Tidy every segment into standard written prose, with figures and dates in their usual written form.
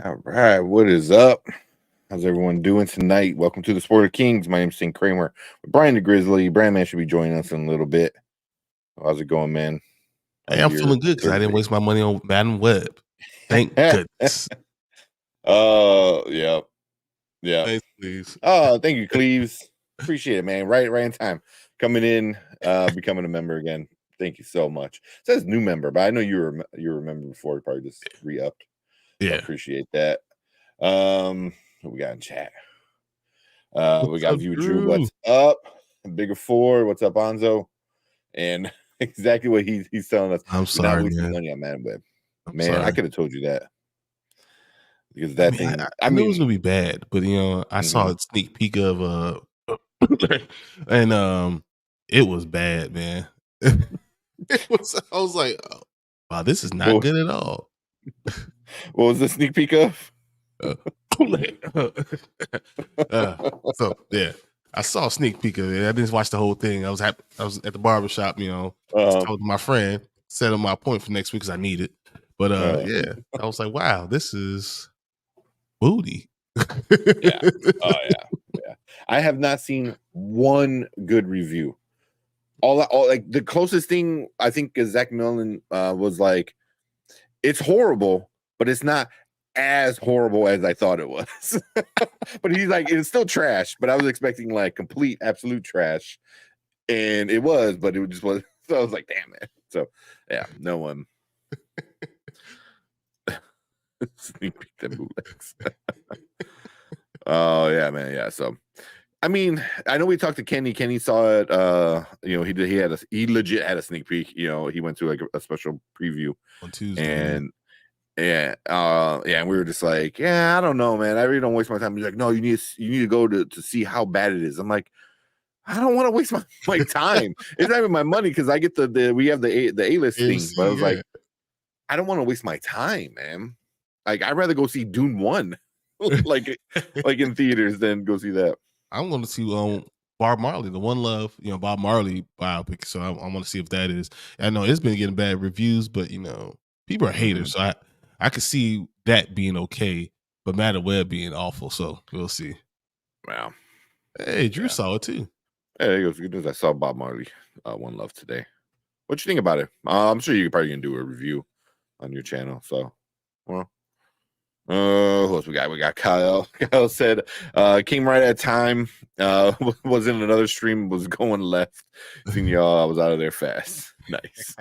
All right, what is up? How's everyone doing tonight? Welcome to the Sport of Kings. My name's Tim Kramer. Brian the Grizzly. Brandman should be joining us in a little bit. How's it going, man? Hey, I'm feeling good because I didn't waste my money on Madden Web. Thank goodness. Yeah. Thanks, please. Oh, thank you, Cleves. Appreciate it, man. Right in time. Coming in, becoming a member again. Thank you so much. It says new member, but I know you were a member before. Probably just re-upped. Yeah. I appreciate that. What we got in chat? We got View Drew. What's up? Bigger Four. What's up, Bonzo? And exactly what he's telling us. I'm sorry, man. Money on Madden Web. Man, I could have told you that. Because that thing, I knew it was gonna be bad, but I saw a sneak peek of and it was bad, man. I was like, oh, wow, this is not good at all. What was the sneak peek of? So yeah, I saw a sneak peek of it. I didn't watch the whole thing. I was at the barbershop, talking to my friend, setting my appointment for next week because I need it. But yeah, I was like, wow, this is booty. Yeah. Oh yeah. I have not seen one good review. All like the closest thing I think is Zach Millen was like, it's horrible, but it's not as horrible as I thought it was. But he's like, it's still trash, but I was expecting like complete absolute trash, and it was, but it just was. So I was like, damn it. So yeah, no one sneak peek the bootlegs. Oh yeah, man. Yeah. So I mean, I know we talked to Kenny. Kenny saw it. He legit had a sneak peek. He went to like a special preview on Tuesday, and and we were just like, I don't know, man. I really don't waste my time. He's like, no, you need to go to see how bad it is. I'm like, I don't want to waste my time. It's not even my money because I get we have the A-list things. But I was like, I don't want to waste my time, man. Like, I'd rather go see Dune 1, like in theaters than go see that. I'm going to see Bob Marley, the One Love, Bob Marley biopic. So I want to see if that is. I know it's been getting bad reviews, but people are haters. So I could see that being okay, but Madden Web being awful. So we'll see. Wow. Hey, Drew saw it too. Hey, there goes good news. I saw Bob Marley, One Love today. What you think about it? I'm sure you're probably gonna do a review on your channel. So, well. Who else we got? We got Kyle. Kyle said, came right at time. Was in another stream, was going left. Seen y'all, I was out of there fast. Nice.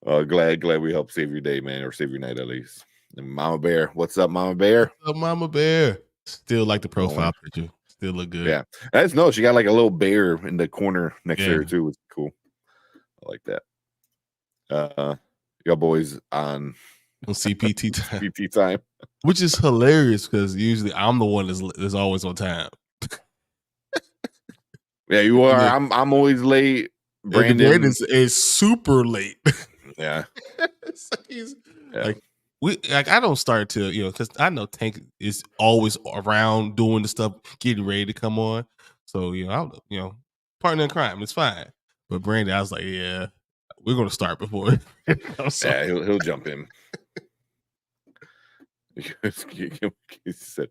Glad we helped save your day, man, or save your night at least. And Mama Bear, what's up, Mama Bear? What's up, Mama Bear? Still like the profile picture. Still look good. Yeah. She got like a little bear in the corner next to her too. It's cool. I like that. Y'all boys on CPT time. CPT time. Which is hilarious because usually I'm the one that's always on time. Yeah, you are. I'm always late. Brandon is super late. Yeah. I don't start till because I know Tank is always around doing the stuff, getting ready to come on. So partner in crime, it's fine. But Brandon, I was like, yeah, we're gonna start before. Yeah, he'll jump in. He said,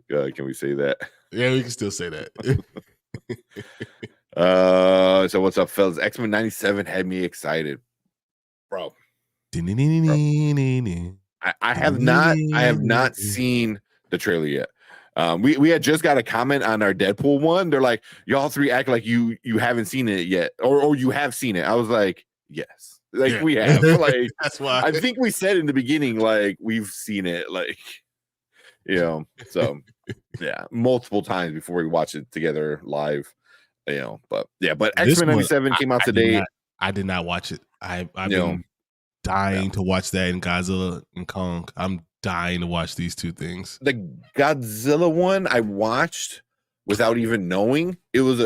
can we say that? Yeah, we can still say that. So what's up, fellas? X-Men 97 had me excited, bro. I have not seen the trailer yet. We had just got a comment on our Deadpool one. They're like, y'all three act like you haven't seen it yet, or you have seen it. I was like, yes, we have. Like, that's why I think we said in the beginning, like, we've seen it, like, so yeah, multiple times before we watch it together live. But X-Men 97 came out today. I did not watch it. I've been dying to watch that in Godzilla and Kong. I'm dying to watch these two things. The Godzilla one I watched without even knowing it was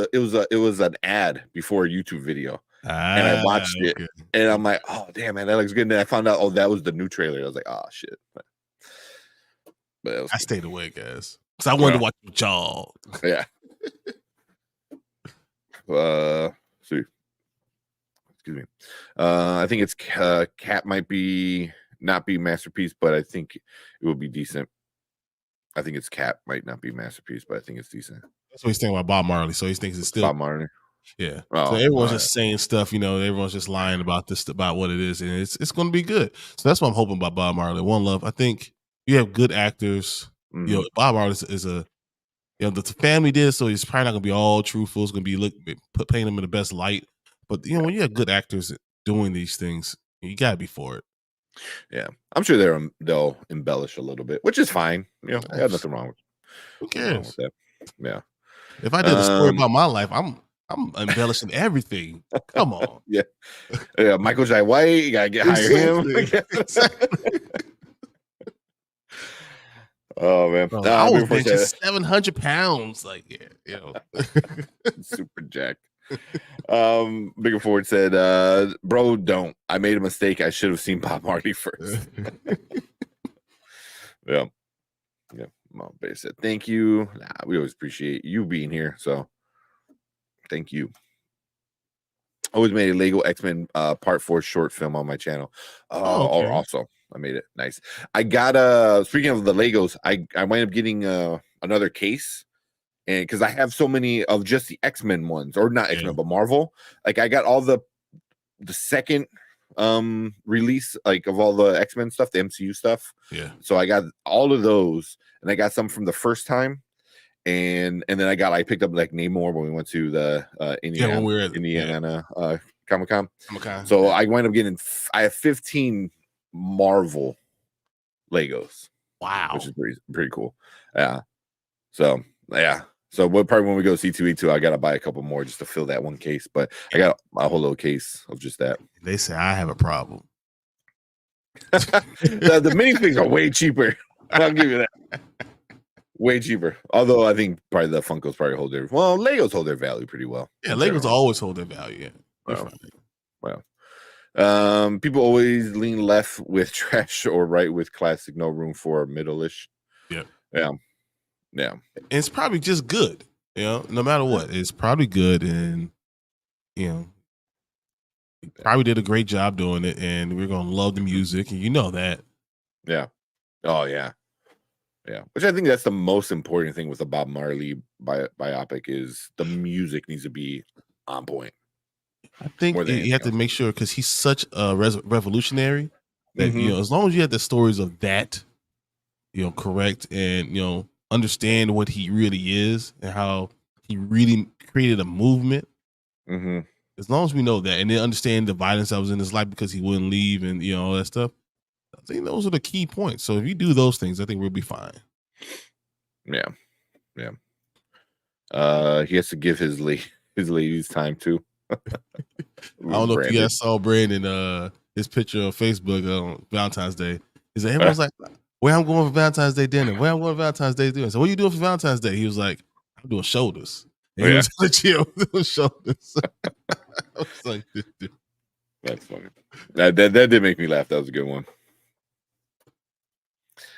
an ad before a YouTube video, and I watched it, and I'm like, oh damn, man, that looks good. And then I found out, that was the new trailer. I was like, oh shit. But I stayed away, guys, because I wanted to watch with y'all. Yeah. See. Excuse me. I think it's Cat might be not be masterpiece, but I think it will be decent. I think its Cap might not be masterpiece, but I think it's decent. That's what he's thinking about Bob Marley. So he thinks it's still Bob Marley. Yeah. Oh, so everyone's just saying stuff, everyone's just lying about what it is, and it's going to be good. So that's what I'm hoping about Bob Marley. One Love. I think you have good actors. Mm-hmm. Bob Marley is a the family did, so he's probably not going to be all truthful. It's going to be painting him in the best light. But when you have good actors doing these things, you got to be for it. Yeah, I'm sure they'll embellish a little bit, which is fine. I got nothing wrong with. Who cares? With that. Yeah. If I did a story about my life, I'm embellishing everything. Come on. Yeah. Michael J. White, you gotta hire him. Exactly. Oh man, Bro, I was benching 700 pounds. Like, super jacked. Bigger Ford said, "Bro, don't. I made a mistake. I should have seen Bob Marley first." Yeah. Mom Bay said, "Thank you. We always appreciate you being here. So, thank you." Always made a Lego X-Men Part 4 short film on my channel. Okay. Also, I made it nice. I got speaking of the Legos, I wound up getting another case, and because I have so many of just the X-Men ones, or not X-Men, but Marvel. Like I got all the second release, like of all the X-Men stuff, the MCU stuff. Yeah. So I got all of those, and I got some from the first time. And then I picked up like Namor when we went to the Indiana Comic-Con. So I wound up getting I have 15 Marvel Legos. Wow. Which is pretty cool. Yeah. So probably when we go C2E2, I gotta buy a couple more just to fill that one case. But I got a whole little case of just that. They say I have a problem. the minifigs are way cheaper. I'll give you that. Way cheaper. Although I think probably the Funkos probably hold their Legos hold their value pretty well. Yeah, Legos always hold their value. Well. People always lean left with trash or right with classic. No room for middle-ish. Yeah. It's probably just good. No matter what, it's probably good, and probably did a great job doing it, and we're gonna love the music, and that. Yeah. Oh yeah. Yeah, which I think that's the most important thing with a Bob Marley biopic is the music needs to be on point. I think you have to make sure, because he's such a revolutionary that as long as you have the stories of that, correct, and understand what he really is and how he really created a movement. Mm-hmm. As long as we know that, and then understand the violence that was in his life because he wouldn't leave, and all that stuff. I think those are the key points. So if you do those things, I think we'll be fine. Yeah. He has to give his ladies time too. I don't know if you guys saw Brandon his picture on Facebook on Valentine's Day. He said, everyone's like, "Where I'm going for Valentine's Day dinner? Where I'm going for Valentine's Day dinner?" So what are you doing for Valentine's Day? He was like, "I'm doing shoulders." And he was on the chill doing shoulders. I was like, that's funny. That did make me laugh. That was a good one.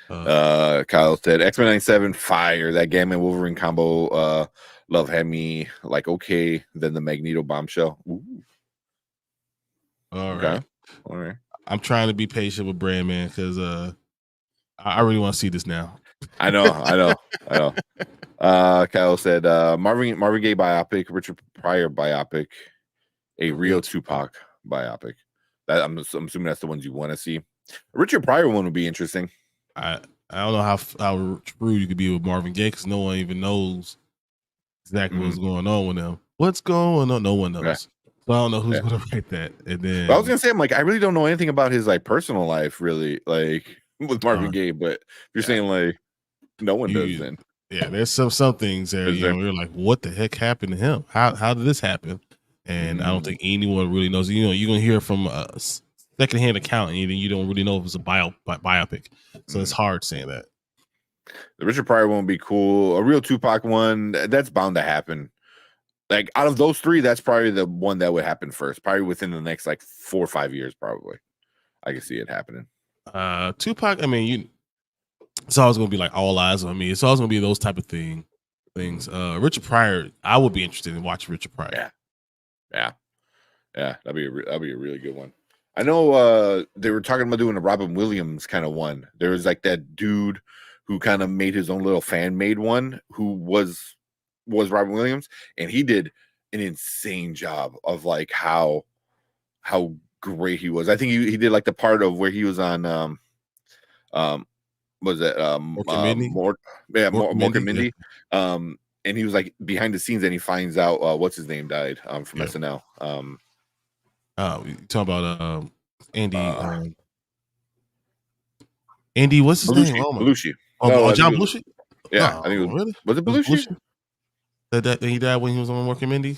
Kyle said X-Men 97 fire. That Gambit Wolverine combo love had me like okay. Then the Magneto bombshell. Ooh. All right. I'm trying to be patient with Brand, man, because I really want to see this now. I know. Kyle said Marvin Gaye biopic, Richard Pryor biopic, a real Tupac biopic. That I'm assuming that's the ones you want to see. Richard Pryor one would be interesting. I don't know how true you could be with Marvin Gaye, because no one even knows exactly what's going on with him. What's going on? No one knows. Yeah. So I don't know who's going to write that. And then I was going to say, I'm like, I really don't know anything about his like personal life, really, like with Marvin Gaye. But if you're saying like no one does, then there's some things that you're like, what the heck happened to him? How did this happen? And I don't think anyone really knows. You're going to hear from a secondhand account, and you don't really know if it's a biopic. So it's hard saying that. The Richard Pryor one would be cool. A real Tupac one, that's bound to happen. Like out of those three, that's probably the one that would happen first. Probably within the next like 4 or 5 years, probably. I can see it happening. Tupac, I mean, it's always going to be like all eyes on me. It's always going to be those type of things. Richard Pryor, I would be interested in watching Richard Pryor. Yeah, that'd be a really good one. I know they were talking about doing a Robin Williams kind of one. There was like that dude who kind of made his own little fan made one who was Robin Williams, and he did an insane job of like how great he was. I think he did like the part of where he was on was it Mork and Mindy? Mork and Mindy. Yeah. And he was like behind the scenes and he finds out what's his name died from SNL. You talking about Andy Andy, what's his name? Oh, Belushi. John Belushi? Yeah, I think it was. Really? Was it Belushi? That he died when he was on Mork and Mindy?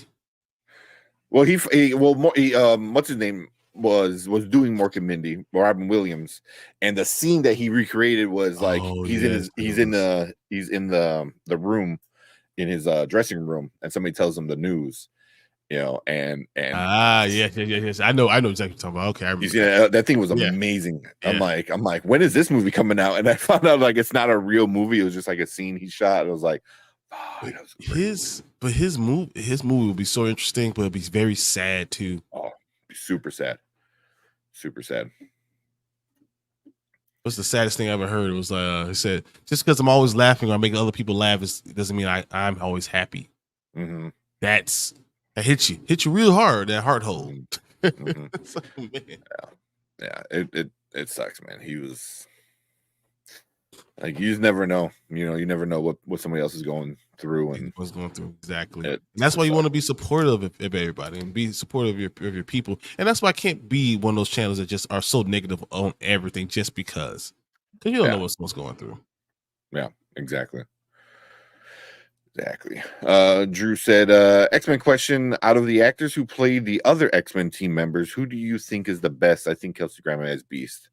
Well, what's his name was doing Mork and Mindy, Robin Williams, and the scene that he recreated was like he's in the room in his dressing room, and somebody tells him the news, and yes. I know exactly what you're talking about. Okay, I remember that thing was amazing. Yeah. I'm like, when is this movie coming out? And I found out like it's not a real movie. It was just like a scene he shot. I was like, his movie will be so interesting, but it'll be very sad too. Oh, be super sad. What's the saddest thing I ever heard? It was he said, just because I'm always laughing or making other people laugh it doesn't mean I'm always happy. Mm-hmm. That hit you real hard, that heart hole. Mm-hmm. Like, yeah, it sucks, man. He was like, you just never know, you never know what somebody else is going through and what's going through exactly. And that's why you want to be supportive of everybody and be supportive of your people. And that's why I can't be one of those channels that just are so negative on everything just because you don't know what someone's going through. Yeah, exactly. Drew said, X-Men question: out of the actors who played the other X-Men team members, who do you think is the best? I think Kelsey Grammer as Beast.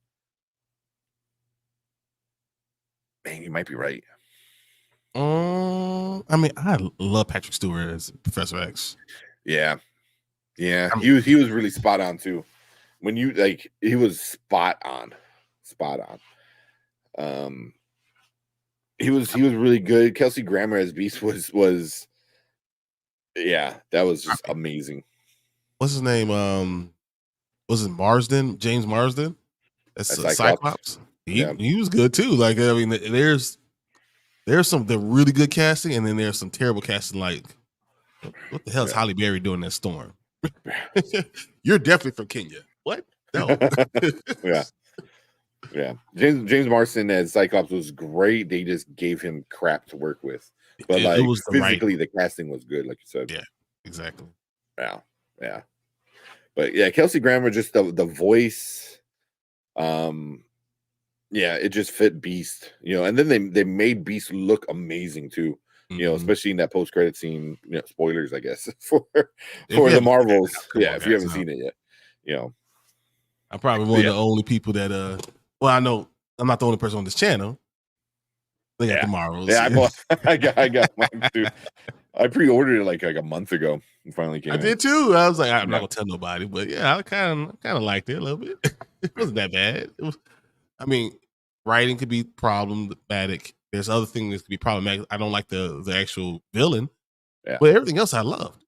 Man, you might be right. I mean, I love Patrick Stewart as Professor X. Yeah. He was really spot on too. When you like, he was spot on. He was really good. Kelsey Grammer as Beast was that was just amazing. What's his name? Was it Marsden? James Marsden? That's Cyclops. He was good too. Like, I mean, there's some really good casting, and then there's some terrible casting. Like, what the hell is Halle Berry doing that Storm? You're definitely from Kenya. What? No. Yeah. James Marsden as Cyclops was great. They just gave him crap to work with, but it was physically the casting was good, like you said. Yeah, exactly. Yeah. But yeah, Kelsey Grammer, just the voice. It just fit Beast, and then they made Beast look amazing too, especially in that post-credit scene, spoilers, I guess, for the Marvels. If you haven't seen it yet, I'm probably one of the only people that well, I know I'm not the only person on this channel. They got the Marvels. Yeah, I got mine too. I pre-ordered it like a month ago. It finally came. I did too. I was like, I'm not gonna tell nobody, but I kind of liked it a little bit. It wasn't that bad. It was. I mean, writing could be problematic. There's other things that could be problematic. I don't like the actual villain, but everything else I loved.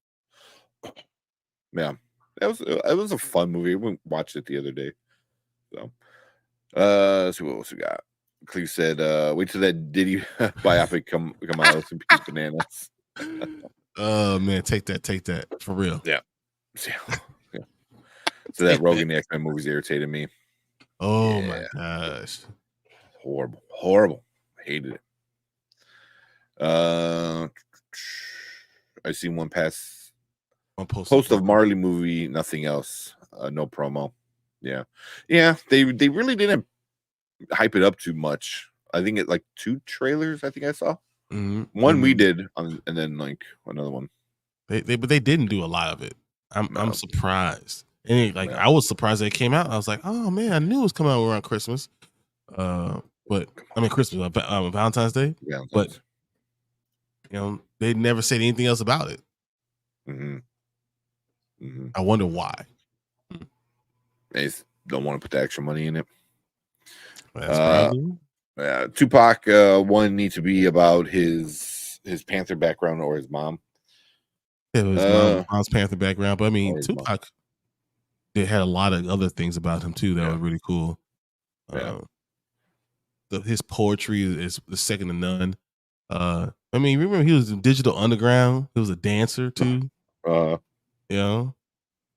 Yeah, it was a fun movie. We watched it the other day. So, let's see what else we got. Cleve said, "Wait till that Diddy biopic come out with some bananas." Oh man, take that for real. Yeah. So that Rogan the X-Men movies irritated me. Oh my gosh, horrible. Hated it. I seen one post of Marley movie, nothing else. No promo. Yeah. They really didn't hype it up too much. I think it like 2 trailers. I think I saw one we did, and then like another one. But they didn't do a lot of it. I'm surprised. And I was surprised that it came out. I was like, oh man, I knew it was coming out around Christmas. But I mean Christmas, Valentine's Day. Yeah, but they never said anything else about it. I wonder why. They don't want to put the extra money in it. That's probably. Tupac one needs to be about his Panther background or his mom. Yeah, his mom's Panther background, but I mean Tupac. they had a lot of other things about him too that Yeah. were really cool. Yeah. His poetry is second to none. I mean, remember he was in Digital Underground. He was a dancer too. Uh, You know,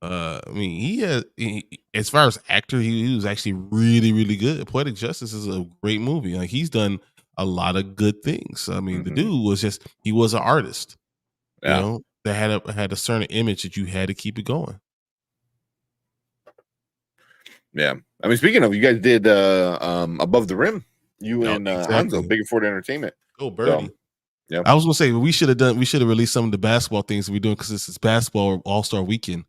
I mean, as far as actor, he was actually really, really good. Poetic Justice is a great movie. Like he's done a lot of good things. I mean, the mhm. dude was just he was an artist. You Yeah. know, that had a certain image that you had to keep it going. Yeah. I mean, speaking of, you guys did Above the Rim. You Yeah, and Hanzo, exactly. Big Ford Entertainment. Go So, Birdie. yeah. I was gonna say we should have released some of the basketball things we're doing because this is basketball All-Star weekend.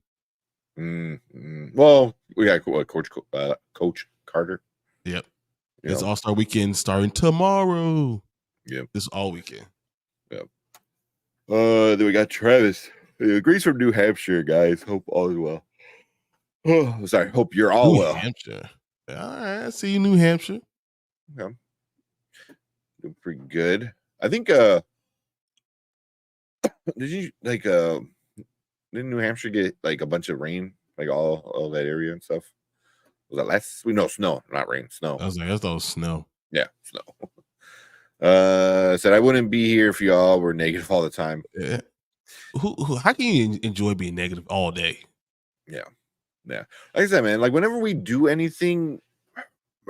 Well, we got Coach Carter. Yep. You It's know. All-Star weekend starting tomorrow. Yeah. This all weekend. Yeah. Then we got Travis. Greece from New Hampshire, guys. Hope all is well. Oh, sorry. Hope you're all New well. Hampshire. All right. I see you, New Hampshire. Yeah. Doing pretty good. I think did you like didn't New Hampshire get like a bunch of rain, like all that area and stuff? Was that last week? No, snow, not rain, snow. I was like, that's all snow. Yeah, snow. Said I wouldn't be here if y'all were negative all the time. Yeah. How can you enjoy being negative all day? Yeah. Yeah. Like I said, man, like whenever we do anything,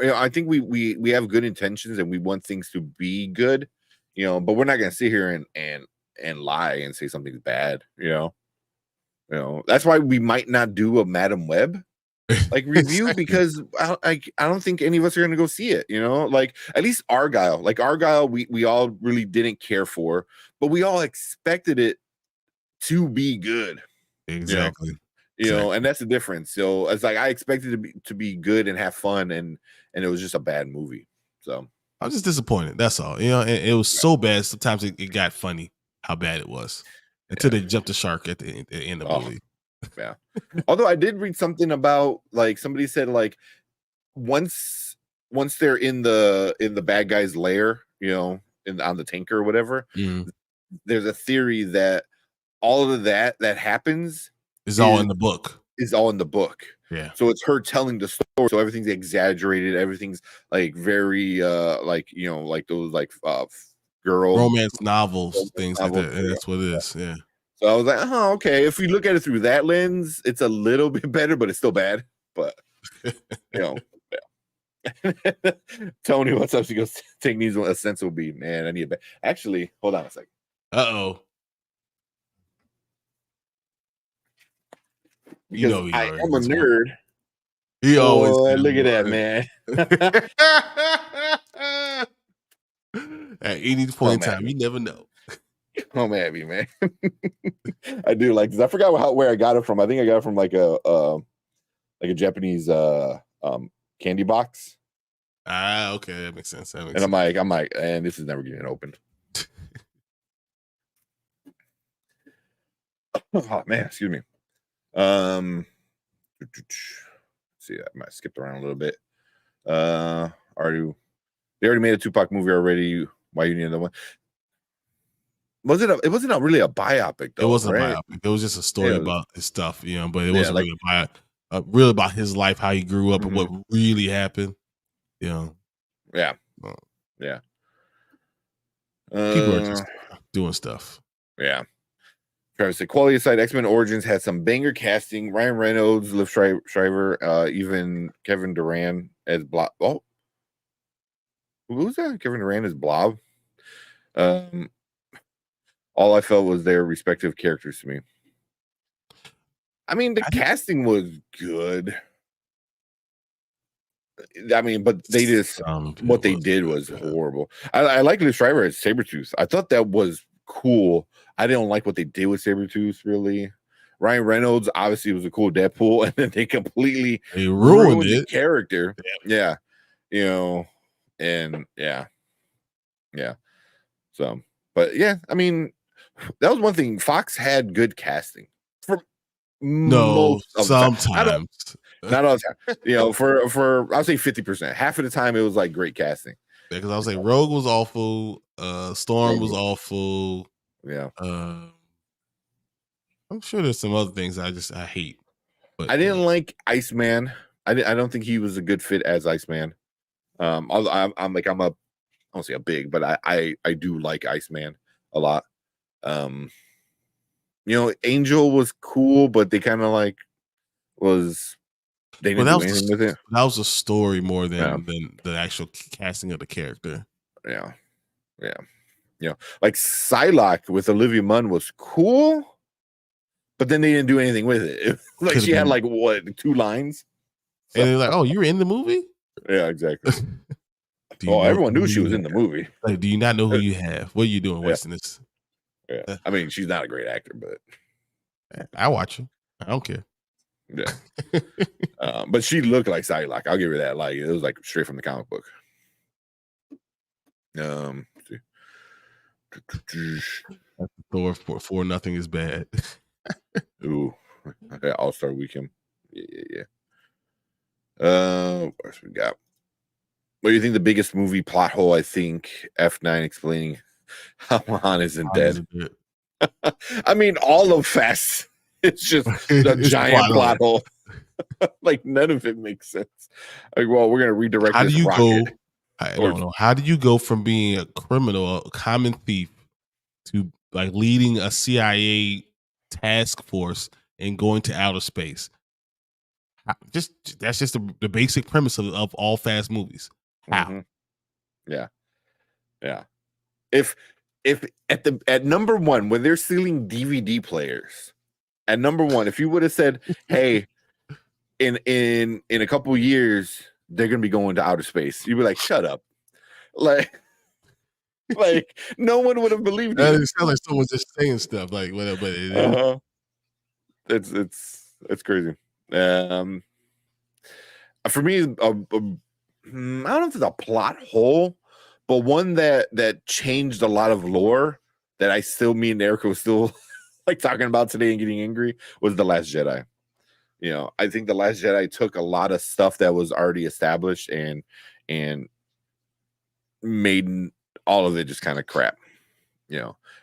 I think we have good intentions and we want things to be good, but we're not gonna sit here and lie and say something's bad, that's why we might not do a Madam Web like review Exactly. because I don't think any of us are gonna go see it, like at least Argyle, we all really didn't care for, but we all expected it to be good, you know, Exactly. Exactly. and that's the difference. So it's like I expected to be good and have fun, and it was just a bad movie. So I was just disappointed. That's all. And it was so bad. Sometimes it got funny how bad it was until yeah. they jumped the shark at the end of the Oh movie. yeah. Although I did read something about like somebody said like once once they're in the bad guy's lair, on the tanker or whatever, Mhm. there's a theory that all of that happens It's all is in the book. is all in the book. Yeah. So it's her telling the story. So everything's exaggerated. Everything's like very like like those like girl Romance novels, romance things like novels. that. And that's what it is. Yeah. So I was like, oh, okay. If we look at it through that lens, it's a little bit better, but it's still bad. But you know, yeah. Tony, what's up? She goes, take needs a sensible beat. Man, I need a bed. Actually, hold on a second. Uh-oh. You Because know he I already am a gets one. nerd. He always Boy, gets look at that, one. man. At any point in Come at time, me. you never know. Come at me, man. I do like this. I forgot where I got it from. I think I got it from like a Japanese candy box. Ah, okay, that makes sense. That makes And sense. I'm like, and this is never getting opened. Oh man, excuse me. Let's see, I might have skipped around a little bit. They already made a Tupac movie already. Why you need another one? It wasn't really a biopic It though, wasn't a right? biopic. It was just a story Yeah, about his stuff, but it yeah, wasn't like really really about his life, how he grew up, and what mhm, really happened. You know, yeah, uh, yeah. people are Uh, just doing stuff. yeah. Travis said quality aside, X-Men Origins had some banger casting. Ryan Reynolds, Liv Shriver, even Kevin Durant as Blob. Oh, who's that? Kevin Durant as Blob. Um, all I felt was their respective characters to me. I mean, the I think casting was good. I mean, but they just it what they was did good. was Yeah. horrible. I like Liv Schreiber as Sabretooth. I thought that was cool. I didn't like what they did with Sabretooth, really. Ryan Reynolds obviously was a cool Deadpool, and then they completely They ruined ruined the it. character. Yeah. Yeah, and yeah. So, but yeah, I mean, that was one thing. Fox had good casting for No, most of the time. sometimes. Not all the time. For I'll say 50%. Half of the time it was like great casting. Because I was like, Rogue was awful. Storm was Rogue, awful. yeah. I'm sure there's some other things I hate. But I didn't like Iceman. I don't think he was a good fit as Iceman. Although I'm I don't say a big, but I do like Iceman a lot. Angel was cool, but they kind of they didn't do anything with it. That was a story more Yeah. than the actual casting of the character. Yeah. Like Psylocke with Olivia Munn was cool, but then they didn't do anything with it. Like she had 2 lines, and they're like, "Oh, you were in the movie?" Yeah, exactly. Everyone knew she was in the movie. Like, do you not know who you have? What are you doing wasting this? Yeah, I mean, she's not a great actor, but I watch her. I don't care. Yeah, but she looked like Psylocke. I'll give her that. Like it was like straight from the comic book. Thor 4-0 is bad. Ooh, All-Star Weekend. Yeah. What else we got? What do you think the biggest movie plot hole? I think F9 explaining how Han isn't dead. I mean, all of Fast. It's just a giant plot hole. Like none of it makes sense. Like, well, we're gonna redirect this rocket. I don't know. How do you go from being a criminal, a common thief, to like leading a CIA task force and going to outer space? That's just the basic premise of all Fast movies. How? Mm-hmm. Yeah. If at number one, when they're stealing DVD players, at number one, if you would have said, "Hey, in a couple of years, they're gonna be going to outer space," you'd be like, "Shut up!" Like no one would have believed it. It sounds like someone's just saying stuff like whatever. It's crazy. For me, I don't know if it's a plot hole, but one that changed a lot of lore that me and Erica was still like talking about today and getting angry was The Last Jedi. I think The Last Jedi took a lot of stuff that was already established and made all of it just kind of crap.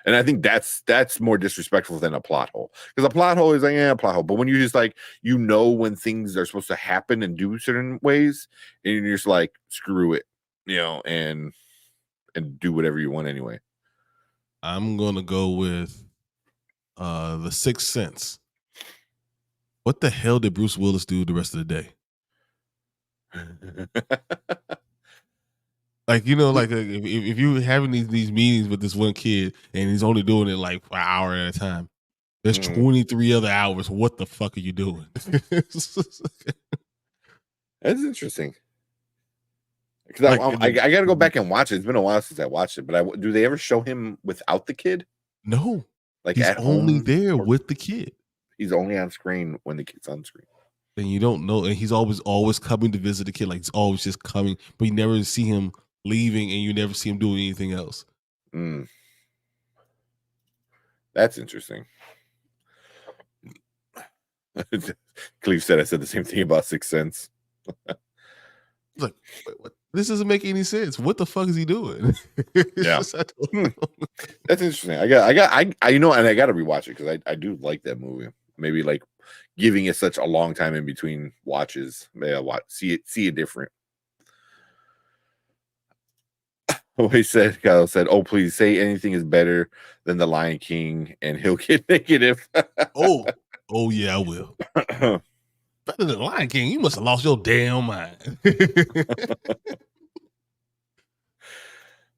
And I think that's more disrespectful than a plot hole, because a plot hole is like, a plot hole. But when you just like, when things are supposed to happen and do certain ways, and you're just like, screw it, and do whatever you want anyway. I'm gonna go with The Sixth Sense. What the hell did Bruce Willis do the rest of the day? Like, like if you're having these meetings with this one kid and he's only doing it like an hour at a time, there's 23 other hours. What the fuck are you doing? That's interesting. Because I got to go back and watch it. It's been a while since I watched it, but do they ever show him without the kid? No, like he's at only home there with the kid. He's only on screen when the kid's on screen. And you don't know, and he's always coming to visit the kid. Like he's always just coming, but you never see him leaving, and you never see him doing anything else. That's interesting. Cleve said I said the same thing about Sixth Sense. Like, what? This doesn't make any sense. What the fuck is he doing? Yeah, that's interesting. I got and I got to rewatch it because I do like that movie. Maybe like giving it such a long time in between watches, see it different. Kyle said, "Oh, please say anything is better than The Lion King, and he'll get negative." oh yeah, I will. Better than Lion King. You must have lost your damn mind.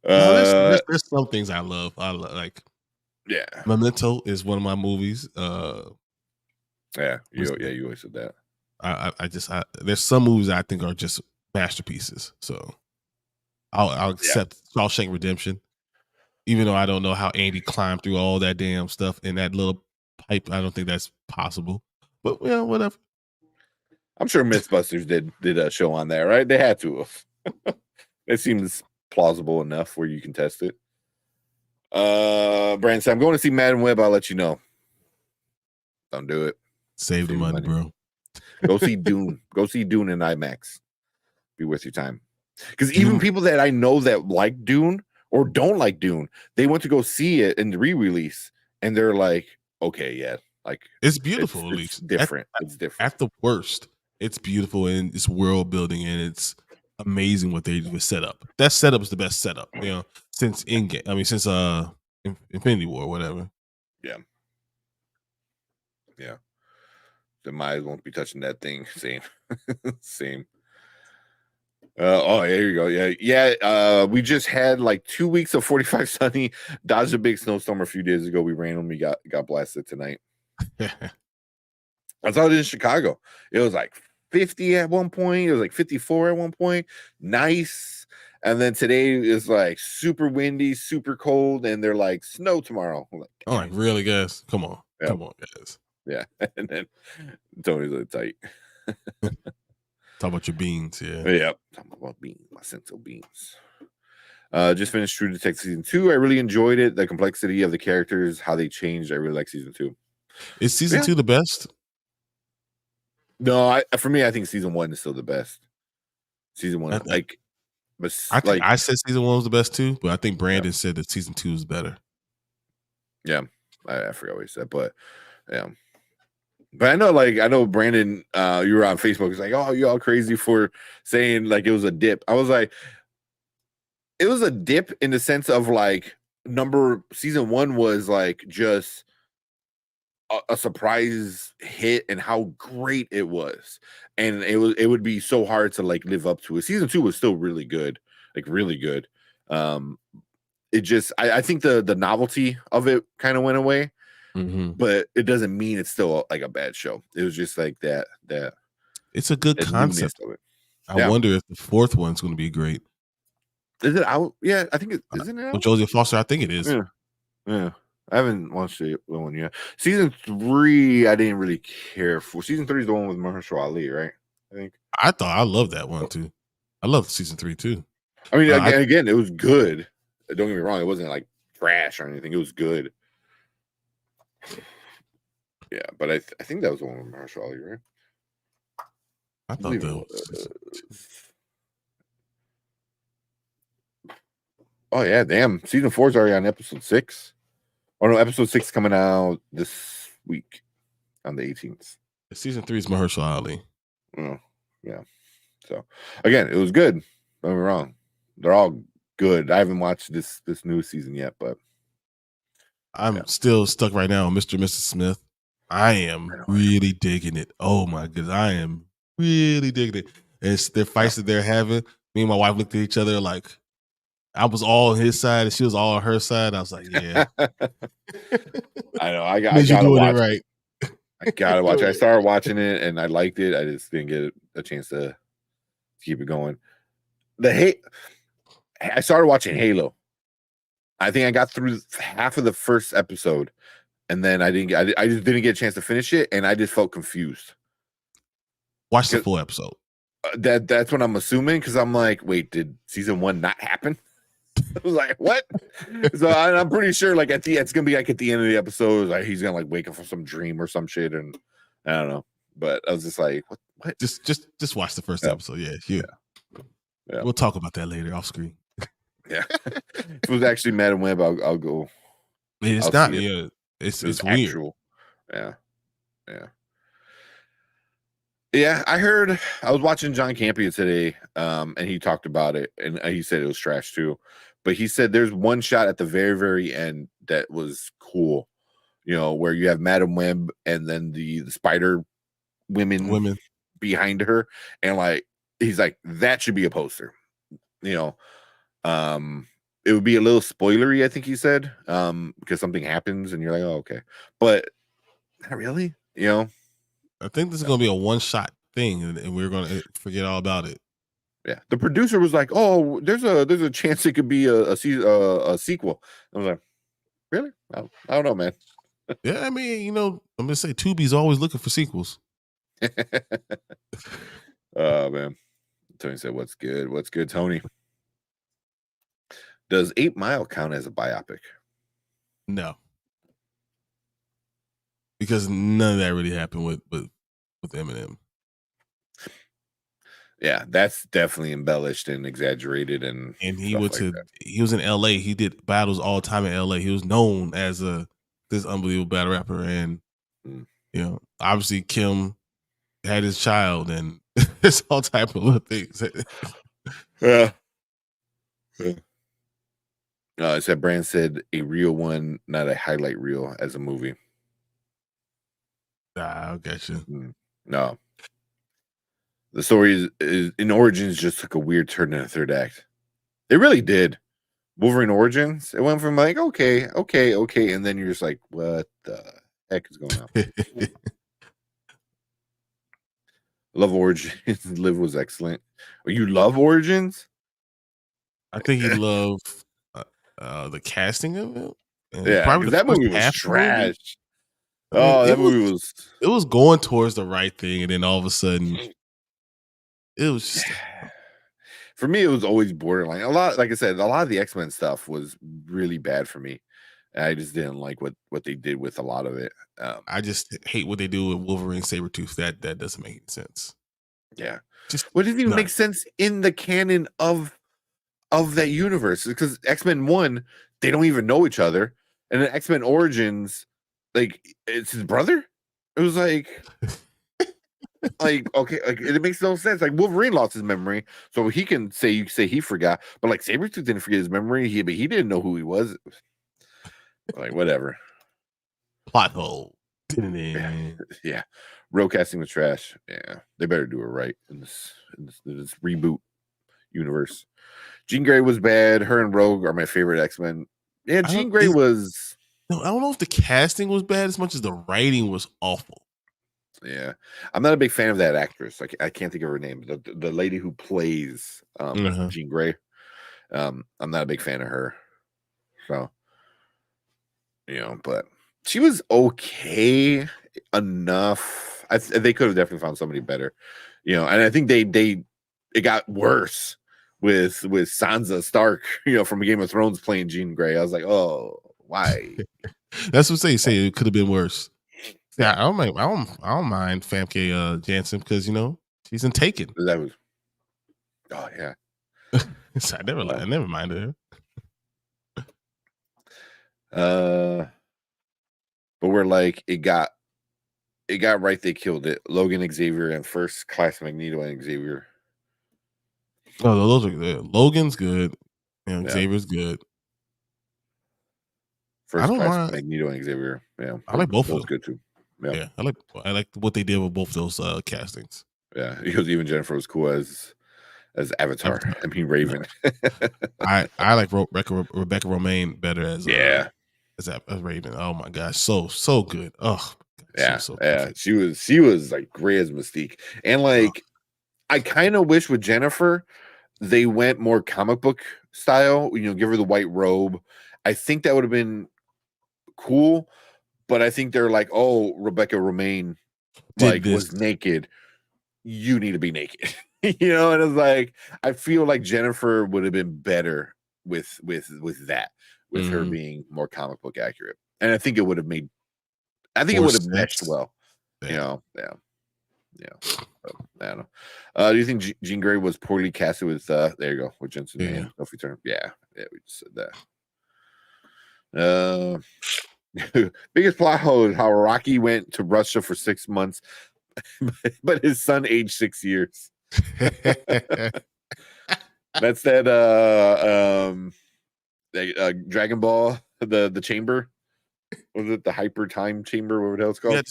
There's some things I love. Like, yeah, Memento is one of my movies. You always said that. I there's some movies I think are just masterpieces. So I'll accept Shawshank Redemption, even though I don't know how Andy climbed through all that damn stuff in that little pipe. I don't think that's possible. But yeah, whatever. I'm sure Mythbusters did a show on that, right? They had to have. It seems plausible enough where you can test it. Brandon said, "I'm going to see Madden Web. I'll let you know." Don't do it. Save the money, bro. Go see Dune. Go see Dune in IMAX. Be worth your time. Because even people that I know that like Dune or don't like Dune, they went to go see it in the re-release, and they're like, "Okay, yeah, Like It's beautiful, at it's least. different. It's different. At the worst, it's beautiful and it's world building and it's amazing what they do with setup. That setup is the best setup, since in-game. I mean, since Infinity War, whatever. Yeah. Yeah. The Miles won't be touching that thing. Same. Same. Oh, there you go. Yeah. We just had like 2 weeks of 45 sunny. Dodged a big snowstorm a few days ago. We randomly got blasted tonight. I saw it in Chicago. It was like 50 at one point. It was like 54 at one point. Nice. And then today is like super windy, super cold, and they're like snow tomorrow. I'm like, really, guys? Come on. Yep. Come on, guys. Yeah. And then Tony's like tight. Talk about your beans, yeah. Yep. Talk about beans, my sensual beans. Just finished True Detective season 2. I really enjoyed it. The complexity of the characters, how they changed. I really like season 2. Is season 2 the best? No, for me, I think season 1 is still the best. Season 1, I said season 1 was the best too, but I think Brandon said that season 2 is better. Yeah, I forgot what he said, but yeah. But I know Brandon, you were on Facebook. It's like, oh, you all crazy for saying like it was a dip. I was like, it was a dip in the sense of like season 1 was like just a surprise hit and how great it was, and it would be so hard to like live up to it. Season 2 was still really good, like really good. It just I think the novelty of it kind of went away. But it doesn't mean it's still like a bad show. It was just like that. It's a good concept. I wonder if the 4th one's going to be great. Is it out? Yeah, I think it isn't it out? With Josie Foster, I think it is. Yeah. I haven't watched the one yet. Season 3, I didn't really care for. Season 3 is the one with Mahershala Ali, right? I think. I love that one too. I love season 3 too. I mean, again, it was good. Don't get me wrong; it wasn't like trash or anything. It was good. Yeah, but I think that was the one with Mahershala Ali, right? I thought that was. Oh yeah, damn! Season 4 is already on episode 6. Oh no, episode 6 coming out this week on the 18th. Season 3 is Mahershala Ali. Oh, yeah. So again, it was good. Don't get me wrong; they're all good. I haven't watched this new season yet, but I'm still stuck right now on Mr. and Mrs. Smith. I am really digging it. Oh my goodness, I am really digging it. It's their fights that they're having. Me and my wife looked at each other like I was all on his side and she was all on her side. I was like, yeah. I know. I gotta watch it. Right. I gotta watch it. I started watching it and I liked it. I just didn't get a chance to keep it going. I started watching Halo. I think I got through half of the first episode, and then I just didn't get a chance to finish it, and I just felt confused. Watch the full episode. That's what I'm assuming, because I'm like, wait, did season 1 not happen? I was like, what? So I'm pretty sure like it's gonna be like at the end of the episode, like he's gonna like wake up from some dream or some shit, and I don't know. But I was just like, what? Just watch the first episode. Yeah. We'll talk about that later off screen. Yeah. If it was actually Madam Web, I'll go. It's not. Yeah. It's weird. Actual. Yeah. Yeah, I was watching John Campea today, and he talked about it, and he said it was trash too. But he said there's one shot at the very, very end that was cool, where you have Madam Web and then the spider women behind her, and like he's like, that should be a poster, it would be a little spoilery, I think he said, because something happens and you're like, oh, okay, but not really, I think this is going to be a one-shot thing, and we're going to forget all about it. Yeah, the producer was like, "Oh, there's a chance it could be a sequel." I was like, "Really? I don't know, man." Yeah, I mean, I'm gonna say Tubi's always looking for sequels. Oh man, Tony said, "What's good? What's good, Tony?" Does 8 Mile count as a biopic? No, because none of that really happened with Eminem. Yeah, that's definitely embellished and exaggerated, and he went to he was in LA. He did battles all the time in LA. He was known as this unbelievable battle rapper, and Mm. You know, obviously Kim had his child, and it's all type of little things. Yeah. It said Brand said a real one, not a highlight reel as a movie. I get you. No. The story is in Origins just took a weird turn in the third act. It really did. Wolverine Origins, it went from like, okay, and then you're just like, what the heck is going on? Love Origins. Liv was excellent. Oh, you love Origins? I think he loved the casting of it, and Yeah, probably because the that first movie was half of the movie. trash. I mean, Oh, that movie was. it was going towards the right thing, and then all of a sudden, it was just For me, it was always borderline. A lot, like I said, a lot of the X-Men stuff was really bad for me. I just didn't like what they did with a lot of it. I just hate what they do with Wolverine Sabretooth. That doesn't make any sense. Yeah. Just What didn't even none. make sense in the canon of that universe? Because X-Men 1, they don't even know each other. And then X-Men Origins, like, it's his brother? It was like okay, like it makes no sense. Like Wolverine lost his memory, so he can say he forgot, but like Sabretooth didn't forget his memory. But he didn't know who he was. Like whatever. Plot hole. Yeah. Real casting was trash. Yeah. They better do it right in this reboot universe. Jean Grey was bad. Her and Rogue are my favorite X-Men. Yeah, Jean Grey was. No, I don't know if the casting was bad as much as the writing was awful. Yeah, I'm not a big fan of that actress. I can't think of her name. The lady who plays Jean Grey. I'm not a big fan of her. So, but she was okay enough. They could have definitely found somebody better. And I think it got worse with Sansa Stark, from Game of Thrones playing Jean Grey. I was like, oh, why? That's what they say. It could have been worse. Yeah, I don't mind Famke Janssen because she's in Taken. That was. Oh yeah. I never minded her. But we're like, it got right. They killed it. Logan, Xavier, and First Class Magneto and Xavier. Oh, those are good. Logan's good. Xavier's good. First Class Magneto and Xavier. Yeah, I like both of those them. good too. Yeah, I like what they did with both those castings. Yeah, because even Jennifer was cool as Avatar. I mean Raven. I like Rebecca Romaine better as as Raven. Oh my gosh, so good. Oh yeah, she was like great as Mystique, and like I kind of wish with Jennifer they went more comic book style. Give her the white robe. I think that would have been cool, but I think they're like, oh, Rebecca Romaine was naked. You need to be naked. And it's like I feel like Jennifer would have been better with that, with her being more comic book accurate. And I think it would have meshed well. Yeah. So, I don't know. Do you think Jean Grey was poorly casted with there you go, with Jensen and Sophie Turner? Yeah, we just said that. Biggest plot hole is how Rocky went to Russia for 6 months, but his son aged 6 years. That's that Dragon Ball, the chamber. Was it the hyper time chamber? Whatever the hell it's called.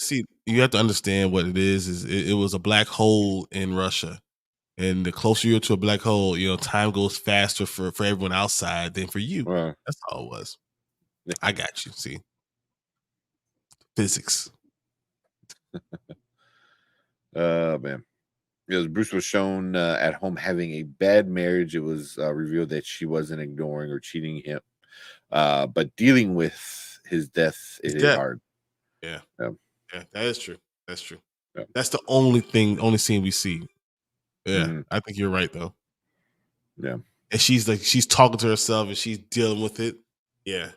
You have to understand what it is it was a black hole in Russia. And the closer you're to a black hole, time goes faster for everyone outside than for you. That's all it was. I got you. See, physics. Man. Bruce was shown at home having a bad marriage. It was revealed that she wasn't ignoring or cheating him, but dealing with his death is hard. Yeah, that is true. That's true. Yeah. That's the only scene we see. Yeah, I think you're right though. Yeah, and she's talking to herself and she's dealing with it. Yeah.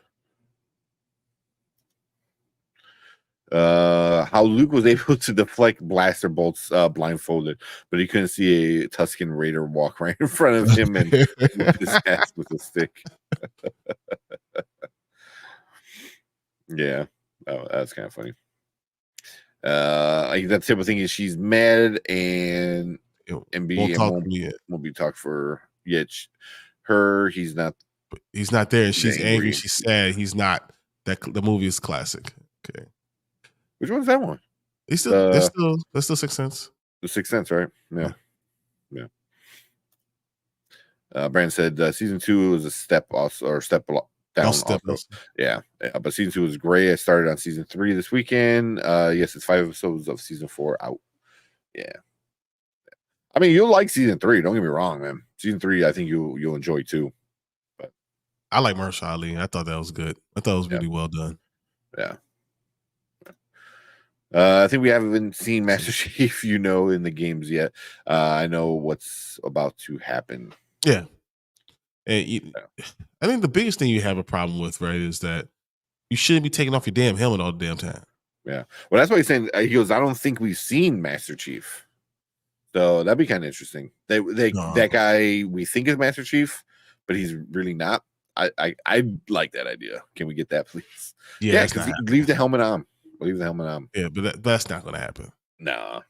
How Luke was able to deflect blaster bolts blindfolded, but he couldn't see a Tusken Raider walk right in front of him and whip his ass with a stick. Yeah, that's kind of funny. Like that type of thing is she's mad and won't talk to me yet. Won't be talked for yet. He's not. He's not there. She's angry. Angry. She's sad. He's not. The movie is classic. Okay. Which one's that one? That's still Sixth Sense. The Sixth Sense, right? Yeah. Brandon said season 2 was a step also, or step down also. Yeah. But season 2 was great. I started on season 3 this weekend. Yes, it's 5 episodes of season 4 out. Yeah. I mean, you'll like season 3. Don't get me wrong, man. Season 3, I think you'll enjoy too. But I like Mahershala Ali. I thought that was good. I thought it was really well done. Yeah. I think we haven't seen Master Chief, in the games yet. I know what's about to happen. Yeah. And I think the biggest thing you have a problem with, right, is that you shouldn't be taking off your damn helmet all the damn time. Yeah. Well, that's why he's saying, he goes, I don't think we've seen Master Chief. So that'd be kind of interesting. That guy we think is Master Chief, but he's really not. I like that idea. Can we get that, please? Yeah, because leave the helmet on. Leave the helmet on. Yeah, but that's not going to happen. No.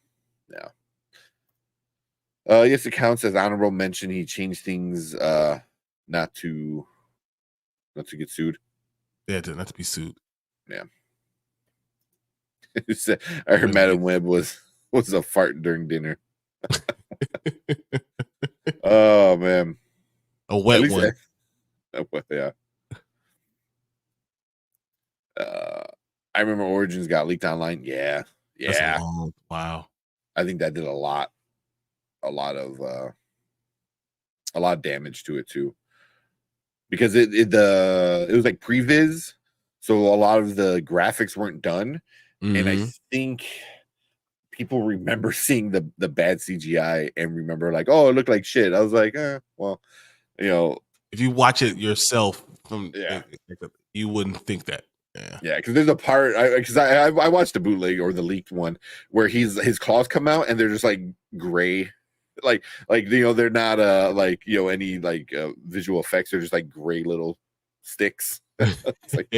Yes, it counts as honorable mention. He changed things not to get sued. Yeah, not to be sued. Yeah. I heard Madam Web was a fart during dinner. Oh man, a wet one. Yeah. I remember Origins got leaked online. Yeah. Wow. I think that did a lot of damage to it too, because it was like previs, so a lot of the graphics weren't done, and I think people remember seeing the bad CGI and remember like, oh, it looked like shit. I was like, well, if you watch it yourself, you wouldn't think that. Yeah, because there's a part because I watched the bootleg or the leaked one where his claws come out and they're just like gray, like they're not any visual effects. They're just like gray little sticks. It's like,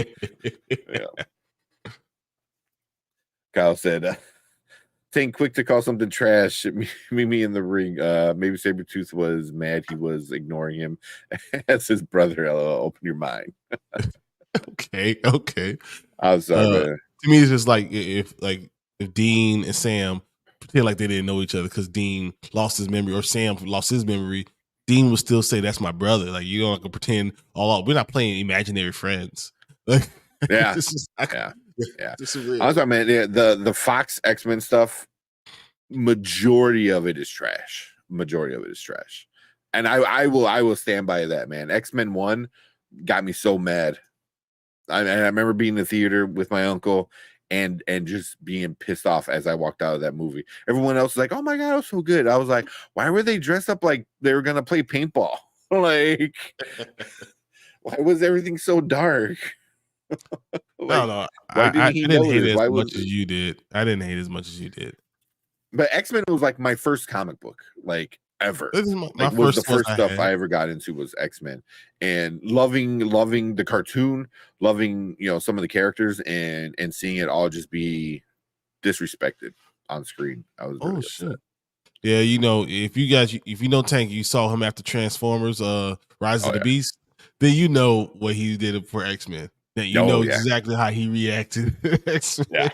Kyle said, "Think quick to call something trash. Meet me in the ring." Maybe Sabretooth was mad he was ignoring him as his brother. Open your mind. Okay. I'm sorry, man. To me, it's just like if Dean and Sam pretend like they didn't know each other because Dean lost his memory or Sam lost his memory, Dean would still say that's my brother. Like, you don't have to pretend we're not playing imaginary friends. Like, yeah. Yeah. I'm sorry, man. Yeah, the Fox X-Men stuff, majority of it is trash. And I will stand by that, man. X-Men 1 got me so mad. I remember being in the theater with my uncle and just being pissed off as I walked out of that movie. Everyone else was like, "Oh my god, it was so good." I was like, "Why were they dressed up like they were gonna play paintball? Like, why was everything so dark?" No, I didn't hate it as much as you did. I didn't hate it as much as you did. But X-Men was like my first comic book, like ever. This is the first stuff I ever got into was X-Men, and loving the cartoon, loving some of the characters, and seeing it all just be disrespected on screen. I was really upset. Yeah, if you know Tank, you saw him after Transformers, Rise of the Beast, then you know what he did for X-Men. Then you know exactly how he reacted. X-Men.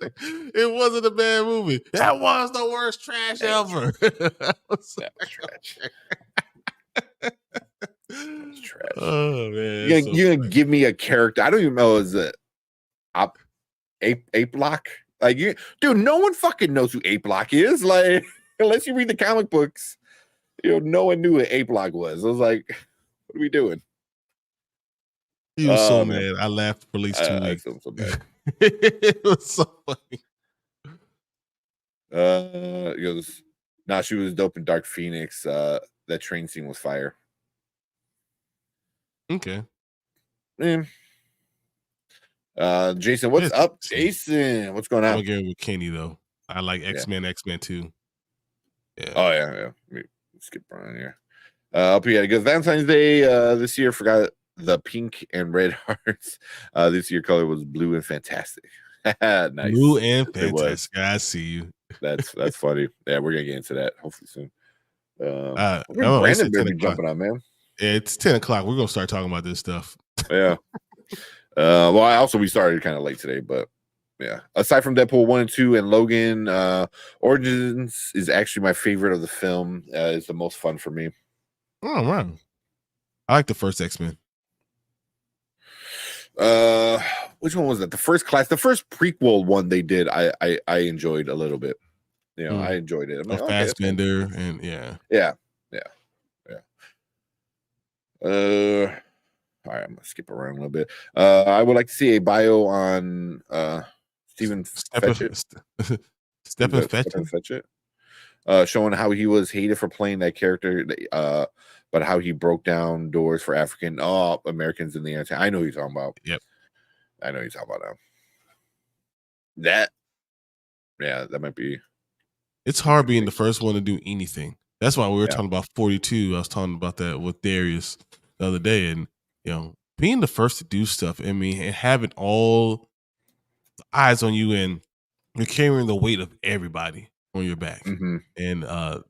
Like, it wasn't a bad movie. That was the worst trash ever. That was trash. Oh man! You're gonna give me a character? I don't even know. Is it Ape Lock? Like, dude, no one fucking knows who Ape Lock is. Like, unless you read the comic books, no one knew what Ape Lock was. I was like, what are we doing? He was so mad. I laughed for at least 2 weeks. So bad. It was so funny. He goes, she was dope in Dark Phoenix. That train scene was fire. Okay. Jason, what's up? Jason, what's going on? I'm again with Kenny though. I like X-Men 2. Yeah. Oh yeah. Let me skip Brian here. Because Valentine's Day this year forgot the pink and red hearts. This year color was blue and fantastic. Nice. New and It was. fantastic. I see you. That's funny. Yeah, we're gonna get into that hopefully soon. Where No, it's Brandon at better 10 be o'clock. jumping on, man. It's 10 o'clock. We're gonna start talking about this stuff. Yeah. Well, we started kind of late today, but yeah. Aside from Deadpool 1 and 2 and Logan, Origins is actually my favorite of the film. It's the most fun for me. Oh, wow. I like the first X-Men. Which one was that? The first prequel one they did, I enjoyed a little bit. You know, I enjoyed it. I'm like, okay, Fassbender and yeah. All right, I'm gonna skip around a little bit. I would like to see a bio on Stephen Fetchit. Stephen Fetchit? Showing how he was hated for playing that character, but how he broke down doors for African Americans in the answer. I know who you're talking about. Yep. I know who you're talking about now. That might be. It's hard being the first one to do anything. That's why we were talking about 42. I was talking about that with Darius the other day, and being the first to do stuff. I mean, and having all the eyes on you, and you're carrying the weight of everybody on your back, and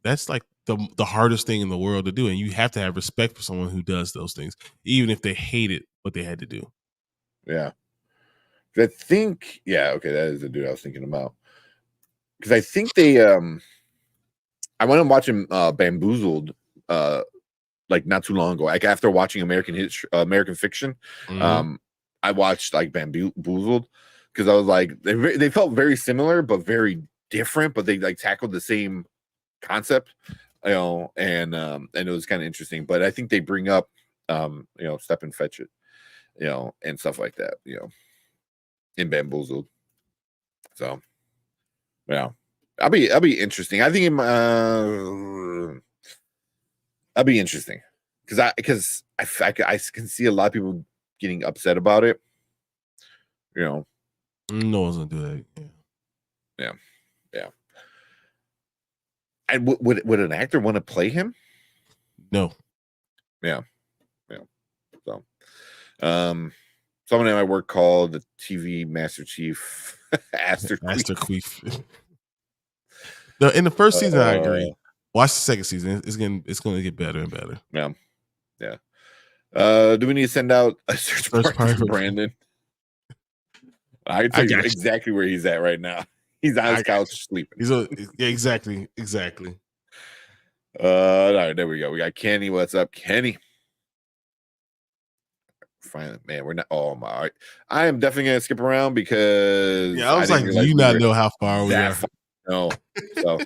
that's like the hardest thing in the world to do. And you have to have respect for someone who does those things, even if they hated what they had to do. Yeah, I think. Yeah, okay, that is the dude I was thinking about. Because I think they I went and watched him Bamboozled like not too long ago. Like after watching American Fiction, I watched like Bamboozled because I was like they felt very similar but very different, but they like tackled the same concept, and it was kind of interesting. But I think they bring up Step and Fetch It, and stuff like that, in Bamboozled. So yeah, I'll be interesting. I think I'll be interesting because I can see a lot of people getting upset about it. No one's gonna do that. Yeah. And would an actor want to play him? No. Yeah. So, someone at my work called the TV Master Chief Aster Queef. No, in the first season, I agree. Watch the second season; it's going to get better and better. Yeah. Do we need to send out a search party for Brandon? I can tell you exactly where he's at right now. He's on his couch sleeping. Exactly. All right, there we go. We got Kenny. What's up, Kenny? Finally, man, we're not. Oh my! I am definitely gonna skip around because I was like, do you not know how far we are? No. So,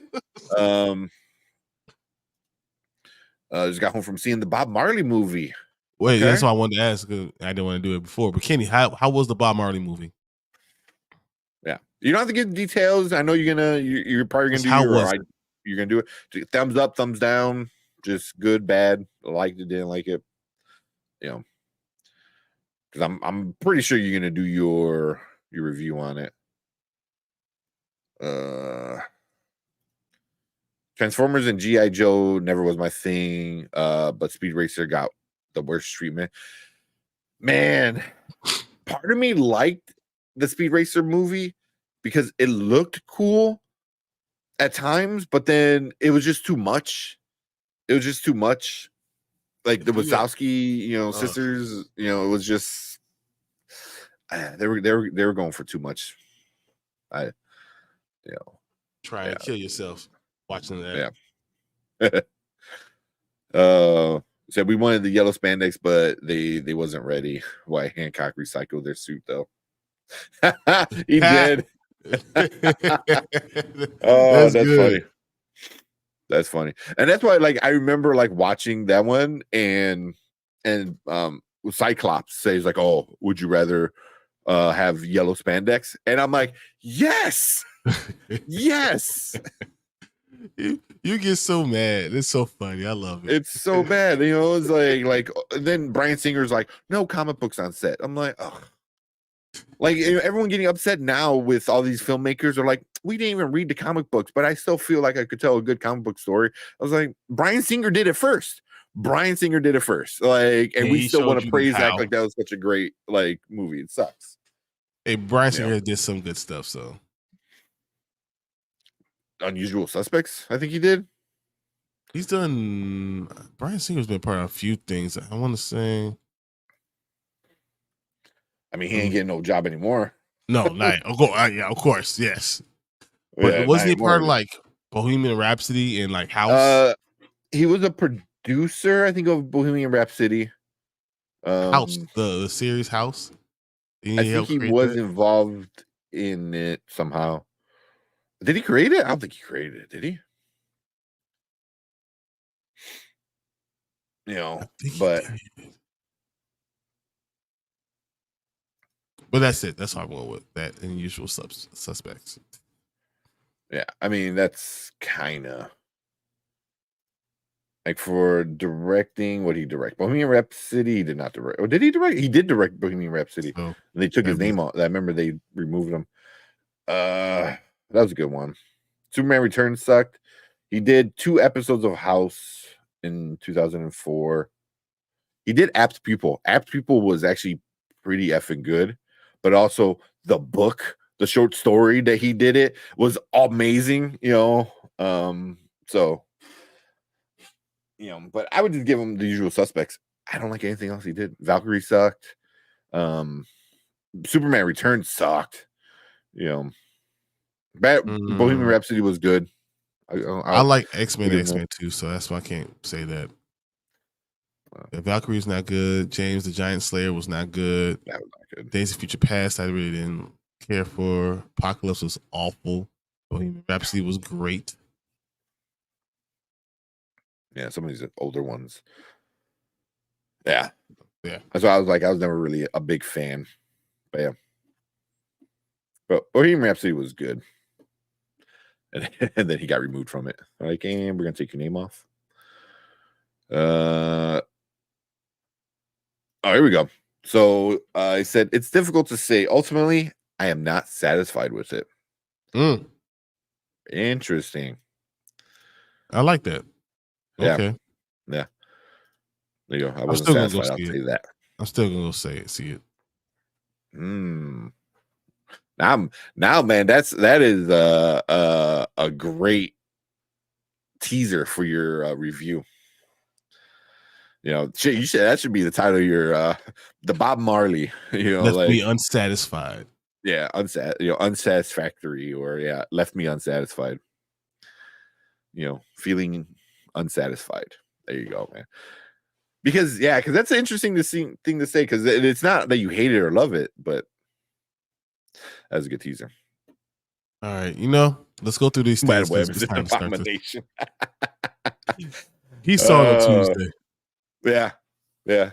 just got home from seeing the Bob Marley movie. Wait, that's why I wanted to ask. I didn't want to do it before, but Kenny, how was the Bob Marley movie? Yeah, you don't have to give details. I know you're probably gonna do you're gonna do it. Thumbs up, thumbs down, just good, bad, liked it, didn't like it. Because I'm pretty sure you're gonna do your review on it. Transformers and G.I. Joe never was my thing, but Speed Racer got the worst treatment. Man, part of me liked the Speed Racer movie because it looked cool at times, but then it was just too much. Like the Wazowski, sisters, it was just they were going for too much. Try and kill yourself watching that. Said we wanted the yellow spandex, but they wasn't ready. Why Hancock recycled their suit though? He did. Oh, that's funny. That's funny, and that's why I remember watching that one and Cyclops says oh, would you rather have yellow spandex? And I'm like, yes. You get so mad. It's so funny. I love it. It's so bad. It's like then Bryan Singer's like, no comic books on set. I'm like, oh. Everyone getting upset now with all these filmmakers are like, we didn't even read the comic books, but I still feel like I could tell a good comic book story. I was like, Bryan Singer did it first. And we still want to praise that that was such a great movie. It sucks. Hey, Bryan Singer did some good stuff. So Unusual Suspects, I think he did. He's done. Bryan Singer's been part of a few things. I want to say. I mean, he ain't getting no job anymore. No, not. Yeah, of course, yes. But Yeah, wasn't he part of like Bohemian Rhapsody and like House? He was a producer, I think, of Bohemian Rhapsody. House, the series House. I think he was involved in it somehow. Did he create it? I don't think he created it. Did he? But that's it. That's how I went with that. Unusual Suspects. Yeah, I mean that's kind of like for directing. What did he direct? Bohemian Rhapsody. He did not direct. Or did he direct? He did direct Bohemian Rhapsody. And they took his name out. I remember they removed him. That was a good one. Superman Returns sucked. He did 2 episodes of House in 2004. He did Apt Pupil. Apt Pupil was actually pretty effing good, but also the book, the short story that he did it was amazing, so but I would just give him The Usual Suspects. I don't like anything else he did. Valkyrie sucked. Superman Returns sucked. Bohemian Rhapsody was good. I like X-Men too, so that's why I can't say that. Valkyrie's not good. James the Giant Slayer was not good. That was not good. Days of Future Past, I really didn't care for. Apocalypse was awful. Bohemian Rhapsody was great. Yeah, some of these older ones. Yeah. That's why I was never really a big fan. But yeah. But Bohemian Rhapsody was good. And then he got removed from it. Like, and we're gonna take your name off. Oh, here we go. So I said it's difficult to say. Ultimately, I am not satisfied with it. Interesting. I like that. Okay. Yeah. There you go. I wasn't satisfied. I'll say that. I'm still gonna go see it. Now, man, that is a great teaser for your review. You should that should be the title of your the Bob Marley. Left me unsatisfied. Yeah, unsatisfactory, or left me unsatisfied. Feeling unsatisfied. There you go, man. Because that's an interesting thing to say, because it's not that you hate it or love it, but that's a good teaser. All right, let's go through these things. Web is an abomination. He saw it on Tuesday. Yeah. And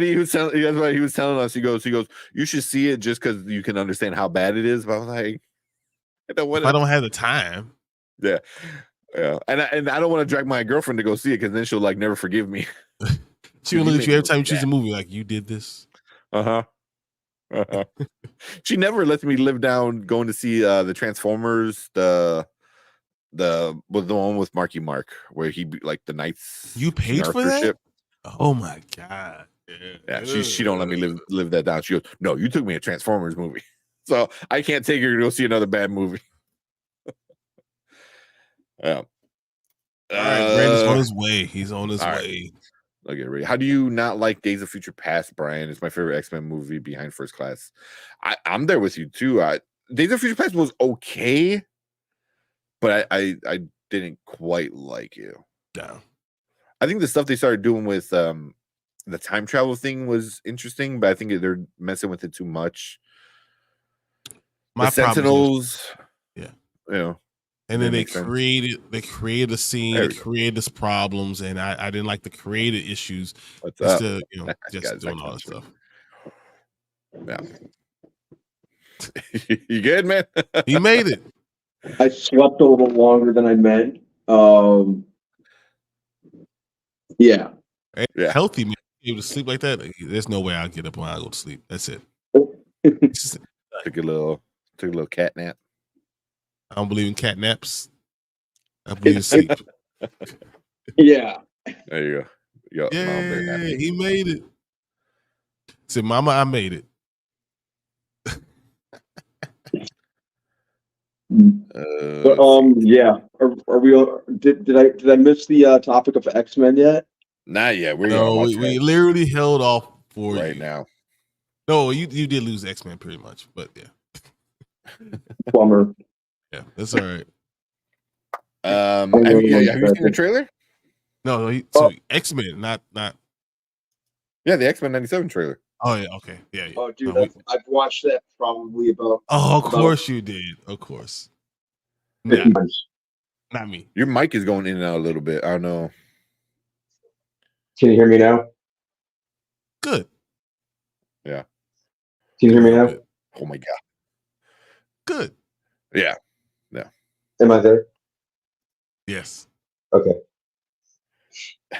that's what he was telling us. He goes, you should see it just because you can understand how bad it is. But I was like, I don't have the time. Yeah. And I don't want to drag my girlfriend to go see it, because then she'll never forgive me. She will look at you every time you choose a movie like, you did this. She never lets me live down going to see the Transformers, the one with Marky Mark, where he the Knights. You paid for that? Ship. Oh my god! Yeah, she don't let me live that down. She goes, no, you took me a Transformers movie, so I can't take her to go see another bad movie. Yeah. All right, Brandon's on his way. He's on his way. Okay, how do you not like Days of Future Past, Brian? It's my favorite X-Men movie behind First Class. I'm there with you too. Days of Future Past was okay, but I didn't quite like it. No. I think the stuff they started doing with the time travel thing was interesting, but I think they're messing with it too much. The Sentinels, and then they created a scene, they created this problems, and I didn't like the created issues. Just doing all that stuff. Yeah. You good, man? He made it. I slept a little longer than I meant. Yeah. Healthy man, able to sleep like that. There's no way I'll get up when I go to sleep. That's it. Took a little cat nap. I don't believe in cat naps. I believe in sleep. Yeah. There you go. Yeah, he made it. Said, Mama, I made it. But yeah. Are we? Did I miss the topic of X-Men yet? Not yet. We're No, almost we literally held off for right you. now. No, you did lose X-Men pretty much, but yeah. Bummer. Yeah, that's all right. Have you seen the trailer? No, so X-Men, not. Yeah, the X-Men '97 trailer. Oh yeah, okay, yeah. Oh, dude, No, I've watched that probably about. Oh, of course you did. Of course. 50 times. Not me. Your mic is going in and out a little bit. I don't know. Can you hear me now? Good. Yeah. Can you hear me now? Oh my god. Good. Yeah. Am I there? Yes. Okay.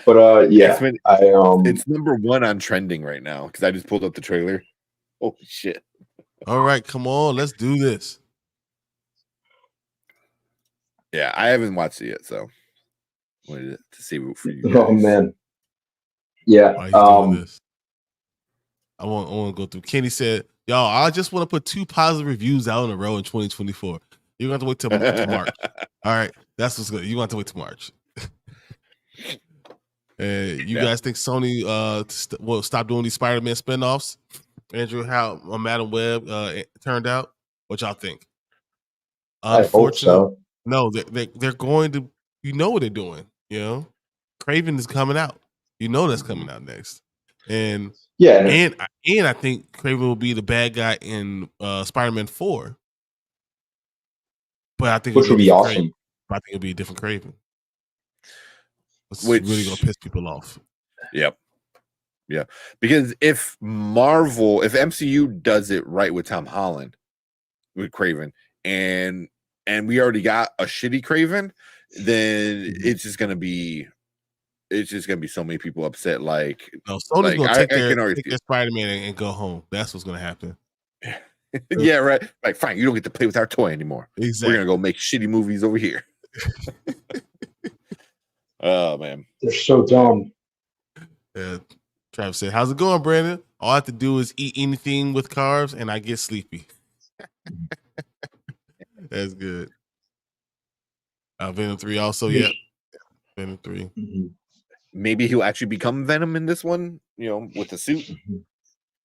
But yeah, X-Men, it's number 1 on trending right now because I just pulled up the trailer. Oh shit! All right, come on, let's do this. Yeah, I haven't watched it yet, so wanted to see it for you guys. Oh man. Yeah. Why he's doing this? I want to go through. Kenny said, "Y'all, I just want to put 2 positive reviews out in a row in 2024. You're going to have to wait till March. All right, that's what's good. You want to wait till March." You guys think Sony will stop doing these Spider-Man spinoffs? Andrew, how Madam Web turned out? What y'all think? Unfortunately, I hope so. No, they're going to. You know what they're doing. You know, Craven is coming out. You know that's coming out next, and yeah, and I think Craven will be the bad guy in Spider-Man 4. But I think which would be awesome. Craven. I think it'll be a different Craven. Which really gonna piss people off. Yep. Yeah. Because if MCU does it right with Tom Holland, with Craven, and we already got a shitty Craven, then it's just gonna be so many people upset. Like, no, Sony's gonna take their Spider-Man and go home. That's what's gonna happen. Yeah, right. Like, fine, you don't get to play with our toy anymore. Exactly. We're gonna go make shitty movies over here. Oh man, they're so dumb. Yeah. Travis said, "How's it going, Brandon? All I have to do is eat anything with carbs, and I get sleepy." That's good. Venom 3 also, yeah. Venom 3. Mm-hmm. Maybe he'll actually become Venom in this one. You know, with the suit.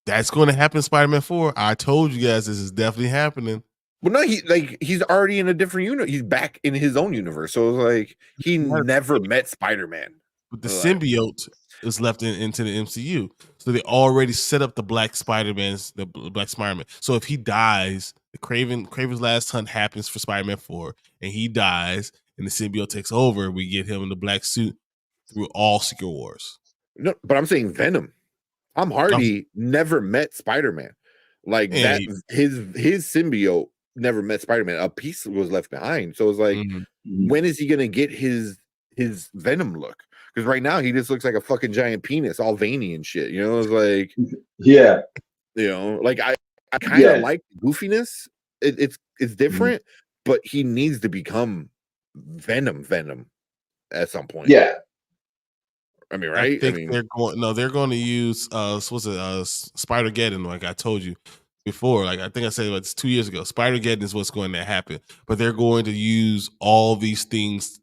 That's going to happen in Spider-Man 4. I told you guys this is definitely happening. Well, no, he's already in a different universe. He's back in his own universe. So it's like he never met Spider-Man. But the symbiote is left into the MCU. So they already set up the Black Spider-Man's, the Black Spider-Man. So if he dies, the Craven's last hunt happens for Spider-Man 4, and he dies, and the symbiote takes over, we get him in the black suit through all Secret Wars. No, but I'm saying Venom. Tom Hardy never met Spider-Man. Like that, his symbiote never met Spider-Man. A piece was left behind. So it's like, when is he gonna get his Venom look? Because right now he just looks like a fucking giant penis, all veiny and shit. You know, it's like, yeah, you know, like I kind of like goofiness. It's different, but he needs to become Venom at some point. Yeah. I mean, right? They're going to use Spider-Geddon, like I told you before. Like I think I said it's 2 years ago. Spider-Geddon is what's going to happen, but they're going to use all these things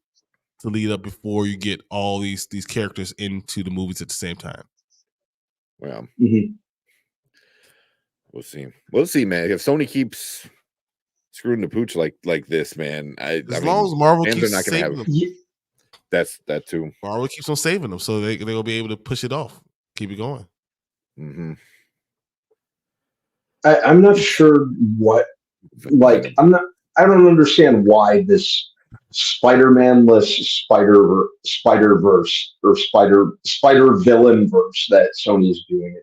to lead up before you get all these characters into the movies at the same time. Well, we'll see, man. If Sony keeps screwing the pooch like this, man, as long as Marvel keeps not gonna have them. That's that too. Marvel keeps on saving them, so they will be able to push it off, keep it going. I'm not sure what. Like, I don't understand why this Spider-Man-less Spider-Verse or Spider-Villain verse that Sony is doing.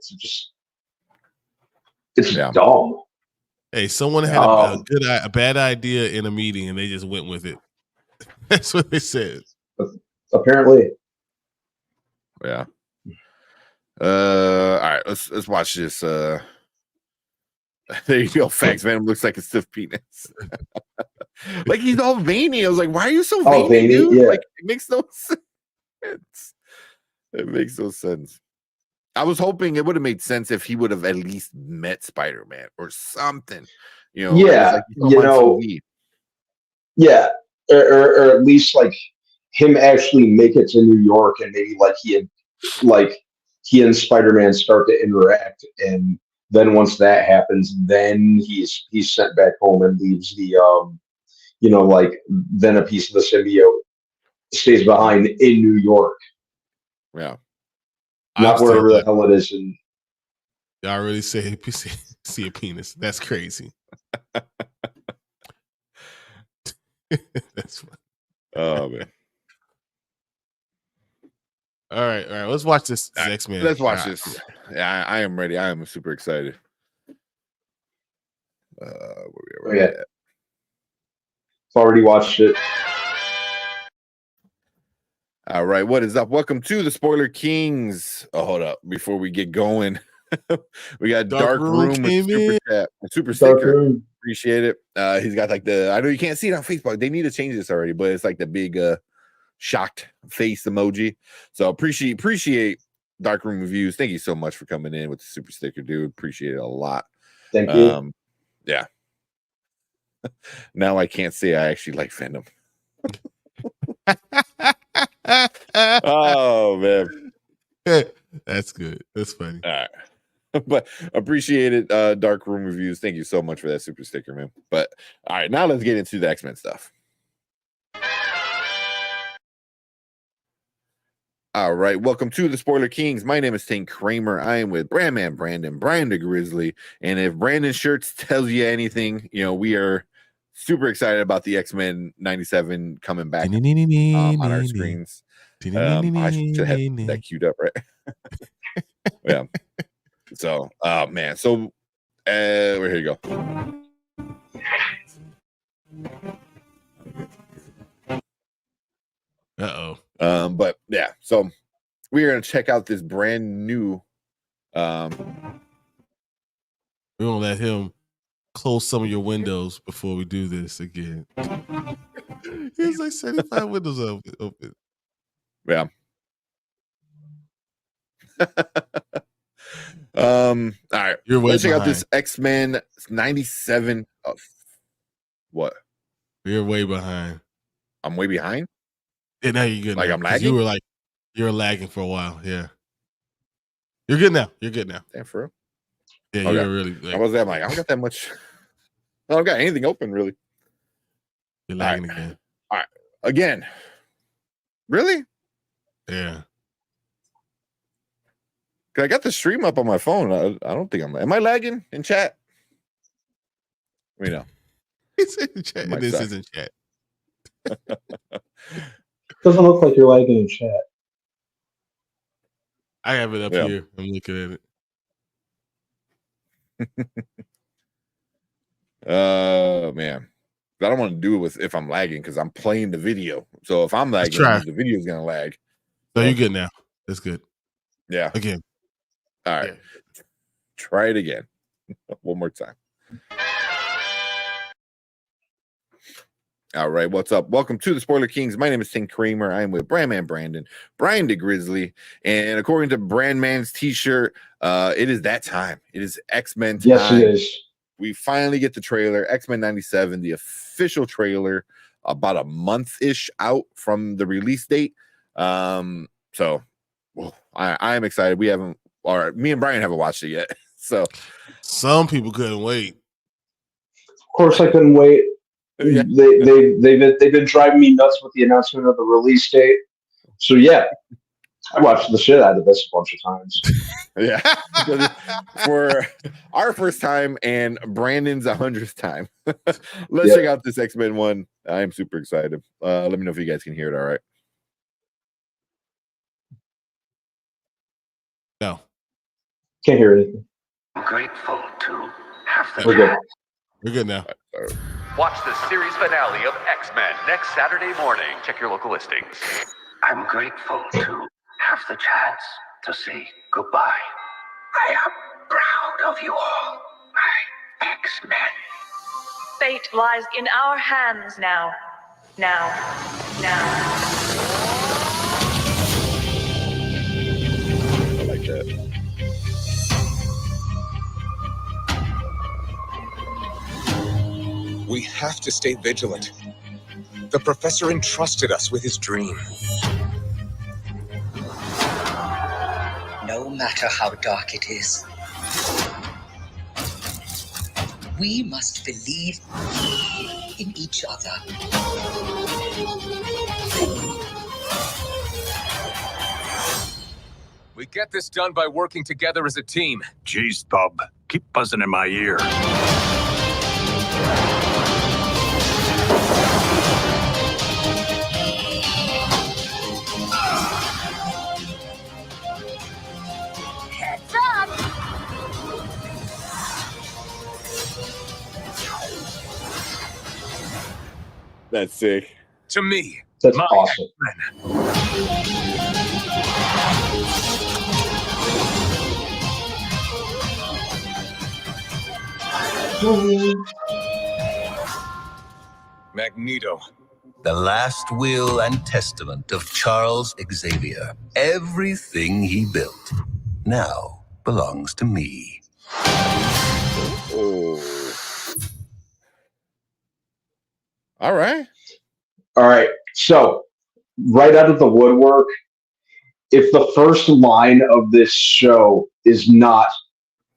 It's dumb. Hey, someone had a bad idea in a meeting and they just went with it. That's what they said. Apparently. Yeah. All right, let's watch this. There you go. Facts. Venom looks like a stiff penis. Like he's all veiny. I was like, why are you so veiny, dude? Yeah. Like it makes no sense. It makes no sense. I was hoping it would have made sense if he would have at least met Spider-Man or something. You know, yeah, like, you know, Yeah, or at least like him actually make it to New York, and maybe he and Spider-Man start to interact, and then once that happens, then he's sent back home and leaves then a piece of the symbiote stays behind in New York, Yeah. not wherever the hell it is. And y'all really say see a penis? That's crazy. That's funny. Oh man. All right. Let's watch this X-Men. Let's watch this. Yeah, I am ready. I am super excited. Where we at? Already watched it. All right, what is up? Welcome to the Spoiler Kings. Oh, hold up. Before we get going, we got Dark Room with Super Chat, Super Sticker. Appreciate it. He's got like I know you can't see it on Facebook. They need to change this already, but it's like the big shocked face emoji. So appreciate Dark Room Reviews. Thank you so much for coming in with the Super Sticker, dude. Appreciate it a lot. Thank you. Yeah. Now I can't say I actually like Venom. Oh man, that's good. That's funny. All right. But appreciate it, Dark Room Reviews. Thank you so much for that super sticker, man. But all right, now let's get into the X-Men stuff. All right, welcome to the Spoiler Kings. My name is Tank Kramer. I am with Brandman Brandon, Brian the Grizzly, and if Brandon Shirts tells you anything, we are super excited about the X-Men 97 coming back on our screens. I should have that queued up, right? Yeah. So, man. So, here you go. But yeah. So we're gonna check out this brand new. We won't let him close some of your windows before we do this again. He's like 75 windows open. Yeah. All right. Let's check out this X-Men 97. What? You're way behind. I'm way behind? Yeah, now you're good. Like now, I'm lagging? You're lagging for a while. Yeah. You're good now. Damn, for real? Yeah, okay. You're really. I was there. I don't got that much. I don't got anything open, really. You're lagging again. All right. Again. Really? Yeah. I got the stream up on my phone. I don't think am I lagging in chat? Let me know. It's in chat. This is in chat. Doesn't look like you're lagging in chat. I have it up here. I'm looking at it. Man. I don't want to do it if I'm lagging because I'm playing the video. So if I'm lagging, the video is gonna lag. So you're good now. That's good. Yeah. Again. All right. Yeah. Try it again. One more time. All right. What's up? Welcome to the Spoiler Kings. My name is Tim Kramer. I am with Brandman Brandon, Brian the Grizzly. And according to Brandman's t-shirt, it is that time. It is X-Men time. Yes, it is. We finally get the trailer, X-Men 97, the official trailer, about a month-ish out from the release date. So I am excited. Me and Brian haven't watched it yet. So some people couldn't wait. Of course, I couldn't wait. Yeah. They've been driving me nuts with the announcement of the release date. So yeah, I watched the shit out of this a bunch of times. Yeah, for our first time and Brandon's 100th time. Let's check out this X-Men one. I am super excited. Let me know if you guys can hear it. All right. No, can't hear anything. I'm grateful to have the. We're good now. Watch the series finale of X-Men next Saturday morning. Check your local listings. I'm grateful to have the chance to say goodbye. I am proud of you all, my X-Men. Fate lies in our hands now. I like that. We have to stay vigilant. The professor entrusted us with his dream. No matter how dark it is, we must believe in each other. We get this done by working together as a team. Jeez, Bub, keep buzzing in my ear. Heads up! That's sick. To me, That's my awesome. Magneto. The last will and testament of Charles Xavier. Everything he built now belongs to me. Oh. All right. All right. So, right out of the woodwork, if the first line of this show is not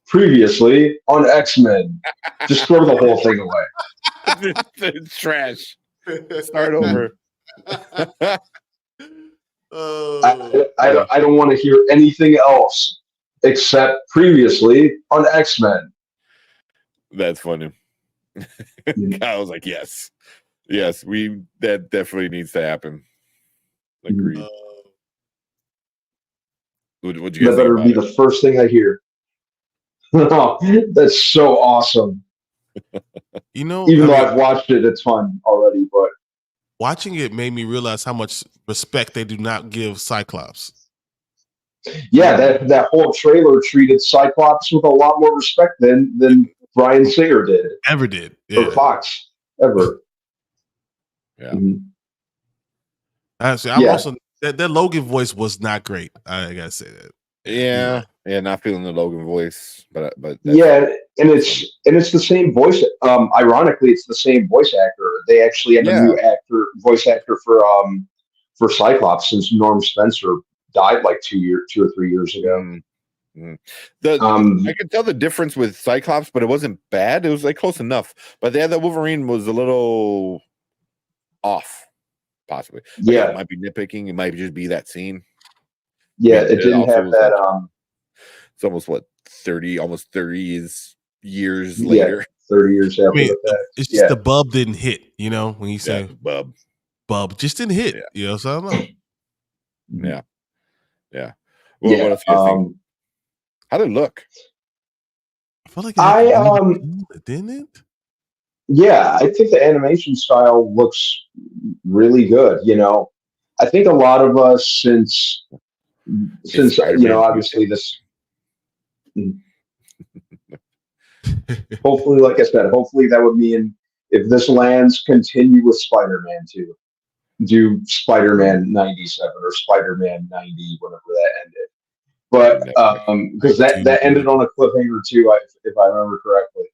previously on X-Men, just throw the whole thing away. It's trash. Start over. I don't want to hear anything else except previously on X-Men. That's funny. I was like, yes, that definitely needs to happen. Agreed. What'd you guys That better think be about the first thing I hear. That's so awesome. You know, Even though I've watched it a ton already, but watching it made me realize how much respect they do not give Cyclops. yeah, that whole trailer treated Cyclops with a lot more respect than Bryan Singer did. Ever did. Yeah. Or Fox. Ever. Yeah. Mhm. Honestly, I'm also that Logan voice was not great. I gotta say that. Yeah, not feeling the Logan voice, but yeah, and it's the same voice. Ironically, it's the same voice actor. They actually have a new voice actor for Cyclops since Norm Spencer died like 2 or 3 years ago. I could tell the difference with Cyclops, but it wasn't bad. It was like close enough. But the other Wolverine was a little off, possibly. But yeah, it might be nitpicking. It might just be that scene. Yeah, it didn't have that. It's almost almost 30 years later. 30 years after the fact. It's just the bub didn't hit. You know, when you say bub just didn't hit. You know, so I don't know. Yeah. Well, what else you guys think? How did it look? I feel like didn't it? Yeah, I think the animation style looks really good. You know, I think a lot of us since obviously this. Hopefully, like I said, hopefully that would mean if this lands, continue with Spider-Man 2. Do Spider-Man 97 or Spider-Man 90, whenever that ended. But because that ended on a cliffhanger too, if I remember correctly.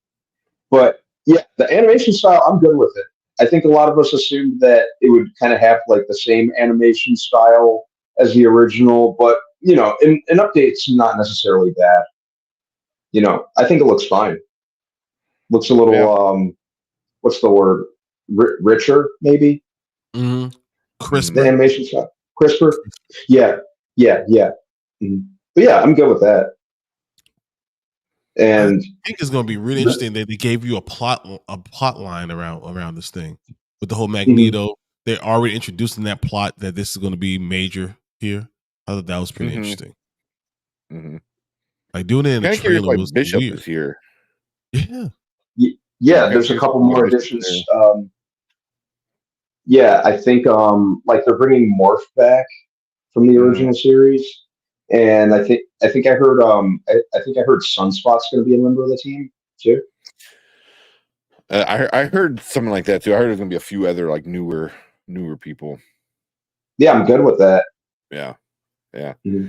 But yeah, the animation style, I'm good with it. I think a lot of us assumed that it would kind of have like the same animation style as the original, but you know, an update's not necessarily bad. You know, I think it looks fine. Looks a little what's the word? Richer, maybe. Crisper. The animation style, crisper. Yeah. Mm-hmm. But yeah, I'm good with that. And I think it's going to be really interesting that they gave you a plot line around this thing with the whole Magneto. Mm-hmm. They're already introducing that plot that this is going to be major here. I thought that was pretty interesting. Mm-hmm. Like doing it in the trailer was Bishop weird. Is here. Yeah. There's a couple more additions. I think like they're bringing Morph back from the original series. And I think I heard Sunspot's going to be a member of the team too. I heard something like that too. I heard there's going to be a few other like newer people. Yeah, I'm good with that. Yeah. Mm-hmm.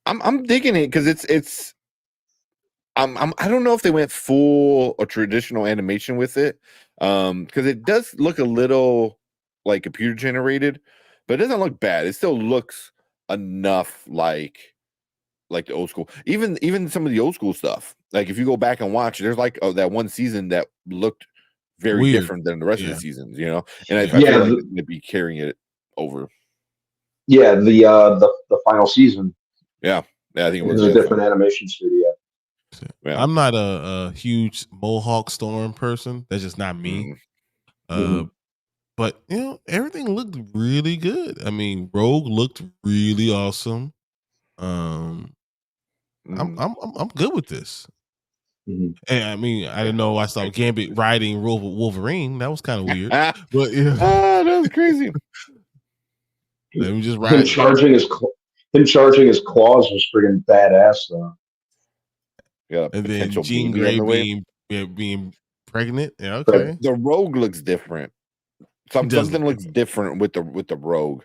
I'm digging it because it's. I don't know if they went full or traditional animation with it, because it does look a little like computer generated, but it doesn't look bad. It still looks enough like the old school. Even some of the old school stuff. Like if you go back and watch, there's like that one season that looked very Weird. different than the rest of the seasons, you know. And I Yeah, feel like it might be carrying it over. Yeah, the final season. Yeah, I think it was a different animation studio. Yeah. I'm not a huge Mohawk Storm person. That's just not me. But you know, everything looked really good. I mean, Rogue looked really awesome. I'm good with this. And I mean, I didn't know I saw Gambit riding Wolverine. That was kind of weird. But yeah, that was crazy. Let me just ride. Him charging his claws was freaking badass though. Yeah, and then potential Jean baby Grey on the way. being pregnant. Yeah, okay. The Rogue looks different. Something looks different with the Rogue.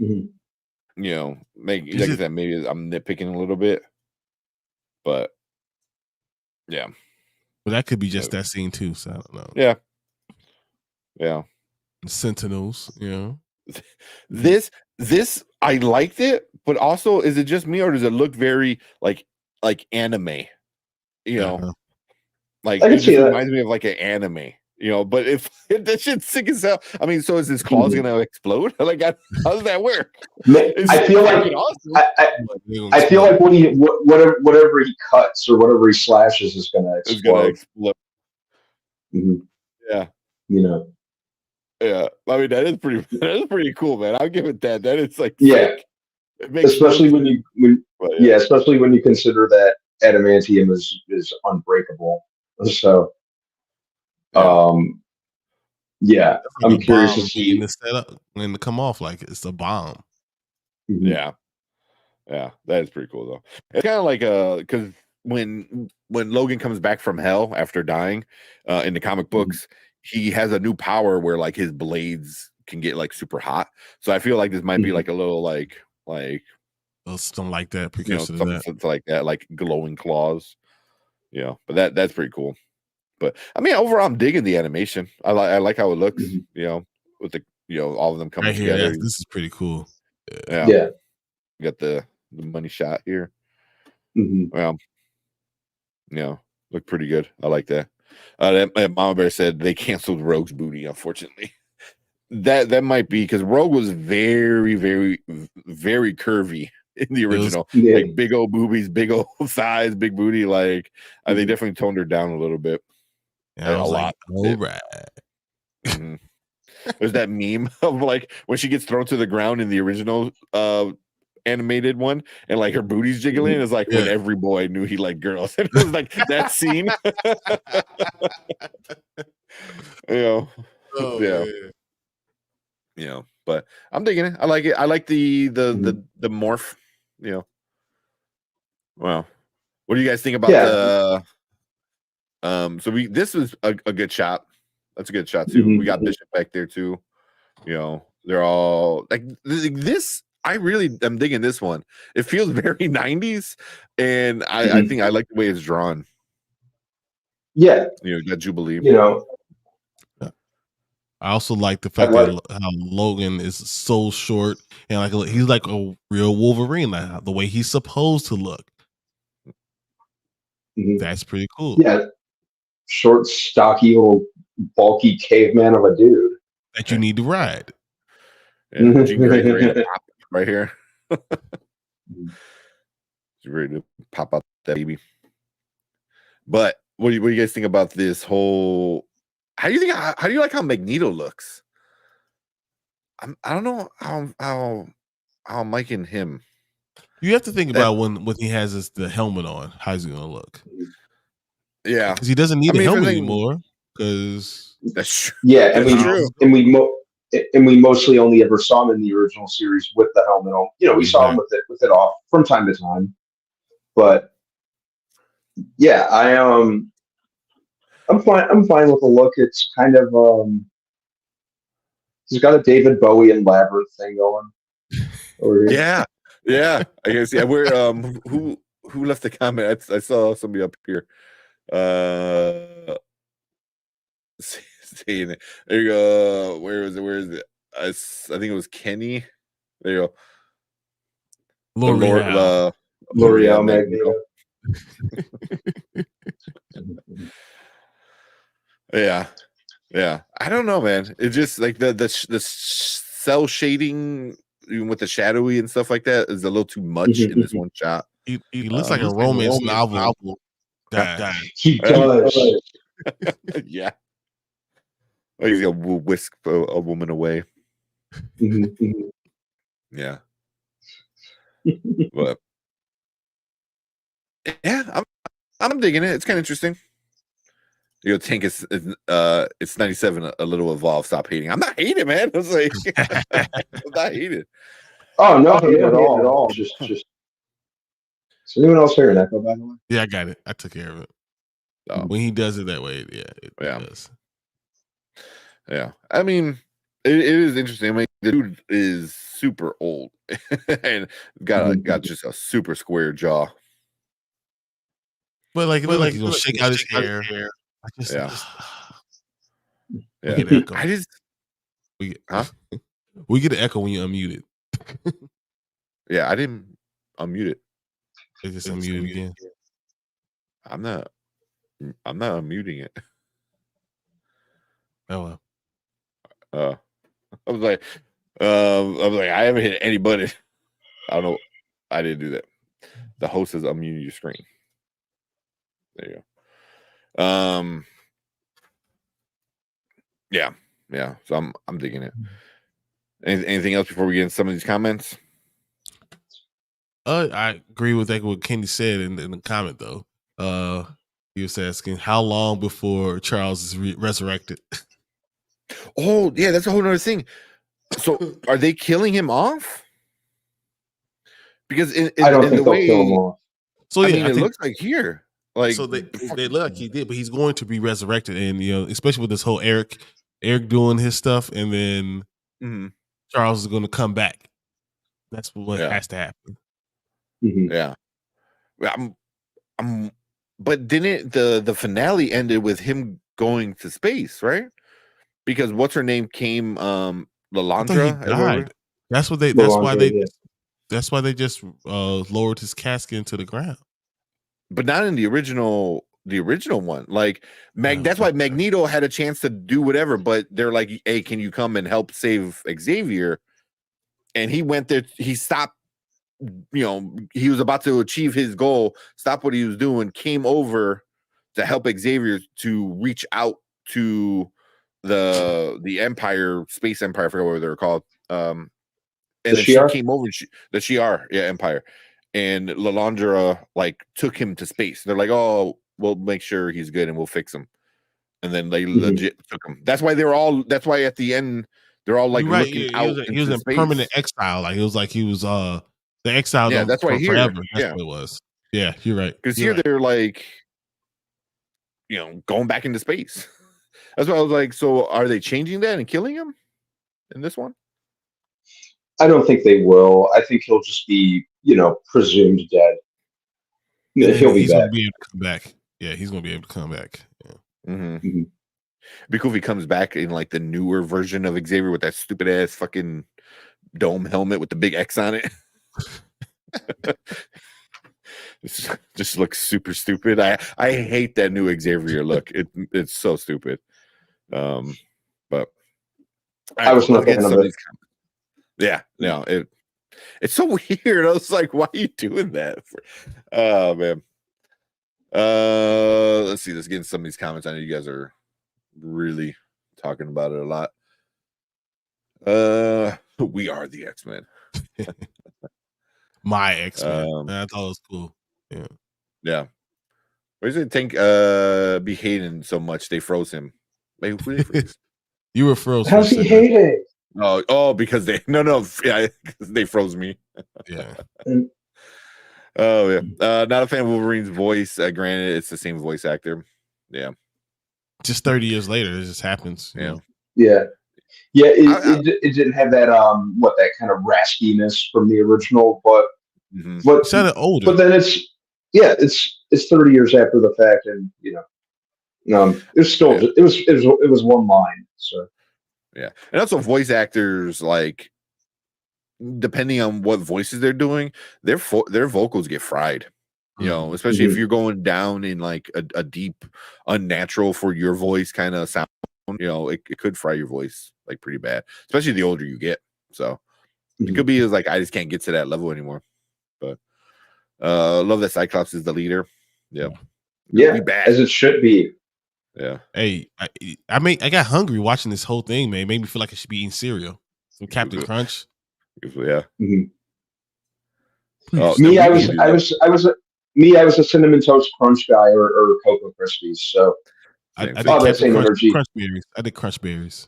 You know, like I said, maybe I'm nitpicking a little bit, but yeah. But that could be just that scene too. So I don't know. Yeah. Sentinels, you know. This I liked it, but also is it just me or does it look very like anime? You know, like it just reminds me of like an anime. You know, but if that shit's sick as hell, I mean, so is his claws gonna explode? Like, how does that work? I feel like awesome. I feel like whatever he cuts or whatever he slashes is gonna explode. It's gonna explode. Yeah, you know. Yeah, I mean that is pretty cool, man. I'll give it that. That is like sick. It makes especially when especially when you consider that adamantium is unbreakable. So. I'm curious to see the setup when to come off like it's a bomb. Yeah, that is pretty cool though. It's kind of like because when Logan comes back from hell after dying, in the comic books, he has a new power where like his blades can get like super hot. So I feel like this might be like a little like something like that, something like that, like glowing claws. Yeah, but that's pretty cool. But I mean, overall, I'm digging the animation. I like how it looks. You know, with the all of them coming together. This is pretty cool. Yeah. You got the money shot here. Well, look pretty good. I like that. That Mama Bear said they canceled Rogue's booty. Unfortunately, that might be because Rogue was very, very, very curvy in the original. Like big old boobies, big old thighs, big booty. Like they definitely toned her down a little bit. Yeah, a lot. All right. There's that meme of like when she gets thrown to the ground in the original animated one, and like her booty's jiggling. It's like when every boy knew he liked girls. It was like that scene. But I'm digging it. I like it. I like the morph. Well, what do you guys think about the? So this was a good shot. That's a good shot too. We got Bishop back there too. They're all like this. I really am digging this one. It feels very 90s, and I think I like the way it's drawn. Yeah, you got Jubilee. I also like the fact that how Logan is so short and like he's like a real Wolverine, like the way he's supposed to look. That's pretty cool. Yeah, short, stocky, little bulky caveman of a dude that you need to ride. Yeah, Jean Grey's right here. She's ready to pop out that baby. But what do you guys think about this whole? How do you like how Magneto looks? I don't know how I'm liking him. You have to think about when he has the helmet on. How's he gonna look? Yeah, because he doesn't need a helmet anymore. Because that's true. Yeah, and we mostly only ever saw him in the original series with the helmet on. We saw him with it off from time to time. But yeah, I'm fine with the look. It's kind of he's got a David Bowie and Labyrinth thing going. Yeah. I guess we're who left the comment? I saw somebody up here. Saying it. There you go. Where is it? Where is it? I think it was Kenny. There you go. L'Oreal. L'Oreal Magneto. Yeah. I don't know, man. It's just like the cell shading, even with the shadowy and stuff like that, is a little too much in this one shot. He looks like a romance novel guy. He does. Yeah. Oh, he's gonna whisk a woman away. Yeah. But yeah, I'm digging it. It's kind of interesting. You know, Tank is it's 97 a little evolved. Stop hating. I'm not hating, man. I was like, I'm not hating. Oh no, hate at all. Just. Is anyone else hearing Echo, by the way? Yeah, I got it. I took care of it. When he does it that way, it does. Yeah, I mean, it is interesting. I mean, the dude is super old and got just a super square jaw. But like he's gonna shake out his hair. We get echo. We get an echo when you unmute it. Yeah, I didn't unmute it. They just unmute it again. I'm not unmuting it. Oh well. I was like, I haven't hit any button. I don't know. I didn't do that. The host is unmuting your screen. There you go. Yeah. So I'm digging it. Anything else before we get into some of these comments? I agree with what Kenny said in the comment though. He was asking how long before Charles is resurrected. Oh yeah, that's a whole other thing. So are they killing him off? Because I don't think they'll kill him off. So I mean, it looks like here. Like so they look like he did, but he's going to be resurrected, and especially with this whole Eric doing his stuff, and then Charles is going to come back. That's what has to happen. Yeah, but didn't the finale ended with him going to space, right? Because what's her name came Lalandra died. That's why they just lowered his casket into the ground. But not in the original one. Like that's why Magneto had a chance to do whatever, but they're like, hey, can you come and help save Xavier? And he went there, he stopped, he was about to achieve his goal, stopped what he was doing, came over to help Xavier to reach out to the Empire, Space Empire, I forgot what they were called. And then she came over, the Shi'ar, Empire. And Lalandra took him to space. They're like, oh, we'll make sure he's good and we'll fix him. And then they legit took him. That's why that's why at the end they're all looking out. He was in permanent exile. He was the exile. Yeah, that's why here. Forever. That's what it was. Yeah, you're right. Because here they're going back into space. That's why I was like, so are they changing that and killing him in this one? I don't think they will. I think he'll just be, presumed dead. He'll be back. Gonna be able to come back. Yeah, he's gonna be able to come back. Yeah. It'd be cool if he comes back in the newer version of Xavier with that stupid ass fucking dome helmet with the big X on it. It just looks super stupid. I hate that new Xavier look. It's so stupid. But I was not fan of it. Yeah, no, it's so weird. I was like, why are you doing that? Oh man. Let's see. Let's get into some of these comments. I know you guys are really talking about it a lot. We are the X-Men. My X-Men. I thought it was cool. Yeah. Yeah. Where's it Tank be hating so much they froze him? Wait, who they freeze? You were frozen. How's he hating? Oh, because they they froze me. Yeah. Oh yeah. Not a fan of Wolverine's voice. Granted, it's the same voice actor. Yeah. Just 30 years later, it just happens. Yeah. Yeah. Yeah. It didn't have that that kind of raspiness from the original, but it sounded older. But then it's 30 years after the fact, and it's still it was one line. So Yeah, and also voice actors, like, depending on what voices they're doing, their vocals get fried. You know, especially if you're going down in like a deep, unnatural for your voice kind of sound. You know, it could fry your voice like pretty bad, especially the older you get. So it could be like I just can't get to that level anymore. But love that Cyclops is the leader. Yeah, yeah, as it should be. Yeah. Hey, I got hungry watching this whole thing, man. It made me feel like I should be eating cereal. Some Captain Crunch. Yeah. Oh, me, I was a Cinnamon Toast Crunch guy or Cocoa Krispies. So I did that same energy. Crunch berries. I did Crunch berries.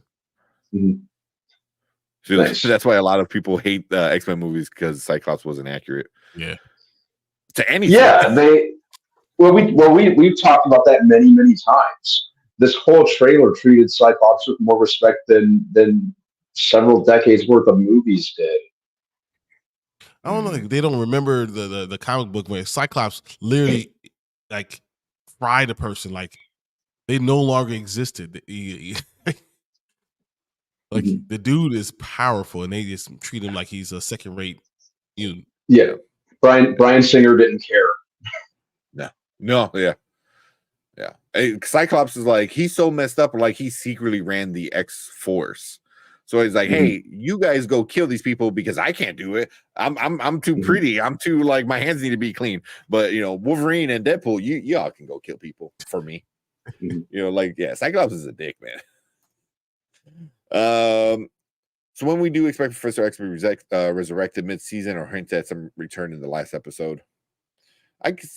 So nice. That's why a lot of people hate the X-Men movies, because Cyclops wasn't accurate. Yeah. To anything. Yeah, we've talked about that many times. This whole trailer treated Cyclops with more respect than several decades worth of movies did. I don't know. They don't remember the comic book where Cyclops literally like fried a person. Like they no longer existed. Like the dude is powerful, and they just treat him like he's a second rate unit. Yeah, Bryan Singer didn't care. No, yeah. Cyclops is like, he's so messed up, like he secretly ran the X-Force. So he's like, hey, you guys go kill these people because I can't do it. I'm too pretty. I'm too, like, my hands need to be clean. But you know, Wolverine and Deadpool, y'all can go kill people for me. You know, like, yeah, Cyclops is a dick, man. So when we do expect Professor X to be resurrected mid-season, or hint at some return in the last episode, I can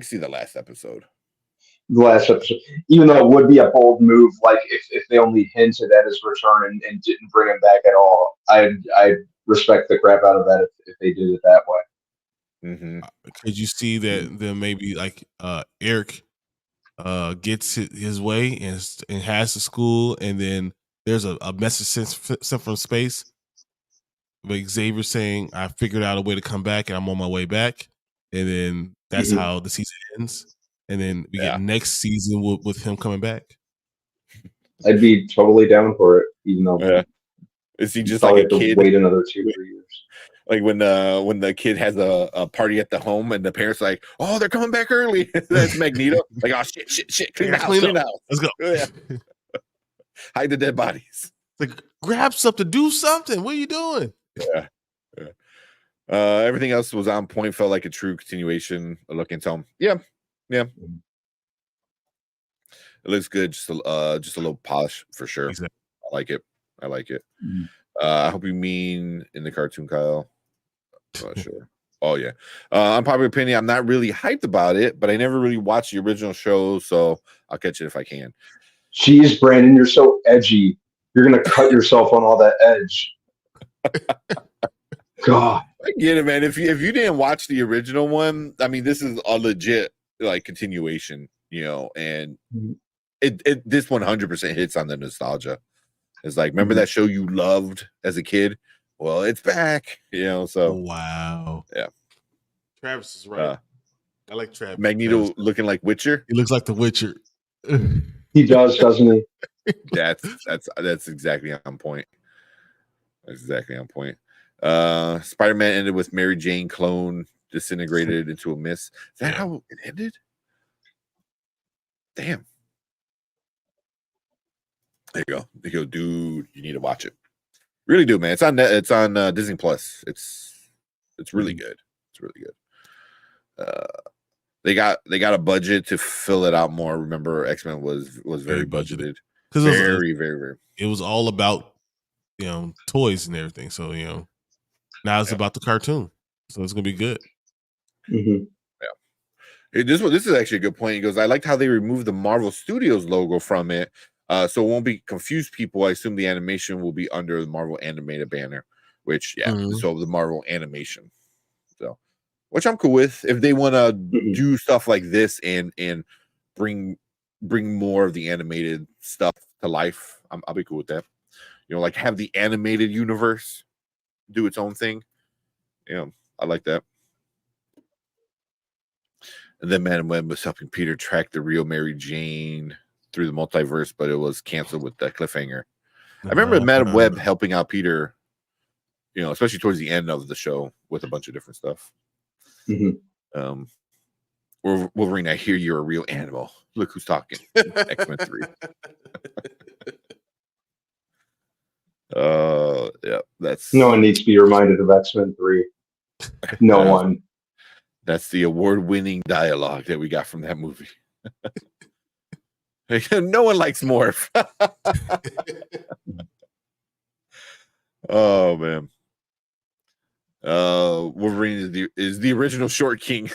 see the last episode. Even though it would be a bold move, like if they only hinted at his return and didn't bring him back at all, I respect the crap out of that if they did it that way. Could you see that then maybe like Eric gets his way and has the school, and then there's a message sent from space with Xavier saying, I figured out a way to come back and I'm on my way back, and then that's how the season ends, and then we get next season with him coming back. I'd be totally down for it, even though is he just like a kid? Wait another 2-3 years. Like when the kid has a party at the home and the parents are like, oh, they're coming back early. That's Magneto. Like, oh shit, clean the house. Let's go. Yeah. Hide the dead bodies. Like, grab something, do something. What are you doing? Yeah. Everything else was on point. Felt like a true continuation of Look and Tell. Yeah. It looks good. Just a little polish for sure. Exactly. I like it. I hope you mean in the cartoon, Kyle. I'm not sure. Oh yeah. Unpopular opinion, I'm not really hyped about it, but I never really watched the original show, so I'll catch it if I can. Jeez, Brandon, you're so edgy. You're gonna cut yourself on all that edge. God. I get it, man. If you didn't watch the original one, I mean, this is a legit like continuation, you know, and this 100% hits on the nostalgia. It's like, remember that show you loved as a kid? Well, it's back, you know. So wow, yeah. Travis is right. I like Travis. Magneto looking like Witcher. He looks like the Witcher. He does, doesn't he? That's exactly on point. That's exactly on point. Spider-Man ended with Mary Jane clone disintegrated into a mist. Is that how it ended? Damn. There you go, dude. You need to watch it. Really do, man. It's on Disney Plus. It's really good. It's really good. They got a budget to fill it out more. Remember, X-Men was very budgeted. Because very. It was all about, you know, toys and everything. So, you know, now it's about the cartoon. So it's gonna be good. This is actually a good point. He goes, I liked how they removed the Marvel Studios logo from it. So it won't be confuse people. I assume the animation will be under the Marvel animated banner, which so the Marvel animation. So, which I'm cool with. If they want to do stuff like this and bring more of the animated stuff to life, I'll be cool with that. You know, like have the animated universe do its own thing. You know, I like that. And then Madam Web was helping Peter track the real Mary Jane through the multiverse, but it was canceled with the cliffhanger. I remember Madam Web helping out Peter, especially towards the end of the show with a bunch of different stuff. Mm-hmm. Wolverine, I hear you're a real animal. Look who's talking. X-Men 3. Yeah, that's no one needs to be reminded of X-Men 3. No one. That's the award-winning dialogue that we got from that movie. No one likes Morph. Oh man. Wolverine is the original short king.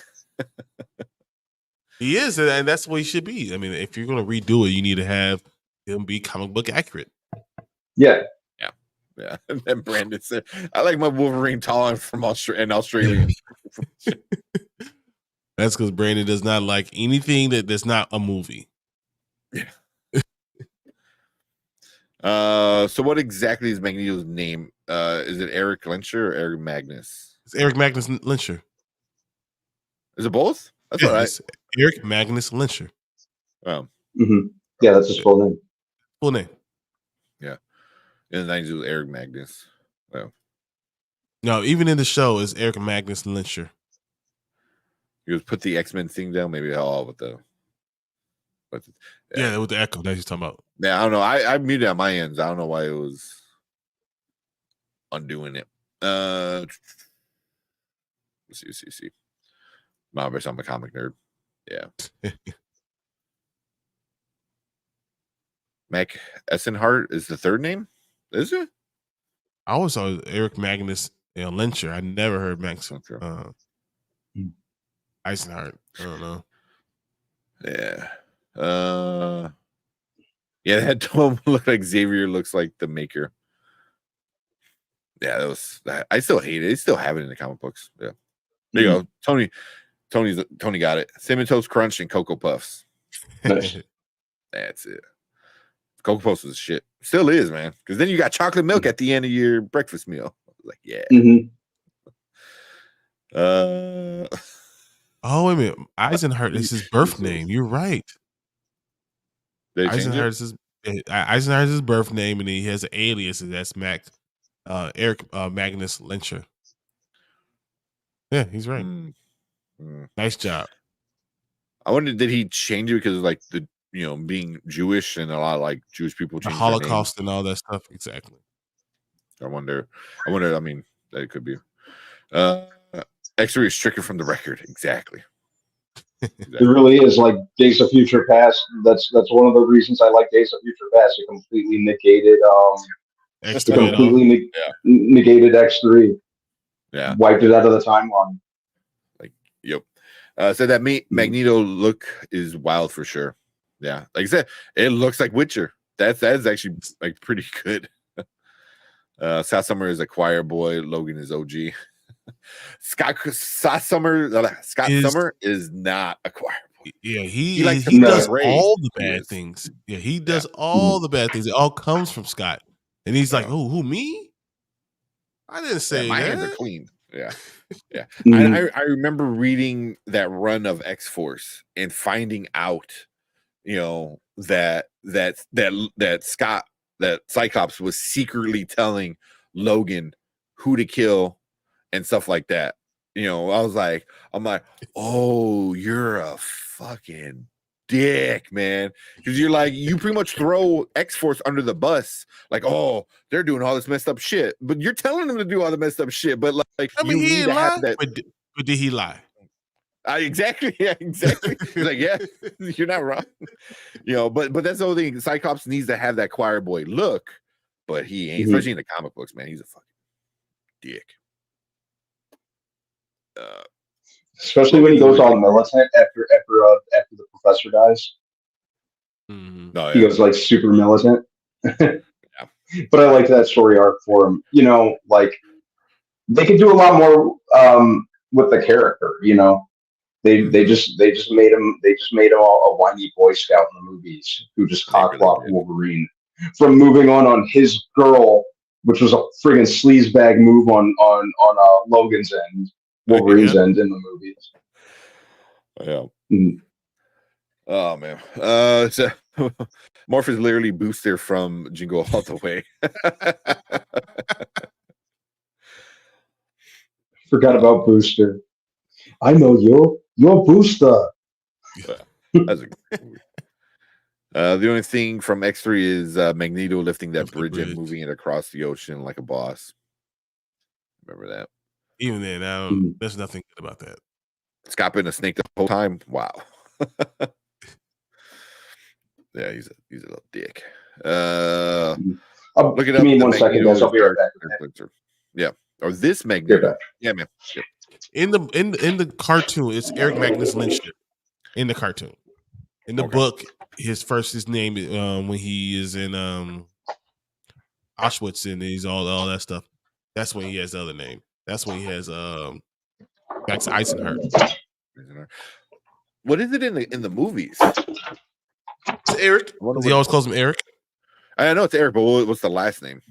He is, and that's what he should be. I mean, if you're going to redo it, you need to have him be comic book accurate. Yeah. Yeah. And then Brandon said, I like my Wolverine tall and from Australian. That's because Brandon does not like anything that's not a movie. Yeah. So what exactly is Magneto's name? Is it Eric Lyncher or Eric Magnus? It's Eric Magnus Lyncher. Is it both? That's all right. Eric Magnus Lyncher. Oh. Mm-hmm. Yeah, that's his full name. Full name. Yeah. In the 90s, it was Eric Magnus. Well. No, even in the show, it's Eric Magnus Lyncher. You just put the X-Men thing down, maybe all with the. Yeah, with the echo that he's talking about. Yeah, I don't know. I muted on my ends. I don't know why it was undoing it. Let's see. I'm a comic nerd. Yeah. Mac Essenhart is the third name? Is it? I always saw Eric Magnus Lyncher. I never heard Max Eisenhart. I don't know. Yeah. Yeah, that dome looked like Xavier looks like the Maker. Yeah, I still hate it. They still have it in the comic books. Yeah. There you go. Tony got it. Cinnamon Toast Crunch and Cocoa Puffs. Nice. That's it. Cocoa Puffs was shit. Still is, man. Because then you got chocolate milk at the end of your breakfast meal. Like, yeah. Mm-hmm. Oh, wait a minute. Eisenhart is his birth name. You're right. Eisenhart is his birth name, and he has an alias, and that's Eric Magnus Lyncher. Yeah, he's right. Nice job. I wonder, did he change it because of like the being Jewish and a lot of like Jewish people The change Holocaust and all that stuff? Exactly. I wonder. I mean, that it could be. X-ray is stricken from the record. Exactly. It really is like Days of Future Past. That's one of the reasons I like Days of Future Past. It completely negated negated X3. Yeah, wiped it out of the timeline. Like, yep. So that Magneto look is wild for sure. Yeah, like I said, it looks like Witcher. That is actually like pretty good. South Summer is a choir boy. Logan is OG. Scott Summer is not a choir boy. Yeah, he does all the bad things. Yeah, he does all the bad things. It all comes from Scott. And he's like, "Oh, who, me? I didn't say my that. hands are clean." Yeah. Yeah. I remember reading that run of X-Force and finding out, that Scott, that Cyclops was secretly telling Logan who to kill and stuff like that. I'm like, oh, you're a fucking dick, man. Because you pretty much throw X-Force under the bus. Like, oh, they're doing all this messed up shit. But you're telling them to do all the messed up shit. But like, I mean, you need to have that. But did he lie? Exactly. Yeah, exactly. He's like, yeah, you're not wrong. But that's the whole thing. Cyclops needs to have that choir boy look, but he ain't, especially in the comic books, man. He's a fucking dick. Especially when he goes all militant after the professor dies. Mm-hmm. Oh, yeah. He goes like super militant. Yeah. But I liked that story arc for him. Like they could do a lot more with the character. They just made him a whiny Boy Scout in the movies who just cockblocked Wolverine from moving on his girl, which was a friggin' sleazebag move on Logan's end. Wolverine's end in the movies. Yeah. Mm-hmm. Oh man. So Morph is literally Booster from Jingle All the Way. Forgot about Booster. I know you. You're Booster. That's a good movie. The only thing from X3 is Magneto lifting that bridge and moving it across the ocean like a boss. Remember that? Even then, there's nothing good about that. Scott been a snake the whole time. Wow. Yeah, he's a little dick. Look it give up. me The 1 second, guys. I'll be right back. Yeah, or this Magneto. Yeah, man. Yep. In the cartoon, it's Eric Magnus Lynch. In the cartoon, in the book, his name when he is in Auschwitz and he's all that stuff. That's when he has the other name. That's when he has Max Eisenhart. What is it in the movies? It's Eric. He always calls him Eric. I know it's Eric, but what's the last name?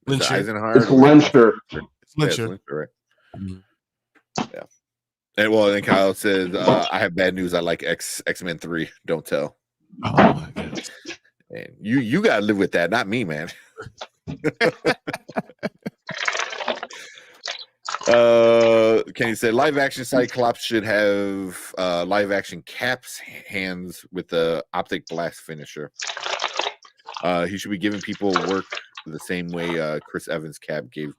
Lyncher. Eisenhart. It's Lyncher. It's Lyncher. Yeah, Lyncher, right? Yeah. And then Kyle says, "I have bad news. I like X-Men 3. Don't tell." Oh my god! And you gotta live with that, not me, man. Kenny said live action Cyclops should have live action Cap's hands with the optic blast finisher. He should be giving people work the same way Chris Evans' Cap gave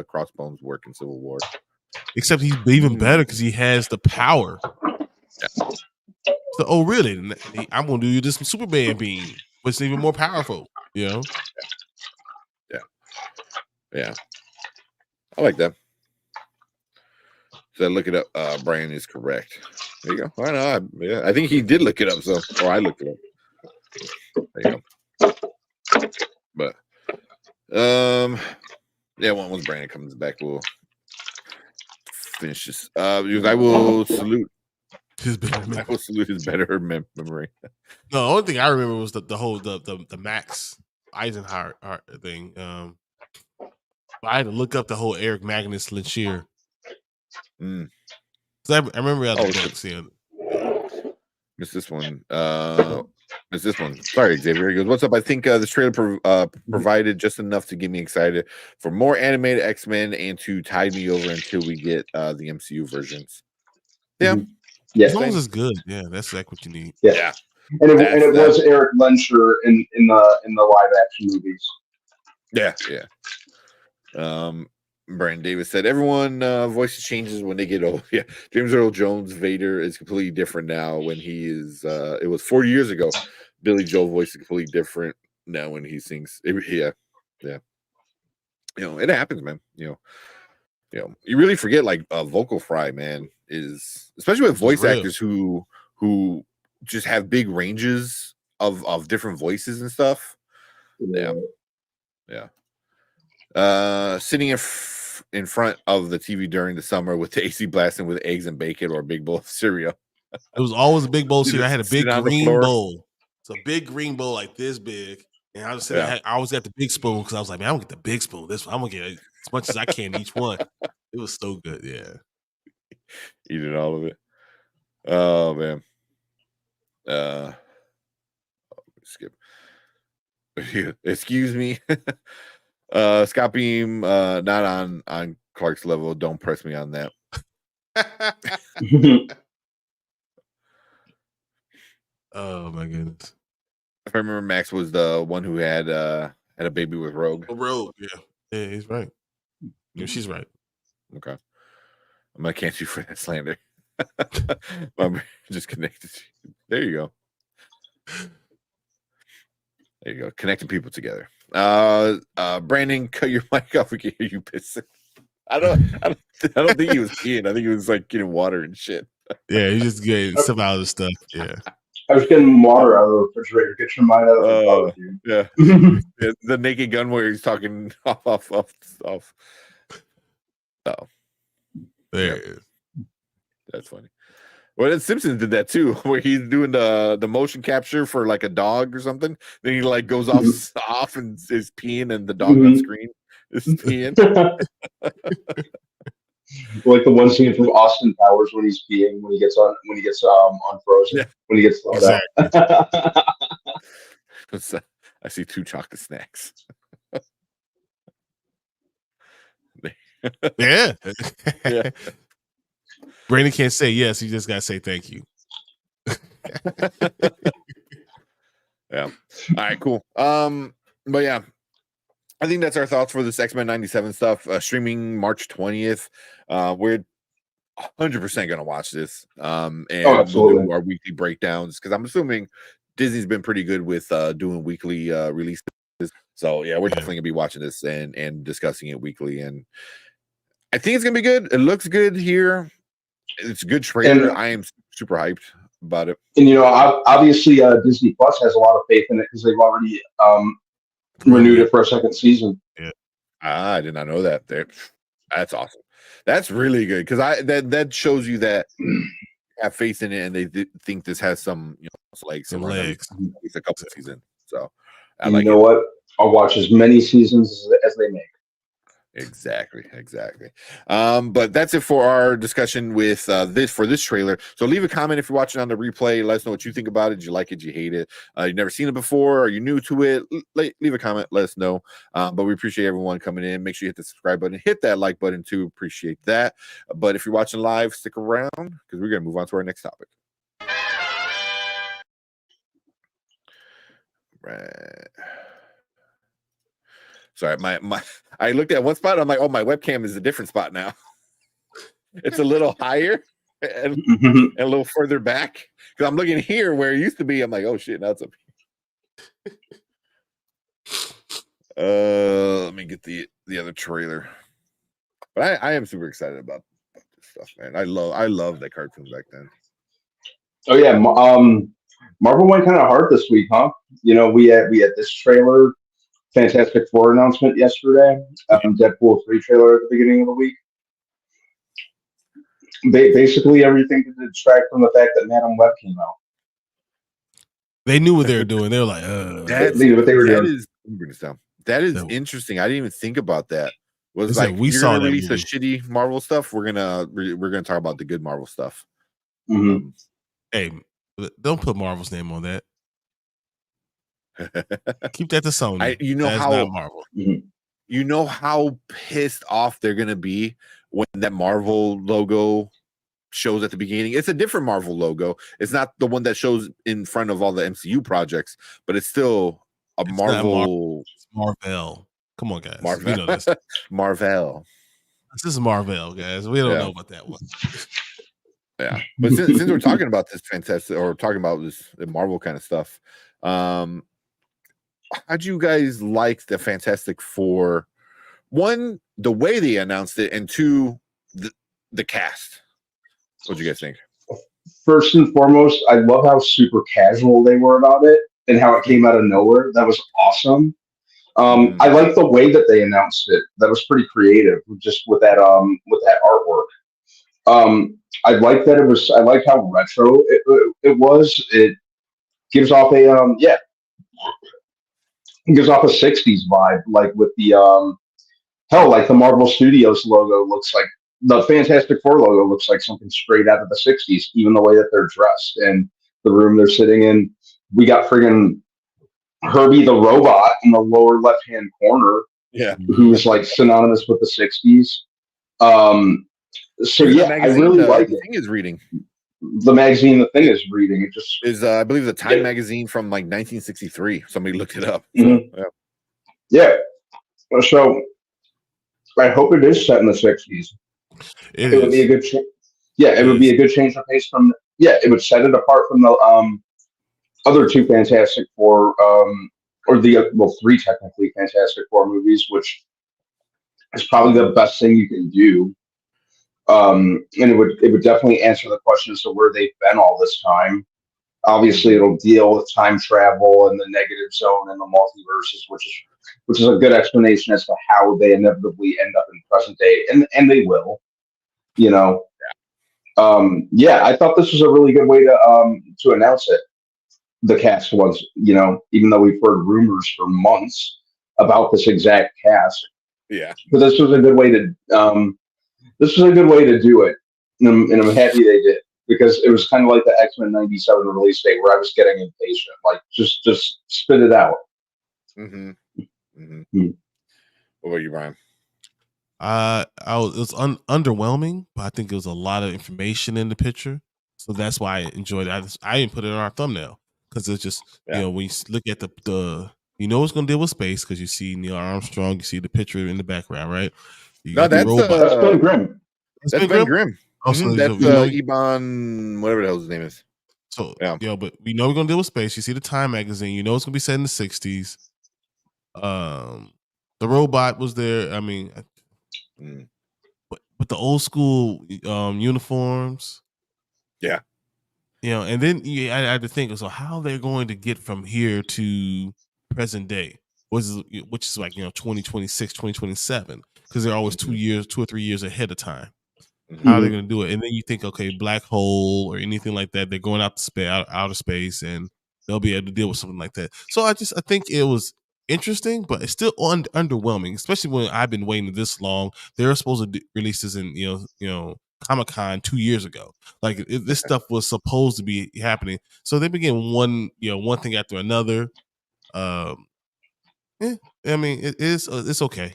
Crossbones work in Civil War. Except he's even better because he has the power. Yeah. So, oh really? I'm gonna do you this Superman beam, but it's even more powerful. You know? Yeah. I like that. So I look it up. Brian is correct. There you go. I know. I think he did look it up. Or I looked it up. There you go. But once Brandon comes back, we'll finish this. Because I will salute his better memory. I will salute his better memory. No, the only thing I remember was the whole Max Eisenhart thing. I had to look up the whole Eric Magnus Lynchier. I remember the books. Missed this one. Sorry, Xavier. He goes, "What's up? I think this trailer provided just enough to get me excited for more animated X-Men and to tide me over until we get the MCU versions." Yeah. As long as it's good. Yeah, that's like what you need. Yeah. And it was Eric Lyncher in the live action movies. Yeah. Brian Davis said, "Everyone voices changes when they get old." Yeah, James Earl Jones Vader is completely different now. When he is, it was 40 years ago. Billy Joel voice is completely different now when he sings. Yeah. It happens, man. You really forget like vocal fry, man. Is especially with voice actors who just have big ranges of different voices and stuff. Yeah. Sitting in front of the TV during the summer with the AC blasting with eggs and bacon or a big bowl of cereal. It was always a big bowl of cereal. I had a big green bowl. It's a big green bowl like this big. And I was saying, I always got the big spoon because I was like, man, I'm gonna get the big spoon. I'm gonna get as much as I can each one. It was so good, yeah. Eating all of it. Oh man. Skip. Excuse me. Scott Beam, not on Clark's level. Don't press me on that. Oh my goodness! If I remember, Max was the one who had a baby with Rogue. Rogue, yeah, he's right. Yeah, she's right. Okay, I'm gonna cancel you for that slander. I'm just connected. There you go. There you go. Connecting people together. Brandon, cut your mic off. We can hear you pissing. I don't think he was peeing. I think he was like getting water and shit. Yeah, he's just getting some out of the stuff. Yeah. I was getting water out of the refrigerator. Get your mind out of the yeah. The Naked Gun where he's talking off. Oh, there it is. That's funny. Well, then Simpsons did that too, where he's doing the motion capture for like a dog or something. Then he like goes off and is peeing, and the dog on screen is peeing. Like the one scene from Austin Powers when he's peeing when he gets unfrozen when he gets thrown out. I see 2 chocolate snacks. Yeah. Yeah. Brandon can't say yes. He just got to say thank you. Yeah. All right, cool. But yeah, I think that's our thoughts for this X-Men 97 stuff. Streaming March 20th. We're 100% gonna watch this. And we'll do our weekly breakdowns because I'm assuming Disney's been pretty good with doing weekly releases. So yeah, we're definitely gonna be watching this and discussing it weekly. And I think it's gonna be good. It looks good here. It's a good trailer. I am super hyped about it. And obviously, Disney Plus has a lot of faith in it because they've already renewed it for a second season. Yeah, I did not know that. That's awesome. That's really good because that shows you that have faith in it and they think this has some legs. Some legs. It's a couple seasons. So you know what? I'll watch as many seasons as they make. Exactly. But that's it for our discussion with this trailer. So leave a comment if you're watching on the replay. Let us know what you think about it. Did you like it? Did you hate it? You've never seen it before? Are you new to it? Leave a comment. Let us know. But we appreciate everyone coming in. Make sure you hit the subscribe button. Hit that like button too. Appreciate that. But if you're watching live, stick around because we're going to move on to our next topic. Right. Sorry, I looked at one spot. I'm like, oh, my webcam is a different spot now. It's a little higher and a little further back because I'm looking here where it used to be. I'm like, oh shit, now it's up here. Let me get the other trailer. But I am super excited about this stuff, man. I love that cartoon back then. Oh yeah, Marvel went kind of hard this week, huh? We had this trailer. Fantastic Four announcement yesterday. Deadpool 3 trailer at the beginning of the week. Basically everything to distract from the fact that Madam Web came out. They knew what they were doing. They were like, they knew what they were doing. That is interesting. I didn't even think about that. Was like we you're saw gonna that release movie. a shitty Marvel stuff. We're gonna talk about the good Marvel stuff. Mm-hmm. Hey, don't put Marvel's name on that. Keep that to Sony. That's not Marvel. You know how pissed off they're gonna be when that Marvel logo shows at the beginning. It's a different Marvel logo. It's not the one that shows in front of all the MCU projects, but it's still it's Marvel. It's Marvel. Come on, guys. Marvel. You know this. Marvel. This is Marvel, guys. We don't know about that one. Yeah, but since we're talking about this fantastic, or talking about this Marvel kind of stuff, how'd you guys like the Fantastic Four? One, the way they announced it, and two, the cast. What'd you guys think? First and foremost, I love how super casual they were about it and how it came out of nowhere. That was awesome. I like the way that they announced it. That was pretty creative, just with that artwork. I like that it was. I like how retro it was. It gives off a It gives off a 60s vibe, like with the like the Marvel Studios logo looks like the Fantastic Four logo looks like something straight out of the 60s, even the way that they're dressed and the room they're sitting in. We got friggin' Herbie the robot in the lower left hand corner, who's like synonymous with the 60s. So yeah, I really like it. Thing is reading. The magazine the thing is reading. It just is I believe the Time magazine from like 1963. Somebody looked it up. Mm-hmm. So I hope it is set in the 60s. It would be a good it would be a good change of pace from it would set it apart from the other two Fantastic Four or the three technically Fantastic Four movies, which is probably the best thing you can do. And it would definitely answer the question as to where they've been all this time. Obviously, it'll deal with time travel and the negative zone and the multiverses, which is a good explanation as to how they inevitably end up in present day, and they will. I thought this was a really good way to announce it. The cast was, even though we've heard rumors for months about this exact cast. Yeah, but this was a good way to. This was a good way to do it, and I'm happy they did. because it was kind of like the X-Men '97 release date where I was getting impatient. Like, just spit it out. Mm-hmm. Mm-hmm. Hmm. What about you, Brian? It was underwhelming, but I think it was a lot of information in the picture, so that's why I enjoyed it. I didn't put it on our thumbnail because it's just when you look at the it's going to deal with space because you see Neil Armstrong, you see the picture in the background, right? You got the robot. That's Ben Grimm. That's Ben Grimm. Also, That's Iban, whatever the hell his name is. So but we know we're gonna deal with space. You see the Time magazine. You know it's gonna be set in the '60s. The robot was there. I mean, but the old school uniforms. Yeah. And then I had to think, so how they're going to get from here to present day, which is like 2026, 2027, because they're always 2 or 3 years ahead of time. How are they going to do it? And then you think, okay, black hole or anything like that, they're going out to outer space, and they'll be able to deal with something like that. So I think it was interesting, but it's still underwhelming, especially when I've been waiting this long. They were supposed to release this in Comic-Con 2 years ago. Like this stuff was supposed to be happening, so they began one thing after another. I mean, it's okay.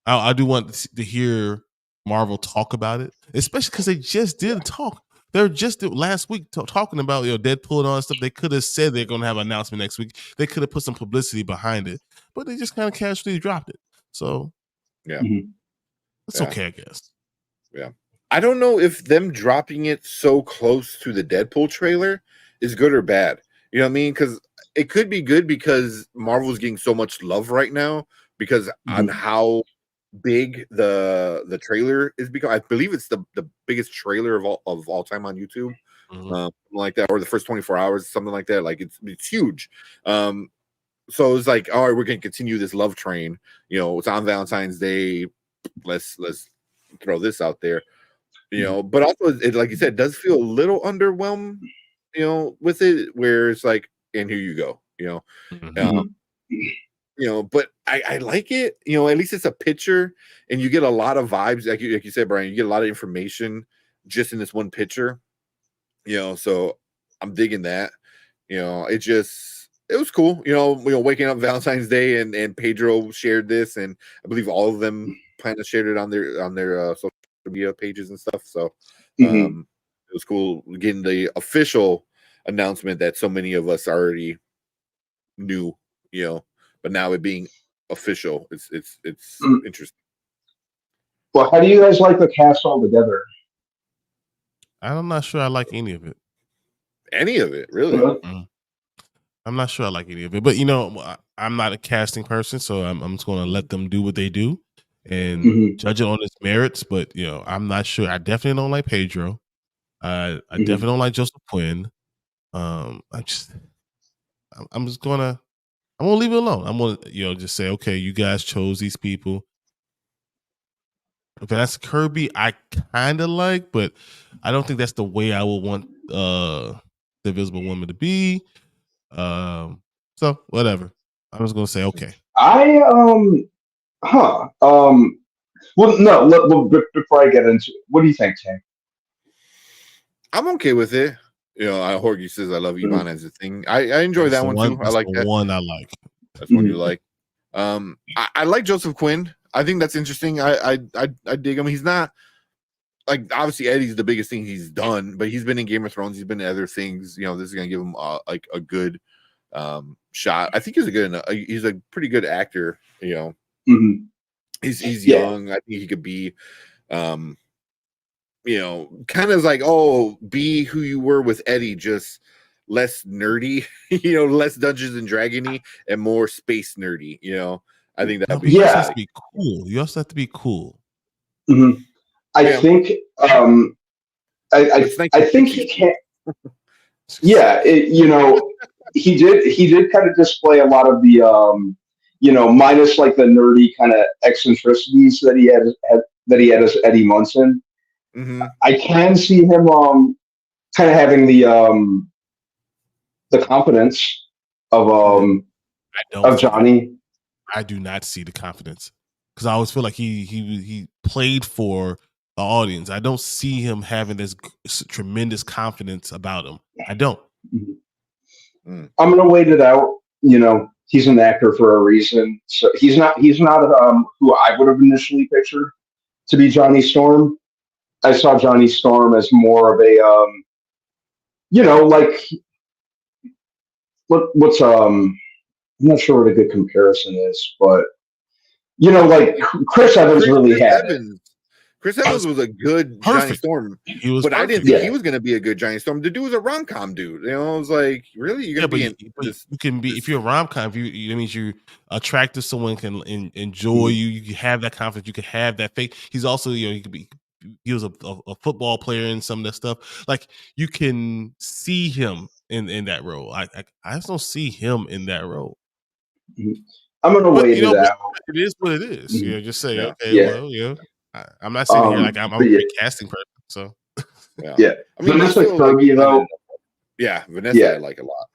I do want to hear Marvel talk about it, especially because they just did talk. They're just last week talking about Deadpool and all that stuff. They could have said they're going to have an announcement next week. They could have put some publicity behind it, but they just kind of casually dropped it. So it's okay, I guess. Yeah, I don't know if them dropping it so close to the Deadpool trailer is good or bad. You know what I mean? Because it could be good because Marvel's getting so much love right now because on how big the trailer is become. I believe it's the biggest trailer of all time on YouTube, like that, or the first 24 hours, something like that. Like it's huge. So it's like, all right, we're gonna continue this love train. It's on Valentine's Day. Let's throw this out there. But also, it, like you said, does feel a little underwhelmed. With it, where it's like, and here you go. But I like it. At least it's a picture, and you get a lot of vibes, like you said, Brian. You get a lot of information just in this one picture. So I'm digging that. It was cool. Waking up Valentine's Day, and Pedro shared this, and I believe all of them plan to share it on their social media pages and stuff. So it was cool getting the official announcement that so many of us already knew. But now it being official, it's interesting. Well, how do you guys like the cast all together? I'm not sure I like any of it. Any of it, really? I'm not sure I like any of it, but I'm not a casting person, so I'm just going to let them do what they do and judge it on its merits. But I'm not sure. I definitely don't like Pedro. I definitely don't like Joseph Quinn. I'm just gonna leave it alone. I'm gonna just say, okay, you guys chose these people. Vanessa Kirby, I kind of like, but I don't think that's the way I would want the Invisible Woman to be. So whatever. I'm just gonna say okay. Well, no. Before I get into it, what do you think, Tank? I'm okay with it. Horgy says I love Ivan as a thing. I enjoy that one too. I like that one. I like. That's one you like. I like Joseph Quinn. I think that's interesting. I dig him. He's not like, obviously Eddie's the biggest thing he's done, but he's been in Game of Thrones. He's been in other things. This is gonna give him like a good shot. I think he's a pretty good actor. He's young. I think he could be kind of like, be who you were with Eddie, just less nerdy, less Dungeons and Dragony and more space nerdy. I think that'd be. You also have to be cool. You also have to be cool. I think I think he can. Yeah, he did kind of display a lot of the minus like the nerdy kind of eccentricities that he had as Eddie Munson. I can see him kind of having the confidence of Johnny. I do not see the confidence because I always feel like he played for the audience. I don't see him having this tremendous confidence about him. I don't. I'm gonna wait it out. He's an actor for a reason. So he's not who I would have initially pictured to be Johnny Storm. I saw Johnny Storm as more of a like what's I'm not sure what a good comparison is, but like Chris Evans really had it. Chris Evans was a good Johnny Storm, but I didn't think he was going to be a good Johnny Storm. The dude was a rom-com dude. I was like, really? You're going to be you can be if you're a rom-com. It means you're attractive. Someone can enjoy you. You can have that confidence. You can have that faith. He's also, he could be. He was a football player in some of that stuff. Like you can see him in that role. I just don't see him in that role. I'm gonna wait it out. It is what it is. Just say okay. I'm not sitting here like I'm a great casting person. So yeah. I mean, Vanessa Kirby though. Yeah, Vanessa I like a lot.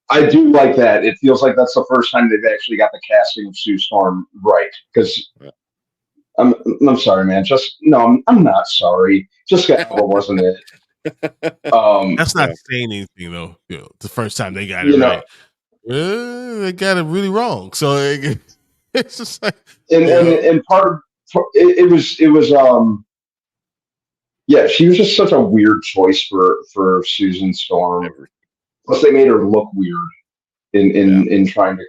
I do like that. It feels like that's the first time they've actually got the casting of Sue Storm right. Because I'm sorry, man. I'm not sorry. Jessica Alba wasn't it. That's not saying anything though. The first time they got it right. They got it really wrong. So it's just like and part of it was she was just such a weird choice for Susan Storm. Plus they made her look weird in trying to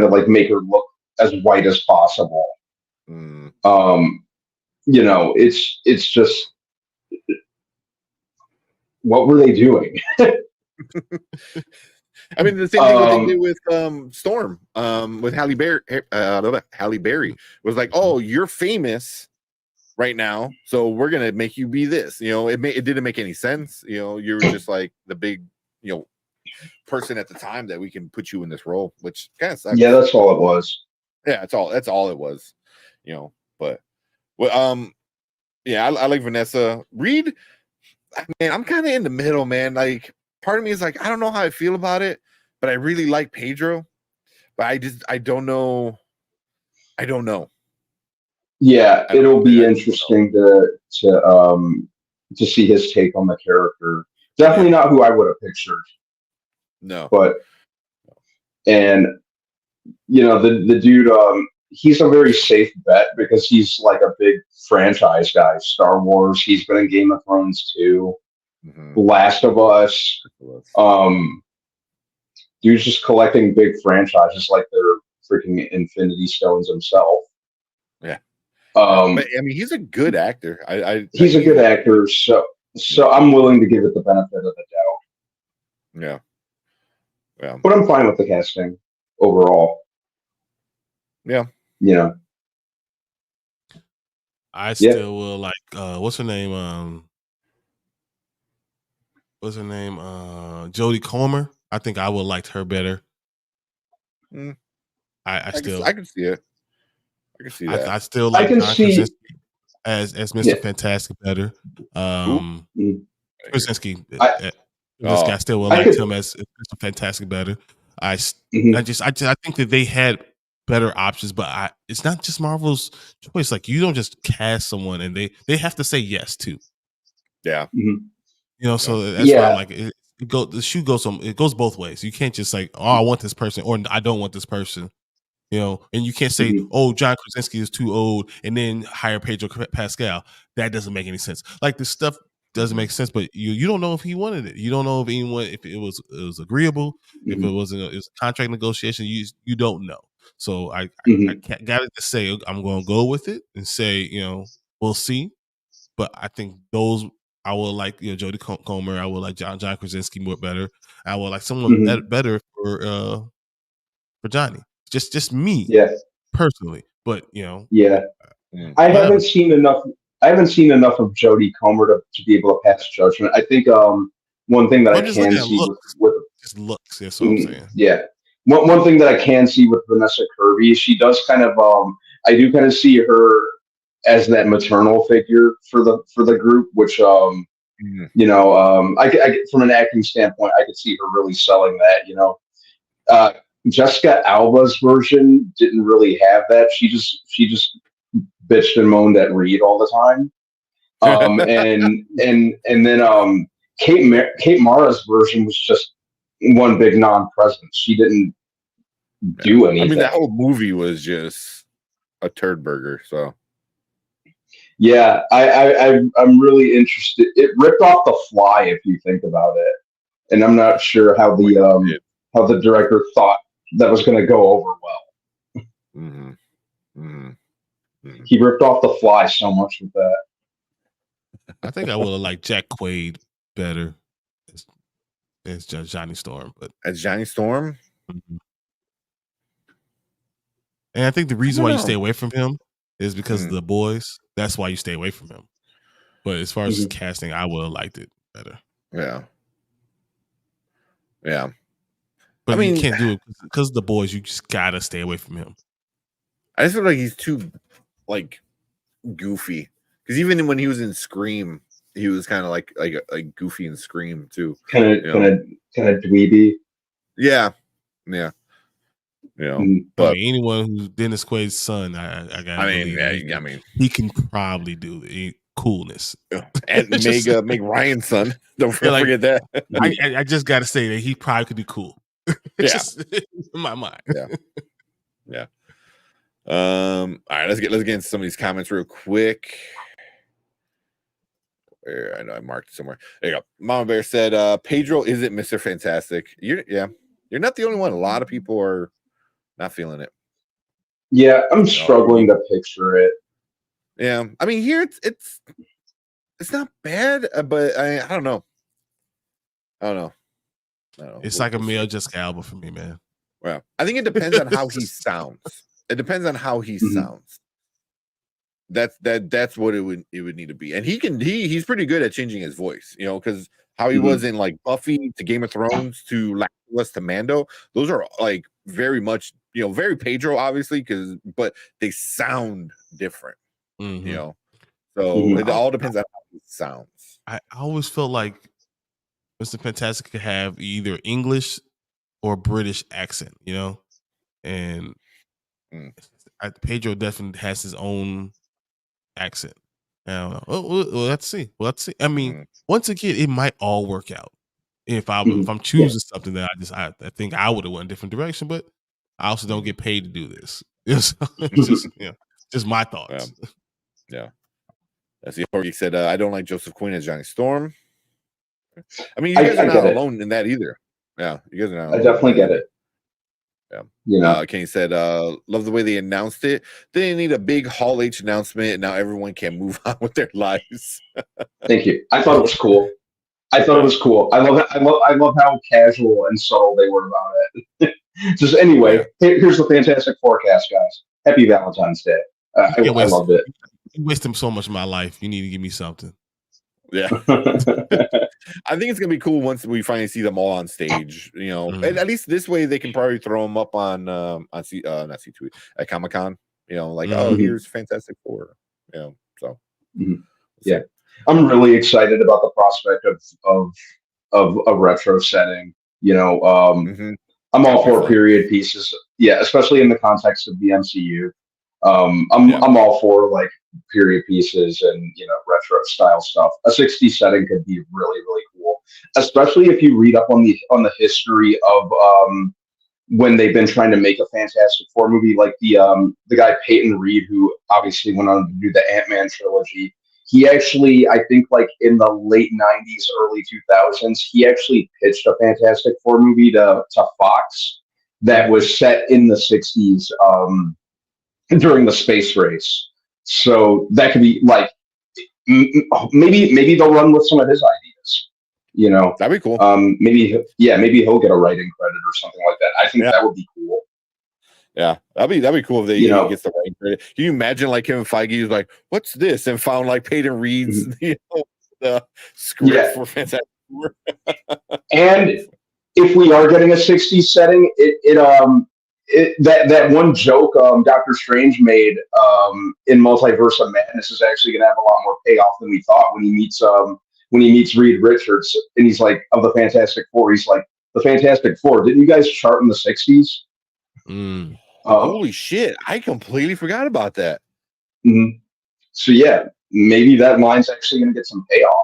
like make her look as white as possible. It's just what were they doing? I mean, the same thing they did with Storm, with Halle Berry. Halle Berry was like, "Oh, you're famous right now, so we're gonna make you be this." It didn't make any sense. You were just like the big, person at the time that we can put you in this role, which kind of sucks. Yeah, that's all it was. Yeah, that's all it was. But I like Vanessa Reed. Man, I'm kind of in the middle, man. Like, part of me is like, I don't know how I feel about it, but I really like Pedro. But I don't know. Yeah, it'll be interesting to see his take on the character. Definitely not who I would have pictured. No, but the dude, he's a very safe bet because he's like a big franchise guy. Star Wars. He's been in Game of Thrones too. Last of Us. Dude's just collecting big franchises like they're freaking Infinity Stones himself. Yeah. But, I mean, he's a good actor. He's a good actor, so I'm willing to give it the benefit of the doubt. Yeah. Yeah. But I'm fine with the casting overall. Yeah. I still will like what's her name? Jodie Comer. I think I would have liked her better. I still can see it. I can see that. I still like John Krasinski as Mr. Fantastic better. Krasinski. This guy still will like him as Mr. Fantastic better. I think that they had better options, but it's not just Marvel's choice. Like, you don't just cast someone and they have to say yes too. Yeah. So that's why I'm like, the shoe goes it goes both ways. You can't just like, oh, I want this person or I don't want this person. And you can't say, oh, John Krasinski is too old and then hire Pedro Pascal. That doesn't make any sense. Like, this stuff doesn't make sense, but you don't know if he wanted it. You don't know if it was agreeable, if it was a contract negotiation. You don't know. So I got to say, I'm going to go with it and say, we'll see. But I think I will like Jodie Comer. I will like John Krasinski more better. I will like someone better for Johnny. Just me, personally. But I haven't seen enough. I haven't seen enough of Jodie Comer to be able to pass judgment. I think one thing that I can see with just looks. That's what I'm saying. Yeah, one thing that I can see with Vanessa Kirby, she does kind of. I do kind of see her as that maternal figure for the group, which I from an acting standpoint, I could see her really selling that. Jessica Alba's version didn't really have that. She just bitched and moaned at Reed all the time. And then Kate Mara's version was just one big non-presence. She didn't do anything. I mean, that whole movie was just a turd burger. So yeah, I'm really interested. It ripped off The Fly, if you think about it, and I'm not sure how the director thought that was going to go over well. Mm-hmm. Mm-hmm. Mm-hmm. He ripped off The Fly so much with that. I think I would have liked Jack Quaid better as Johnny Storm, but as Johnny Storm. Mm-hmm. And I think the reason why you stay away from him is because of the boys. That's why you stay away from him. But as far as casting, I would have liked it better. Yeah. Yeah. But I mean, you can't do it because of the boys. You just gotta stay away from him. I just feel like he's too like goofy. Because even when he was in Scream, he was kind of like goofy in Scream too. Kind of dweeby. Yeah. Yeah. You know, but I mean, anyone who's Dennis Quaid's son, I mean, he can probably do the coolness. And make Ryan's son. Don't forget that. I just got to say that he probably could do cool. Yeah, just in my mind. Yeah. All right, let's get into some of these comments real quick. I know I marked it somewhere. There you go. Mama Bear said, "Pedro isn't Mr. Fantastic." You're not the only one. A lot of people are not feeling it. Yeah, I'm struggling to picture it. Yeah, I mean, here it's not bad, but I don't know. It's like a male Jessica Alba for me, man. Well, I think it depends on how he sounds. It depends on how he sounds. That's what it would need to be. And he's pretty good at changing his voice, because how he was in like Buffy to Game of Thrones to Last of Us to Mando. Those are like very much, very Pedro, obviously, but they sound different. So it all depends on how he sounds. I always felt like Mr. Fantastic could have either English or British accent, and Pedro definitely has his own accent. I don't know. Well, let's see. I mean, once again, it might all work out. If I'm choosing something that I think I would have went a different direction, but I also don't get paid to do this. It's just my thoughts. Yeah. That's the part you said. I don't like Joseph Quinn as Johnny Storm. I mean, you guys are not alone in that either. Yeah, you guys are not alone. I definitely get it. Yeah. Kenny said, love the way they announced it. They didn't need a big Hall H announcement, and now everyone can move on with their lives. Thank you. I thought it was cool. I love how casual and subtle they were about it. Just anyway, here's the fantastic forecast, guys. Happy Valentine's Day. I loved it. You wasted so much of my life. You need to give me something. Yeah. I think it's gonna be cool once we finally see them all on stage. And at least this way they can probably throw them up on not C2 at Comic-Con. Here's Fantastic Four. So yeah, I'm really excited about the prospect of a retro setting. I'm all for period pieces. Yeah, especially in the context of the MCU. I'm all for like period pieces and retro style stuff. A 60s setting could be really, really cool, especially if you read up on the history of when they've been trying to make a Fantastic Four movie, like the guy Peyton Reed, who obviously went on to do the Ant-Man trilogy. He actually, I think, like in the late 90s, early 2000s, he actually pitched a Fantastic Four movie to Fox that was set in the 60s during the space race. So that could be like maybe they'll run with some of his ideas. That'd be cool. Maybe he'll get a writing credit or something like that. I think that would be cool. Yeah, that'd be cool if they gets the writing credit. Can you imagine like Kevin Feige was like, "What's this?" and found like Peyton Reed's the script for Fantastic Four. And if we are getting a 60s setting, that one joke Doctor Strange made in Multiverse of Madness is actually going to have a lot more payoff than we thought when he meets Reed Richards, and he's like, of the Fantastic Four, he's like, the Fantastic Four, didn't you guys chart in the 60s? Holy shit, I completely forgot about that. So yeah, maybe that line's actually going to get some payoff.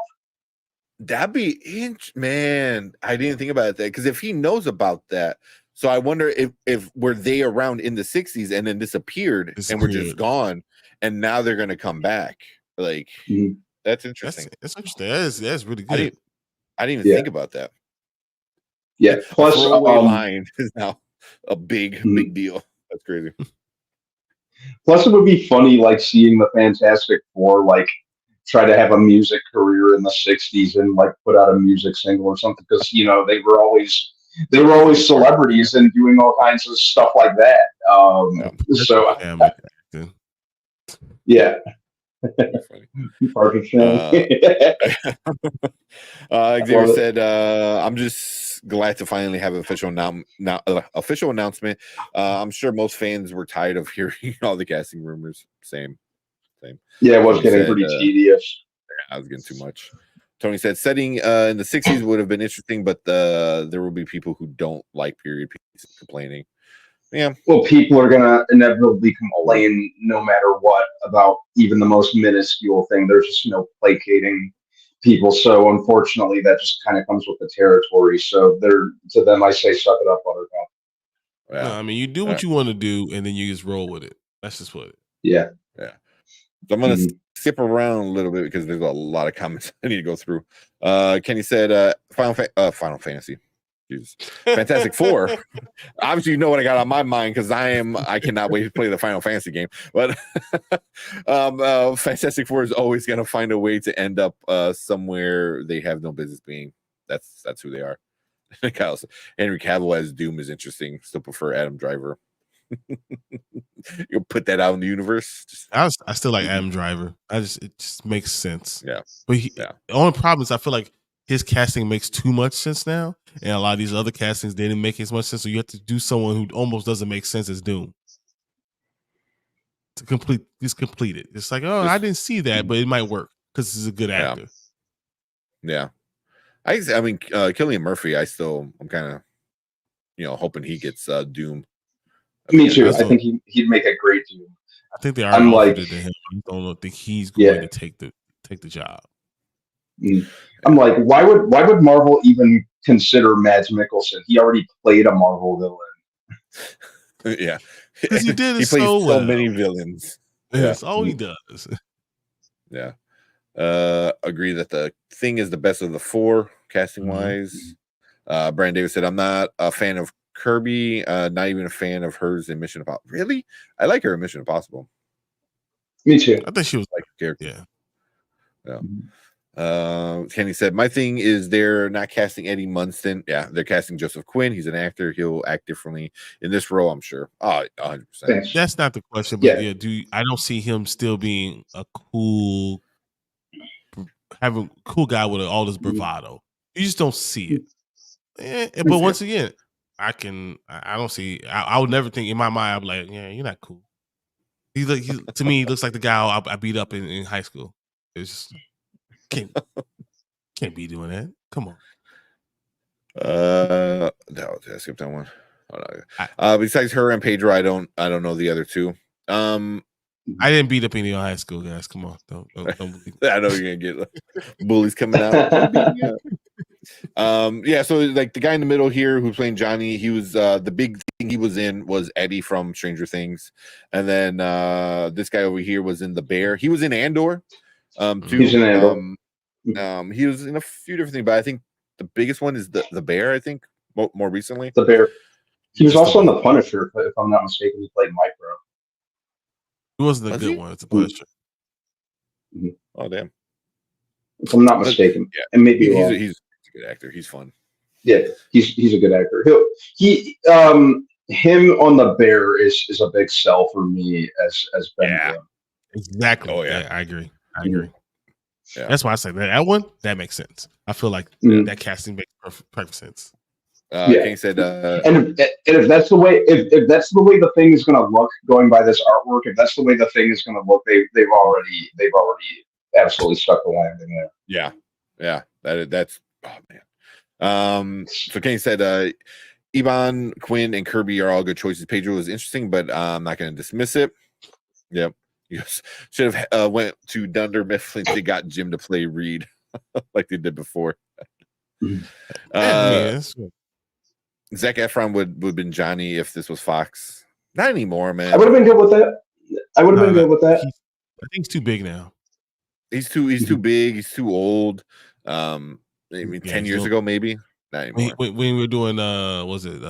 That'd be man. I didn't think about that because if he knows about that, so I wonder if were they around in the 60s and then disappeared and were just gone, and now they're gonna come back. Like that's interesting. That's interesting. That's really I good. didn't even think about that. Yeah. Plus, a throwaway line is now a big deal. That's crazy. Plus, it would be funny, like seeing the Fantastic Four, like try to have a music career in the 60s and like put out a music single or something, because they were always celebrities and doing all kinds of stuff like that. So yeah. Xavier said, I'm just glad to finally have an official announcement. I'm sure most fans were tired of hearing all the casting rumors. Same. Yeah, it was getting pretty tedious. I was getting too much. Tony said setting in the 60s would have been interesting, but there will be people who don't like period pieces complaining. Yeah. Well, people are going to inevitably complain no matter what about even the most minuscule thing. There's just placating people. So unfortunately, that just kind of comes with the territory. So to them, I say, suck it up, Buttercup. Yeah. No, I mean, you do what you want to do, and then you just roll with it. That's just what. Yeah. So I'm going to skip around a little bit because there's a lot of comments I need to go through. Kenny said, Final Fantasy. Jesus. Fantastic Four. Obviously, you know what I got on my mind because I cannot wait to play the Final Fantasy game. But Fantastic Four is always going to find a way to end up somewhere they have no business being. That's who they are. Henry Cavill as Doom is interesting. Still prefer Adam Driver. You'll put that out in the universe. I still like Adam Driver. It just makes sense. Yeah. But the only problem is I feel like his casting makes too much sense now, and a lot of these other castings didn't make as much sense. So you have to do someone who almost doesn't make sense as Doom to complete it. It's like, I didn't see that, but it might work because he's a good actor. Yeah. I mean, Cillian Murphy. I'm kind of hoping he gets Doom. Me too. I think he'd make a great Doom. I think they already offered it to him. I don't think he's going to take the job. I'm like, why would Marvel even consider Mads Mikkelsen? He already played a Marvel villain. Yeah, because he did. He plays so many villains. That's all he does. Yeah, agree that the Thing is the best of the four casting wise. Brandon Davis said, "I'm not a fan of Kirby. Not even a fan of hers in Mission Impossible. Really, I like her in Mission Impossible. Me too. I think she was like a character. Yeah. Kenny said, my thing is they're not casting Eddie Munson. Yeah, they're casting Joseph Quinn. He's an actor. He'll act differently in this role, I'm sure. 100%. That's not the question, but I don't see him still being a cool guy with all this bravado. You just don't see it. But once again, I don't see. I would never think in my mind. I'm like, yeah, you're not cool. To me, he looks like the guy I beat up in high school. It's just can't be doing that. Come on. No, I skipped that one. Besides her and Pedro, I don't know the other two. I didn't beat up any in high school, guys. Come on, don't believe I know you're gonna get bullies coming out. So like the guy in the middle here who's playing Johnny, he was the big thing he was in was Eddie from Stranger Things, and then this guy over here was in The Bear. He was in Andor. Too. He's in Andor. He was in a few different things, but I think the biggest one is the Bear. I think more recently, The Bear. He was also in The Punisher, if I'm not mistaken. He played Micro. It wasn't a good one. It's a Punisher. Oh damn! If I'm not mistaken, and maybe he's a good actor. He's fun. Yeah, he's a good actor. Him on The Bear is a big sell for me as Ben. Yeah, exactly. Oh yeah, I agree. Yeah. That's why I say that one that makes sense. I feel like that casting makes perfect sense. King said, and if that's the way, if that's the way the Thing is going to look, going by this artwork, if that's the way the Thing is going to look, they've already absolutely stuck the landing there. Yeah. That's oh man. So King said, Ivan, Quinn, and Kirby are all good choices. Pedro is interesting, but I'm not going to dismiss it. Yep. should have went to Dunder Mifflin. They got Jim to play Reed like they did before. Zac Efron would have been Johnny if this was Fox. Not anymore, man. I would have been good with that. I would have been good with that. I think he's too big now. He's too big. He's too old. Maybe 10 years ago, maybe not anymore. When we were doing, was it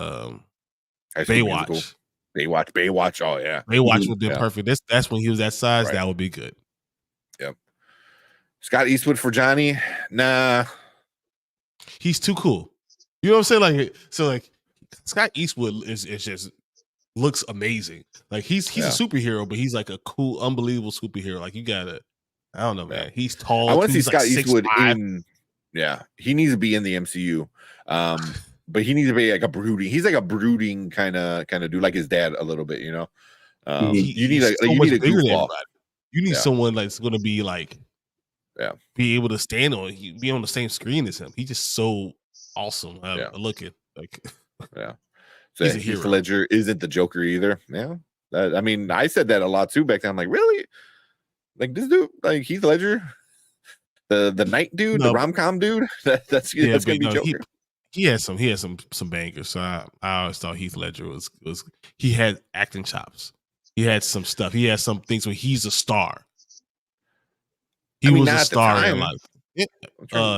Baywatch? Baywatch. Oh yeah, Baywatch would be perfect. That's when he was that size. Right. That would be good. Yep. Scott Eastwood for Johnny? Nah, he's too cool. You know what I'm saying? Like Scott Eastwood is just looks amazing. Like he's a superhero, but he's like a cool, unbelievable superhero. Like you gotta, I don't know, man. He's tall. I want to see Scott like Eastwood in. Yeah, he needs to be in the MCU. But he needs to be like a brooding. He's like a brooding kind of dude, like his dad a little bit. You know, you need a goofball. You need someone that's going to be like, be able to stand on, be on the same screen as him. He's just so awesome looking. Like, So he's a hero. Heath Ledger isn't the Joker either. Yeah, I mean, I said that a lot too back then. I'm like, really? Like this dude, like Heath Ledger, the night dude, the rom-com dude. That's gonna be Joker. He had some bangers. So I always thought Heath Ledger was he had acting chops. He had some stuff. He had some things where he's a star. He was a star in life.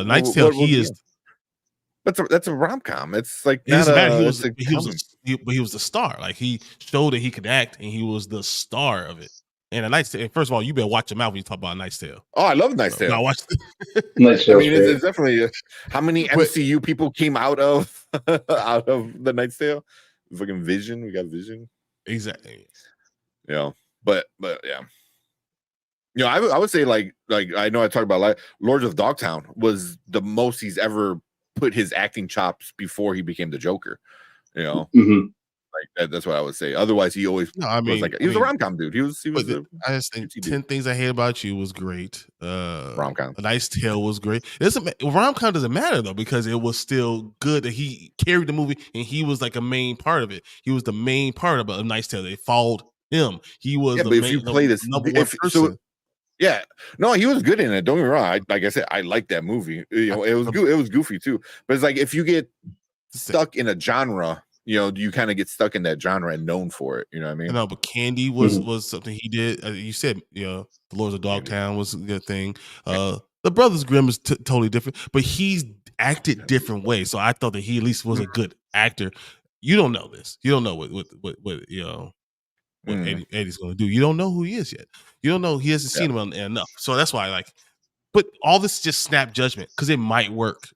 Knight's Tale. He is. That's a rom com. It's like he was the star. Like he showed that he could act, and he was the star of it. And a Knight's Tale. First of all, you better watch your mouth when you talk about Knight's Tale. Oh, I love Knight's Tale. I watched it. Knight's Tale. I mean, it's definitely how many MCU people came out of the Knight's Tale? Fucking Vision. We got Vision. Exactly. But yeah. I would say like I know I talked about like Lords of Dogtown was the most he's ever put his acting chops before he became the Joker. Like that's what I would say. Otherwise, he always was like he was a rom-com dude. He was. I just think 10 Things I Hate About You was great. Rom-com. A Knight's Tale was great. Rom-com doesn't matter though because it was still good that he carried the movie and he was like a main part of it. He was the main part of A Knight's Tale. They followed him. He was. Yeah, but if you play this, number one person. Yeah, no, he was good in it. Don't get me wrong. Like I said, I like that movie. It was goofy too. But it's like if you get stuck in a genre, you kind of get stuck in that genre and known for it. You know what I mean? No, but Candy was something he did. You said, The Lords of Dogtown was a good thing. The Brothers Grimm is totally different, but he's acted different ways. So I thought that he at least was a good actor. You don't know this. You don't know what Eddie's going to do. You don't know who he is yet. You don't know. He hasn't seen him enough. So that's why but all this is just snap judgment because it might work.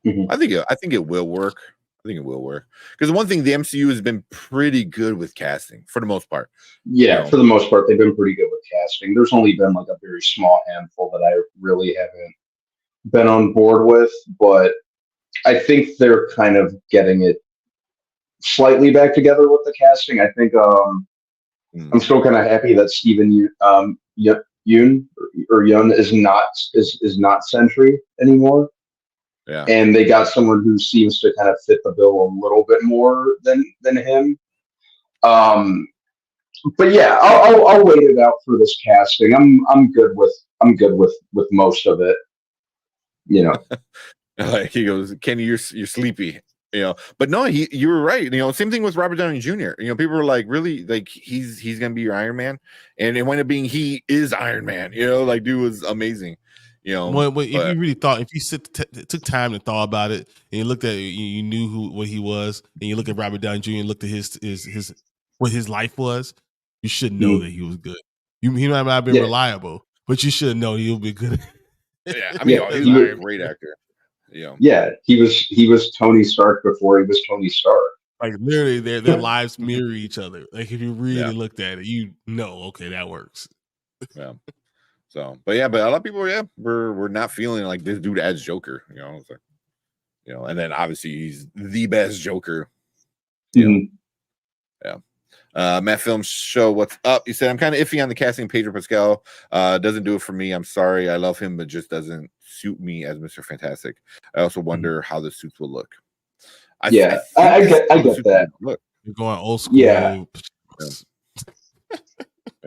I think it will work. Because one thing the MCU has been pretty good with casting for the most part. Yeah, for the most part, they've been pretty good with casting. There's only been like a very small handful that I really haven't been on board with, but I think they're kind of getting it slightly back together with the casting. I think I'm still kind of happy that Steven Yeun is not Sentry anymore. Yeah. And they got someone who seems to kind of fit the bill a little bit more than him. But yeah, I'll wait it out for this casting. I'm good with most of it. Like he goes, Kenny, you're sleepy. But no, you were right. Same thing with Robert Downey Jr. People were like, really, like he's gonna be your Iron Man, and it wound up being he is Iron Man. Like dude was amazing. If you really thought, if you took time to thought about it, and you looked at it, you knew what he was, and you look at Robert Downey Jr. and looked at his what his life was, you should know that he was good. He might not have been reliable, but you should know he'll be good. Yeah, I mean, he's a great actor. Yeah, he was Tony Stark before he was Tony Stark. Like literally, their lives mirror each other. Like if you really looked at it, okay, that works. Yeah. So, but a lot of people, we're not feeling like this dude as Joker. It's like, and then obviously he's the best Joker. Yeah. Matt Film Show, what's up? He said, I'm kind of iffy on the casting. Pedro Pascal doesn't do it for me. I'm sorry. I love him, but just doesn't suit me as Mr. Fantastic. I also wonder how the suits will look. I get that. Look, you're going old school. Yeah.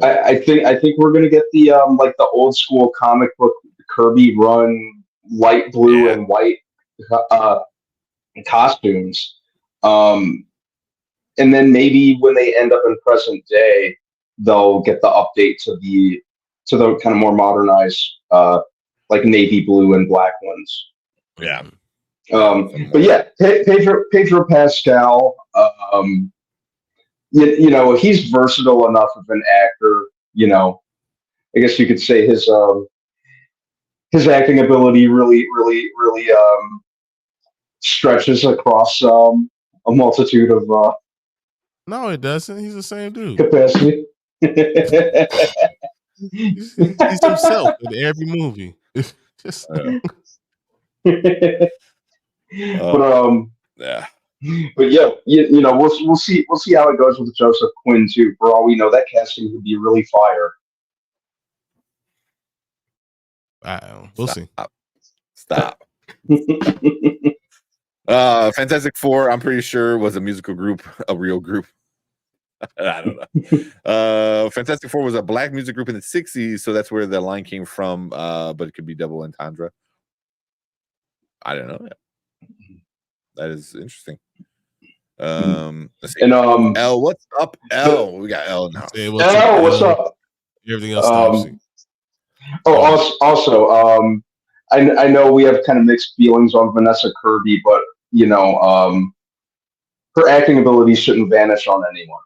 I think we're gonna get the like the old school comic book Kirby run light blue and white uh, costumes, and then maybe when they end up in present day, they'll get the update to the kind of more modernized like navy blue and black ones. Yeah. But yeah, Pedro Pascal. You know, he's versatile enough of an actor. You know, I guess you could say his acting ability really stretches across a multitude of No, it doesn't. He's the same dude. capacity. He's himself in every movie. Just, But yeah. But yeah, you know, we'll see how it goes with Joseph Quinn too. For all we know, that casting could be really fire. We'll see. Stop. Fantastic Four, I'm pretty sure, was a musical group, a real group. I don't know. Fantastic Four was a black music group in the 60s, so that's where the line came from. But it could be double entendre. I don't know. That is interesting. Let's see. And L, what's up, L? We got L now. Hey, what's up? Everything else. Also, I know we have kind of mixed feelings on Vanessa Kirby, but you know, her acting ability shouldn't vanish on anyone.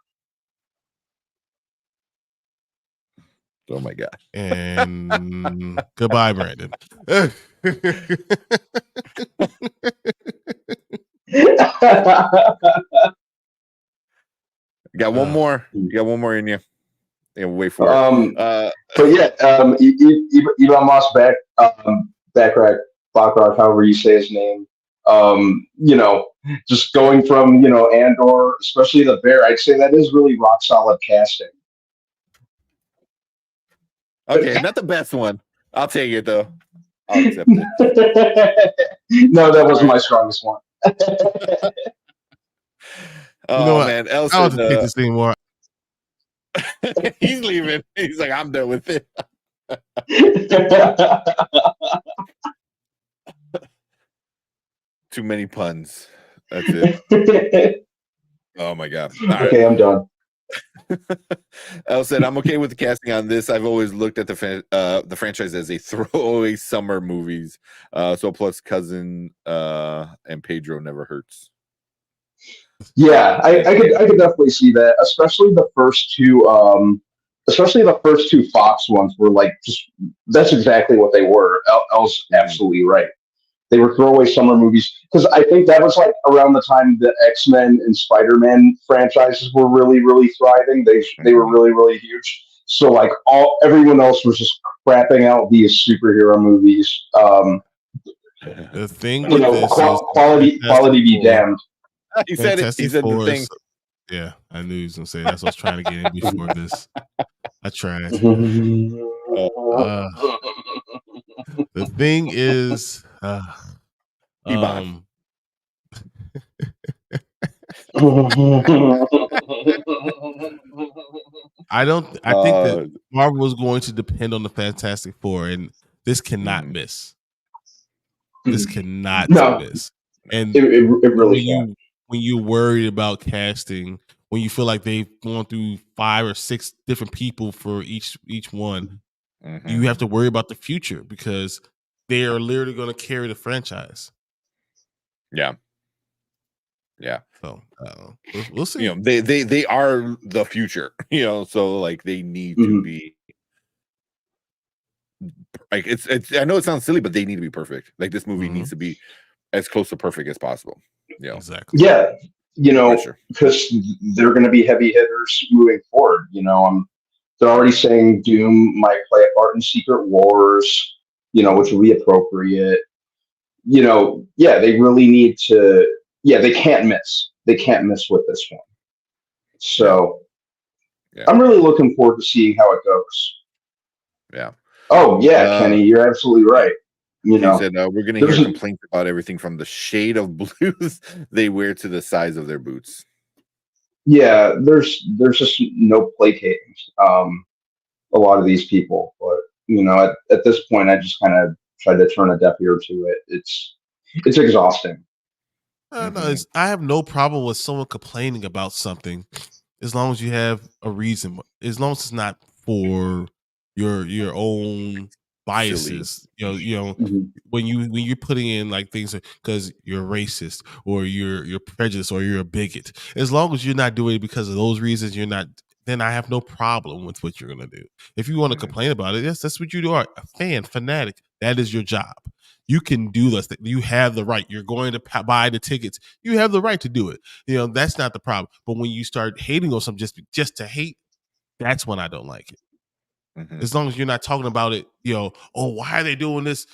Oh my god! And goodbye, Brandon. You got one more. You got one more in you. Yeah, wait for it. But yeah, Elon Musk Backrack, however you say his name. You know, just going from Andor, especially the bear, I'd say that is really rock solid casting. Okay, not the best one. I'll take it though. I'll accept it. No, that wasn't my strongest one. Oh, you know what? man, I don't have to take this anymore. He's leaving. He's like, I'm done with it. Too many puns. That's it. Oh my god. Okay, I'm done. Elle said, I'm okay with the casting on this. I've always looked at the franchise as a throwaway summer movies. So plus Cousin and Pedro never hurts. Yeah, I could definitely see that, especially the first two Fox ones were like that's exactly what they were. Elle's absolutely right. They were throwaway summer movies because I think that was like around the time the X-Men and Spider-Man franchises were really thriving. They were really huge. So like everyone else was just crapping out these superhero movies. The thing with this quality be damned. He said it. He said the thing. Yeah, I knew he was gonna say that's what I was trying to get in before this. I tried. The thing is, I think that Marvel is going to depend on the Fantastic Four, and this cannot miss. This cannot miss. And it really can't. When you're worried about casting, when you feel like they've gone through 5 or 6 different people for each one, you have to worry about the future because they are literally going to carry the franchise. Yeah. So we'll see. You know, they are the future. You know, so like they need to be like it's. I know it sounds silly, but they need to be perfect. Like this movie needs to be as close to perfect as possible. You know? Exactly. Yeah, you know, because they're going to be heavy hitters moving forward. You know, they're already saying Doom might play a part in Secret Wars. You know, which will be appropriate. You know, yeah, they really need to. Yeah, they can't miss. They can't miss with this one. So, I'm really looking forward to seeing how it goes. Yeah. Oh yeah, Kenny, you're absolutely right. You know, said we're going to hear complaints about everything from the shade of blues they wear to the size of their boots. Yeah, there's just no placating. a lot of these people. But at this point, I just kind of tried to turn a deaf ear to it. It's exhausting. No, I have no problem with someone complaining about something as long as you have a reason. As long as it's not for your own biases. Mhm. When you're putting in like things because you're racist or you're prejudiced or you're a bigot. As long as you're not doing it because of those reasons, you're not. Then I have no problem with what you're gonna do. If you want to complain about it, yes, that's what you do. Are a fanatic. That is your job. You can do this. You have the right. You're going to buy the tickets. You have the right to do it. That's not the problem. But when you start hating on something just to hate, that's when I don't like it. As long as you're not talking about it, why are they doing this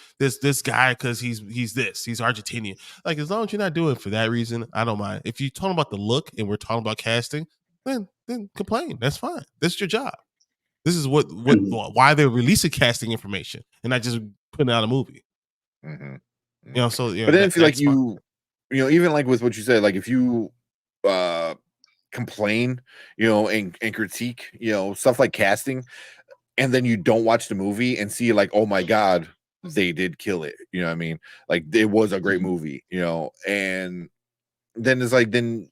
guy? Because he's Argentinian. Like, as long as you're not doing it for that reason, I don't mind. If you're talking about the look and we're talking about casting, then complain. That's fine. That's your job. This is why they're releasing casting information and not just putting out a movie. So but then I feel like even like with what you said, like if you complain, and critique, stuff like casting, and then you don't watch the movie and see like, oh my god, they did kill it. You know what I mean? Like, it was a great movie, and then it's like, then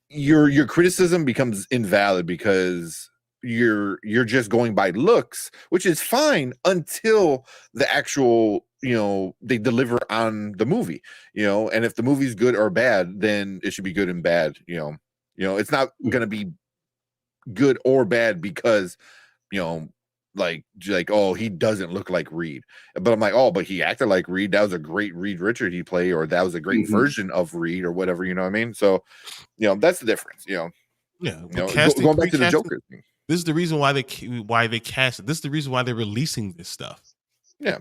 your criticism becomes invalid because you're just going by looks, which is fine until the actual, they deliver on the movie, and if the movie's good or bad, then it should be good and bad. It's not gonna be good or bad because like oh, he doesn't look like Reed, but I'm like, oh, but he acted like Reed. That was a great Reed Richard he played, or that was a great version of Reed, or whatever. You know what I mean? So that's the difference. Yeah, going back to the Joker thing. This is the reason why they cast it. This is the reason why they're releasing this stuff. Yeah,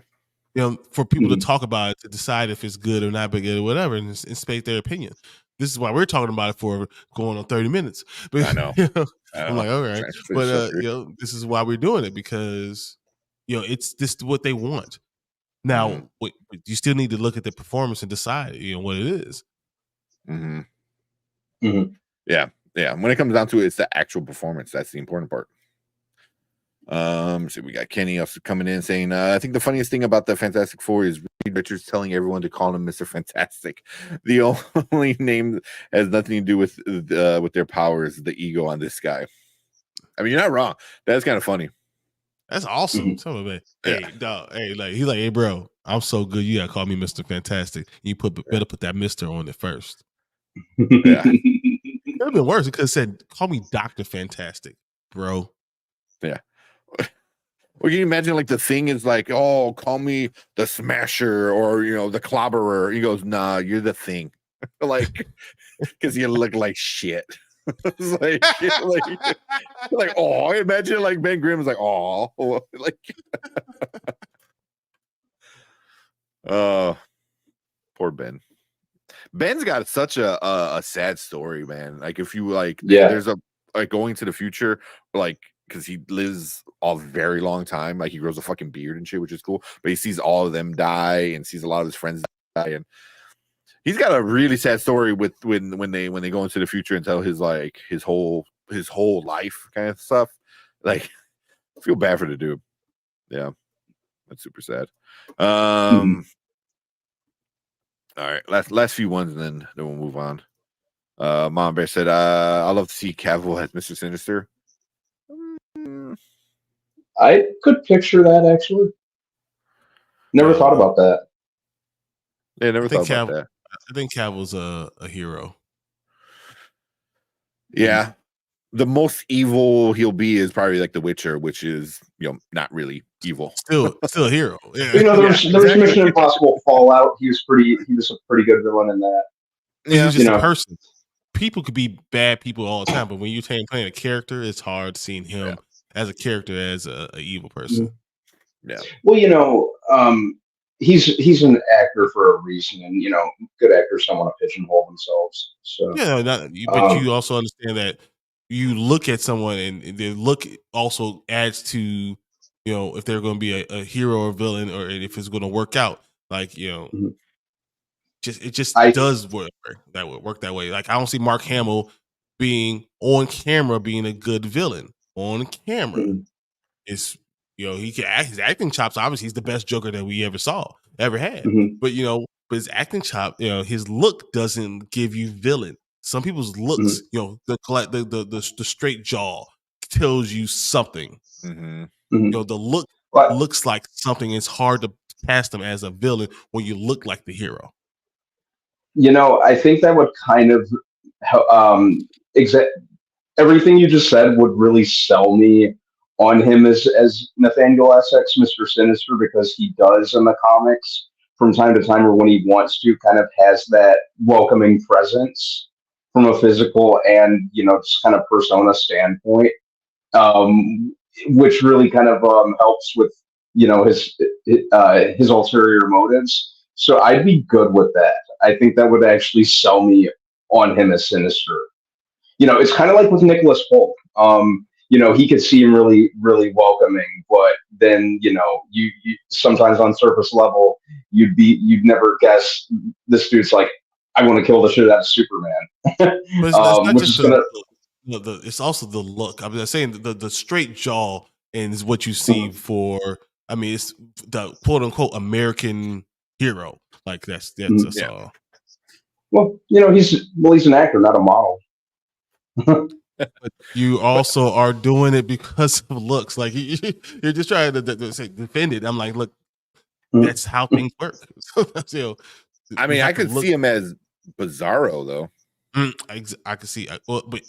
for people to talk about it, to decide if it's good or not good or whatever, and state their opinion. This is why we're talking about it for going on 30 minutes. But I know. I'm like, all right, but this is why we're doing it, because it's just what they want. Now, you still need to look at the performance and decide what it is. Yeah. When it comes down to it, it's the actual performance that's the important part. So we got Kenny also coming in saying, I think the funniest thing about the Fantastic Four is Reed Richards telling everyone to call him Mr. Fantastic. The only name has nothing to do with their powers, the ego on this guy. I mean, you're not wrong. That's kind of funny. That's awesome. Hey, dog. Hey, like he's like, hey, bro, I'm so good. You gotta call me Mr. Fantastic. You better put that Mr. on it first. Yeah, it would have been worse. It could have said, call me Dr. Fantastic, bro. Yeah. Or can you imagine like the Thing is like, oh, call me the Smasher, or the Clobberer. He goes, nah, you're the Thing. Like, because you look like shit. It's like, oh, imagine like Ben Grimm is like, oh, like, poor Ben. Ben's got such a sad story, man. Like, if you like, there's a like going to the future, like, because he lives a very long time. Like, he grows a fucking beard and shit, which is cool. But he sees all of them die and sees a lot of his friends die, and he's got a really sad story with when they go into the future and tell his whole life kind of stuff. Like, I feel bad for the dude. Yeah, that's super sad. All right, last few ones, and then we'll move on. Mom Bear said, I love to see Cavill as Mr. Sinister. I could picture that, actually. Never thought about that. Yeah, never thought about that. I think Cavill's a hero. Yeah. The most evil he'll be is probably like The Witcher, which is, not really evil. Still a hero. Yeah. There was Mission Impossible Fallout. He was a pretty good villain in that. Yeah, he's just a person. People could be bad people all the time, but when you're playing a character, it's hard seeing him as a character as a evil person. Yeah. Well, he's an actor for a reason, and good actors don't want to pigeonhole themselves. So but you also understand that you look at someone, and their look also adds to if they're going to be a hero or villain, or if it's going to work out. Like it just does work that way. Like, I don't see Mark Hamill being on camera being a good villain on camera. is, he can act. His acting chops, obviously, he's the best Joker that we ever had. Mhm. But but his acting chop, his look doesn't give you villain. Some people's looks, the straight jaw tells you something. Mm-hmm. The look looks like something. It's hard to cast him as a villain when you look like the hero. I think that would kind of everything you just said would really sell me on him as Nathaniel Essex, Mr. Sinister, because he does in the comics from time to time, or when he wants to, kind of has that welcoming presence from a physical and just kind of persona standpoint, which really kind of helps with his ulterior motives. So I'd be good with that. I think that would actually sell me on him as Sinister. It's kind of like with Nicholas Hoult. He could seem really, really welcoming, but then, you sometimes on surface level, you'd never guess this dude's like, I want to kill the shit out of Superman. But it's not which just is gonna. it's also the look. I mean, I'm saying the straight jaw and is what you see for. I mean, it's the quote unquote American hero. Like that's all. Well, he's an actor, not a model. But you also are doing it because of looks. Like you're just trying to defend it. I'm like, look, that's how things work. I mean, I could see him as Bizarro though. I could see, but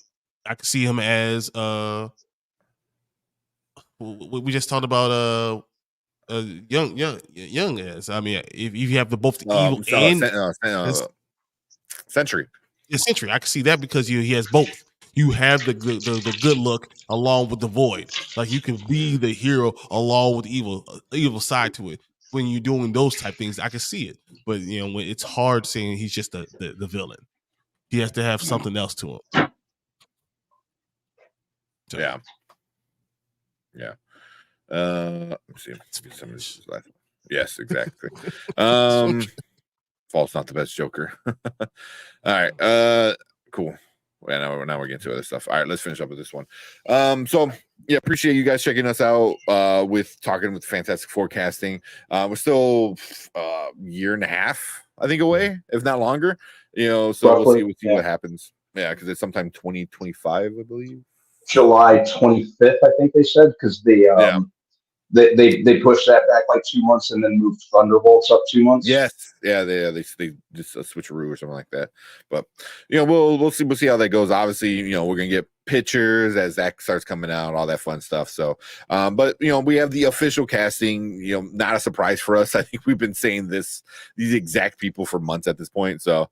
I could see him as we just talked about young as. I mean, if you have both the evil and Sentry. Yeah, Sentry. I can see that because he has both. You have the good look along with the void. Like you can be the hero along with the evil side to it. When you're doing those type things, I can see it. But when it's hard saying he's just the villain. He has to have something else to him. So. Yeah. Let's see. Yes, exactly. False, not the best Joker. All right. Cool. Well, now we're getting to other stuff. All right, let's finish up with this one. So yeah, appreciate you guys checking us out with talking with Fantastic Forecasting. We're still a year and a half, I think, away, if not longer. So Roughly, we'll see what happens. Yeah, because it's sometime 2025, I believe. July 25th, I think they said, because they pushed that back like 2 months and then moved Thunderbolts up 2 months. Yes, yeah, they just a switcheroo or something like that. But we'll see how that goes. Obviously, we're gonna get pictures as that starts coming out, all that fun stuff. So, but we have the official casting. Not a surprise for us. I think we've been saying these exact people for months at this point. So,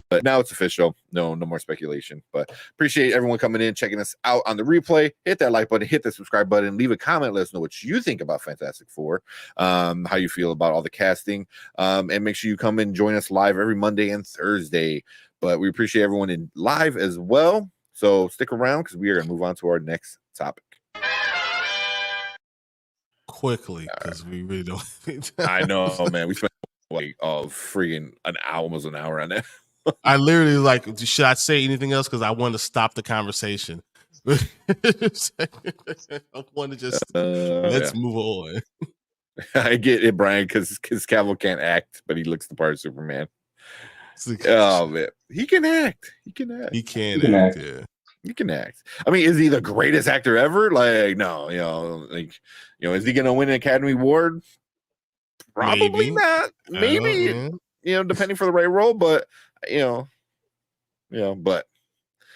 but now it's official. No more speculation. But appreciate everyone coming in, checking us out on the replay. Hit that like button, hit the subscribe button, leave a comment. Let us know what you think about Fantastic Four, how you feel about all the casting, and make sure you come and join us live every Monday and Thursday. But we appreciate everyone in live as well. So stick around because we are going to move on to our next topic. Quickly, because we really don't. I know, man. We spent freaking almost an hour on that. I literally should I say anything else? Because I want to stop the conversation. I want to just let's move on. I get it, Brian, because Cavill can't act, but he looks the part of Superman. Oh man, he can act. He can act. He can act. Yeah. He can act. I mean, is he the greatest actor ever? Like, no, is he gonna win an Academy Award? Probably not. Maybe, depending for the right role, but but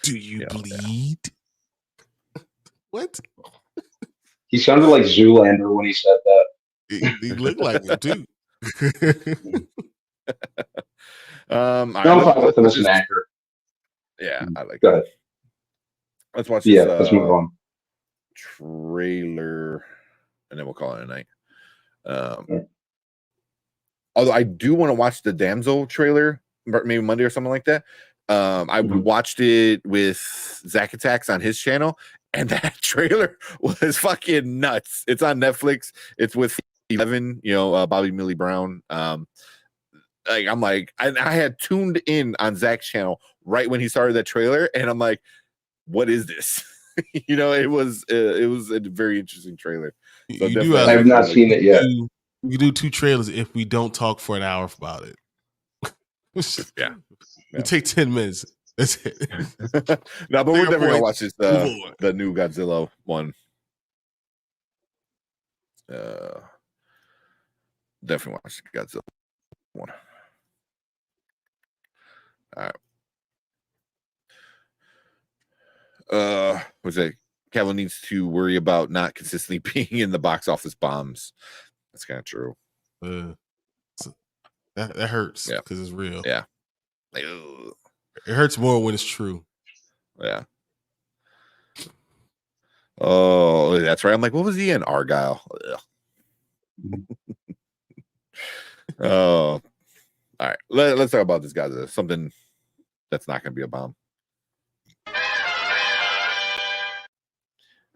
do you bleed? What? He sounded like Zoolander when he said that. He looked like him too. I'm fine with him as an actor. Yeah, I like. Go ahead. Let's watch this. Yeah, let's move on. Trailer, and then we'll call it a night. Although I do want to watch the Damsel trailer, maybe Monday or something like that. I watched it with Zach Attacks on his channel, and that trailer was fucking nuts. It's on Netflix. It's with 11, Bobby Millie Brown. I had tuned in on Zach's channel right when he started that trailer, and I'm like, what is this? it was a very interesting trailer. So You do I have not seen it yet. We do 2 trailers if we don't talk for an hour about it. Yeah. We take 10 minutes. That's it. No, but we're definitely gonna watch this Move on. the new Godzilla one. Definitely watch the Godzilla one. All right. What's that? Kevin needs to worry about not consistently being in the box office bombs. That's kind of true. That hurts because it's real. Yeah. It hurts more when it's true. Yeah. Oh, that's right. I'm like, what was he in? Argyle. Oh. All right. Let's talk about this, guys. Something that's not going to be a bomb.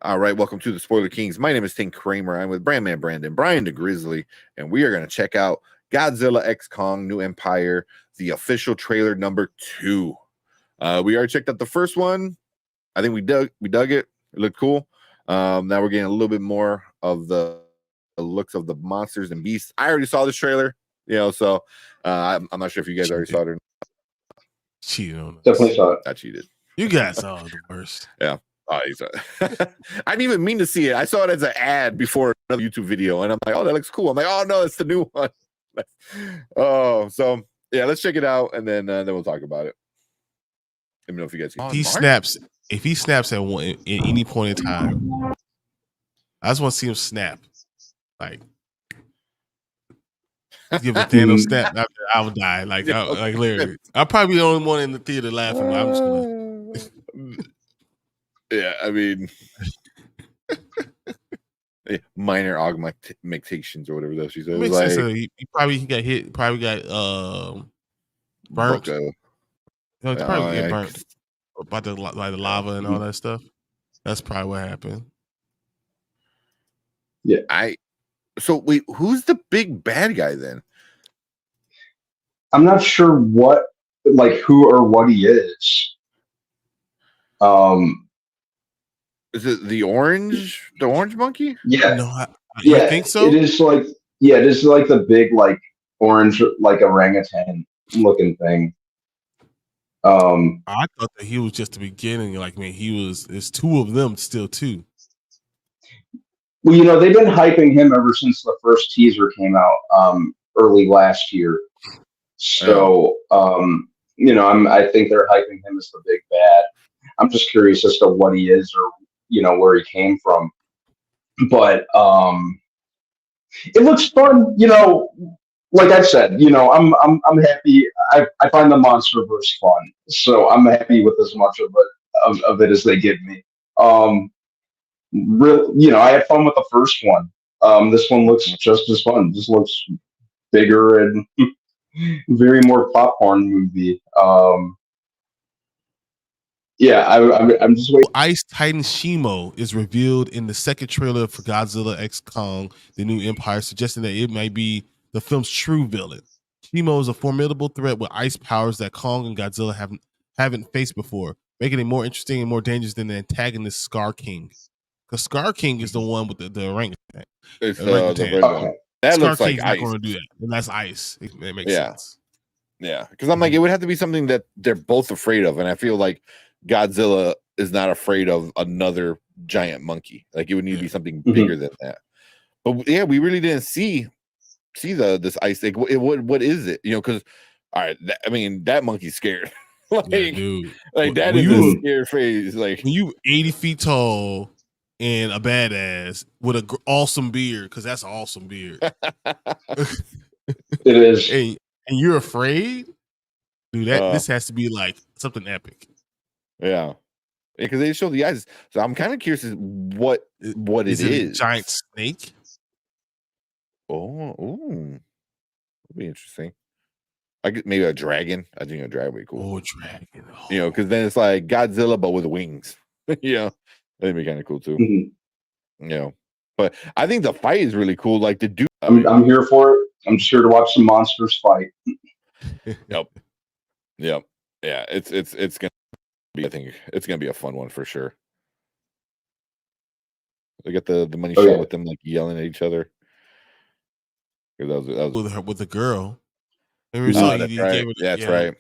All right, welcome to the Spoiler Kings. My name is Tim Kramer. I'm with Brandman Brandon, Brian the Grizzly, and we are going to check out Godzilla X Kong New Empire, the official trailer number 2. We already checked out the first one. I think we dug it. It looked cool. Now we're getting a little bit more of the looks of the monsters and beasts. I already saw this trailer, so I'm not sure if you guys already saw it or not. Cheated on us. Definitely saw it. I cheated. You guys are the worst. Yeah. I didn't even mean to see it. I saw it as an ad before another YouTube video, and I'm like, oh, that looks cool. I'm like, oh no, it's the new one. So yeah, let's check it out, and then we'll talk about it. Let me know if you guys can. If he snaps at any point in time, I just want to see him snap. Like give a Thanos snap, I would die. Like literally. I'll probably be the only one in the theater laughing, but I'm just gonna yeah, I mean, minor augmentations or whatever that she said. Makes sense. So he probably got hit. Probably got burnt. No, it's probably get burnt about the lava and all that stuff. That's probably what happened. Yeah. So wait, who's the big bad guy then? I'm not sure who or what he is. Is it the orange monkey? Yeah. No, you think so? It is like the big orange orangutan looking thing. I thought that he was just the beginning. Like, man, there's 2 of them still too. Well, they've been hyping him ever since the first teaser came out early last year. So I think they're hyping him as the big bad. I'm just curious as to what he is or where he came from. But it looks fun, like I said, I'm happy. I find the MonsterVerse fun, so I'm happy with as much of it as they give me. I had fun with the first one. This one looks just as fun. This looks bigger and very more popcorn movie. I'm just waiting. Ice Titan Shimo is revealed in the second trailer for Godzilla X Kong, the New Empire, suggesting that it might be the film's true villain. Shimo is a formidable threat with ice powers that Kong and Godzilla haven't faced before, making it more interesting and more dangerous than the antagonist Scar King. Because Scar King is the one with the orangutan. It's the red one. That Scar looks like King's ice. not going to do that, and that's ice. It makes sense. Yeah, because I'm like, it would have to be something that they're both afraid of, and I feel like Godzilla is not afraid of another giant monkey. Like it would need to be something bigger than that. But yeah, we really didn't see this ice thing. What is it? Because all right, that monkey's scared. Dude. That is a scared face. Like when you 80 feet tall and a badass with an awesome beard, because that's an awesome beard. It is. And you're afraid, dude. This has to be like something epic. Yeah, because they show the eyes. So I'm kind of curious as what it is. A giant snake? Oh, that'd be interesting. I get maybe a dragon. I think a dragon would be cool. Oh, dragon. Because then it's like Godzilla but with wings. That'd be kind of cool too. But I think the fight is really cool. Like the dude. I'm here for it. I'm just here to watch some monsters fight. Yep. Yeah. It's gonna be. I think it's gonna be a fun one for sure. They got the money Oh, shot yeah. with them like yelling at each other. That was with the girl. Remember, Mhm. so that's he right. gave her the, That's right.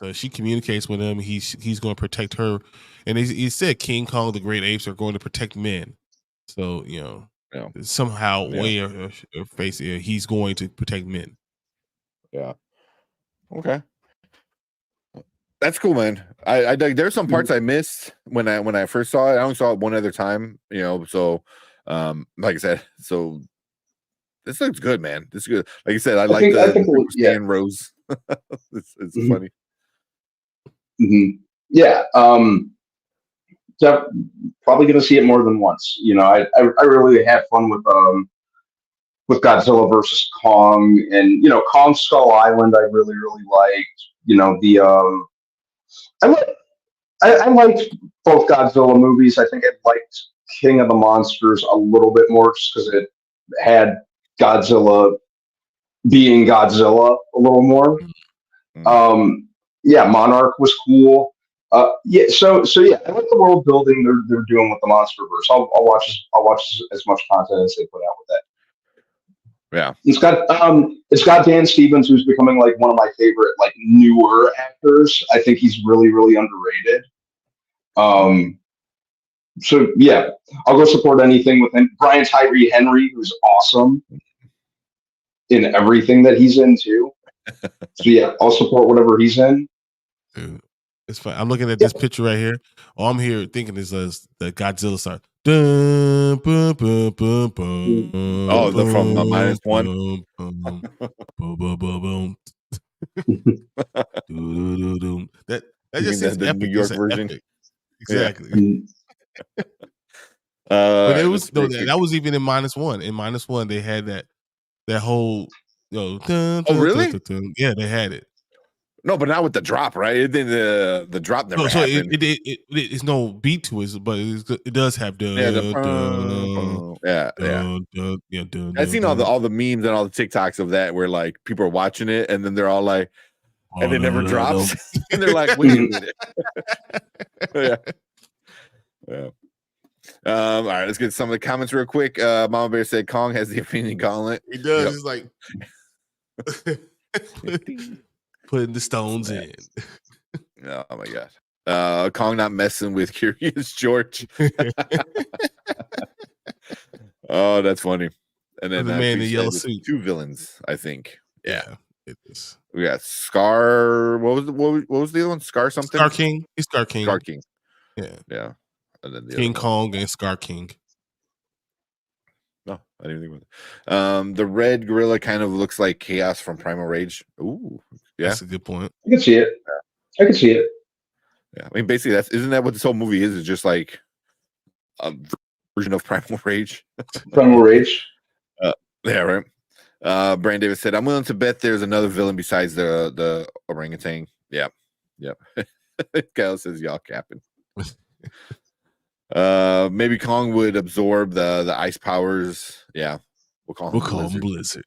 So she communicates with him. He's going to protect her, and he said King Kong, the great apes, are going to protect men. So somehow, way or face, he's going to protect men. Yeah. Okay. That's cool, man. I there's some parts I missed when I first saw it. I only saw it one other time, so like I said, so this looks good, man. This is good. Like you said, I like the people staying rows. It's Mhm. funny. Yeah. Probably going to see it more than once. I really had fun with Godzilla versus Kong, and Kong Skull Island. I really liked. I liked both Godzilla movies. I think I liked King of the Monsters a little bit more just because it had Godzilla being Godzilla a little more. Yeah, Monarch was cool. Yeah, so yeah, I like the world building they're doing with the MonsterVerse. I'll watch as much content as they put out with that. Yeah, it's got Dan Stevens, who's becoming like one of my favorite like newer actors. I think he's really underrated. So yeah, I'll go support anything with him. Brian Tyree Henry, who's awesome in everything that he's in too. So yeah, I'll support whatever he's in. Dude, it's fun. I'm looking at this picture right here. All I'm here thinking is the Godzilla start. Dun, bum, bum, bum, bum, oh, the from -1. boom, boom, boom, boom, boom, boom. That You just mean is the epic. New York It's version? epic. Exactly. Yeah. But it Right, was that was even in -1. In -1, they had that whole dun, oh dun, really? dun, dun, dun. Yeah, they had it. No, but not with the drop, right? The drop never So happened. it's no beat to it, but it does have Yeah, dun, yeah. dun, yeah, dun, I've dun, seen dun. all the memes and all the TikToks of that where like people are watching it and then they're all like, and it never drops, and they're like, wait a minute. Yeah. All right, let's get some of the comments real quick. Mama Bear said Kong has the Infinity Gauntlet. He does. He's like putting the stones in. Oh my god. Kong not messing with Curious George. Oh, that's funny. And then the man in the yellow suit. 2 villains, I think. Yeah. It is. We got Scar. What was the other one? Scar something? Scar King. He's Scar King. Scar King. Yeah. Yeah. And then King Kong and Scar King. No, I didn't think about it. The red gorilla kind of looks like Chaos from Primal Rage. Ooh, yeah, that's a good point. I can see it. I can see it. Yeah, I mean, basically, isn't that what this whole movie is? It's just like a version of Primal Rage. Primal Rage. Yeah, right. Brand Davis said, "I'm willing to bet there's another villain besides the orangutan." Yeah, yep. Kyle says, "Y'all capping." Maybe Kong would absorb the ice powers. Yeah, we'll call him Blizzard.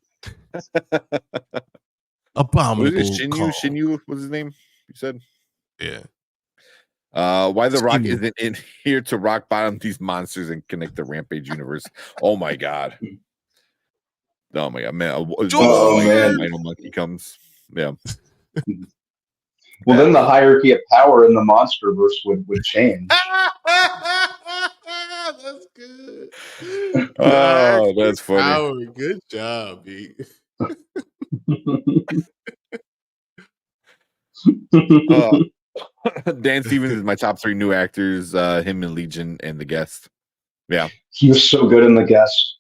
Abominable. Shinyu was his name. You said, yeah. Why the Rock isn't in here to rock bottom these monsters and connect the Rampage universe? Oh my god. Oh my god, man! Man, monkey comes. Yeah. Well, then the hierarchy of power in the MonsterVerse would change. That's good. Oh, that's funny. Power. Good job, B. Dan Stevens is my top 3 new actors. Him in Legion and The Guest. Yeah, he was so good in The Guest.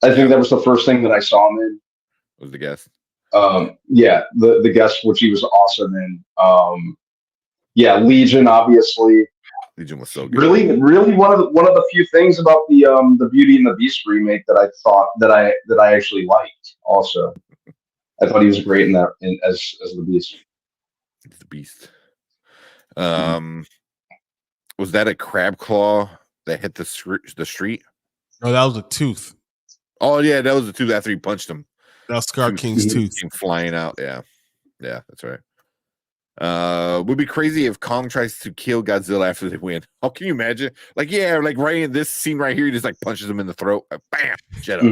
I think that was the first thing that I saw him in. Was The Guest? Yeah, the Guest, which he was awesome in. Yeah, Legion, obviously. Legion was so good. Really one of the few things about the Beauty and the Beast remake that I thought that I actually liked. Also, I thought he was great in that as the Beast. It's the Beast. Was that a crab claw that hit the street? No, that was a tooth. Oh yeah, that was the tooth after he punched him. That was Scar King's tooth came flying out. Yeah, that's right. Would be crazy if Kong tries to kill Godzilla after they win. How can you imagine? Like, yeah, like right in this scene right here, he just like punches him in the throat. Like, bam, shut up.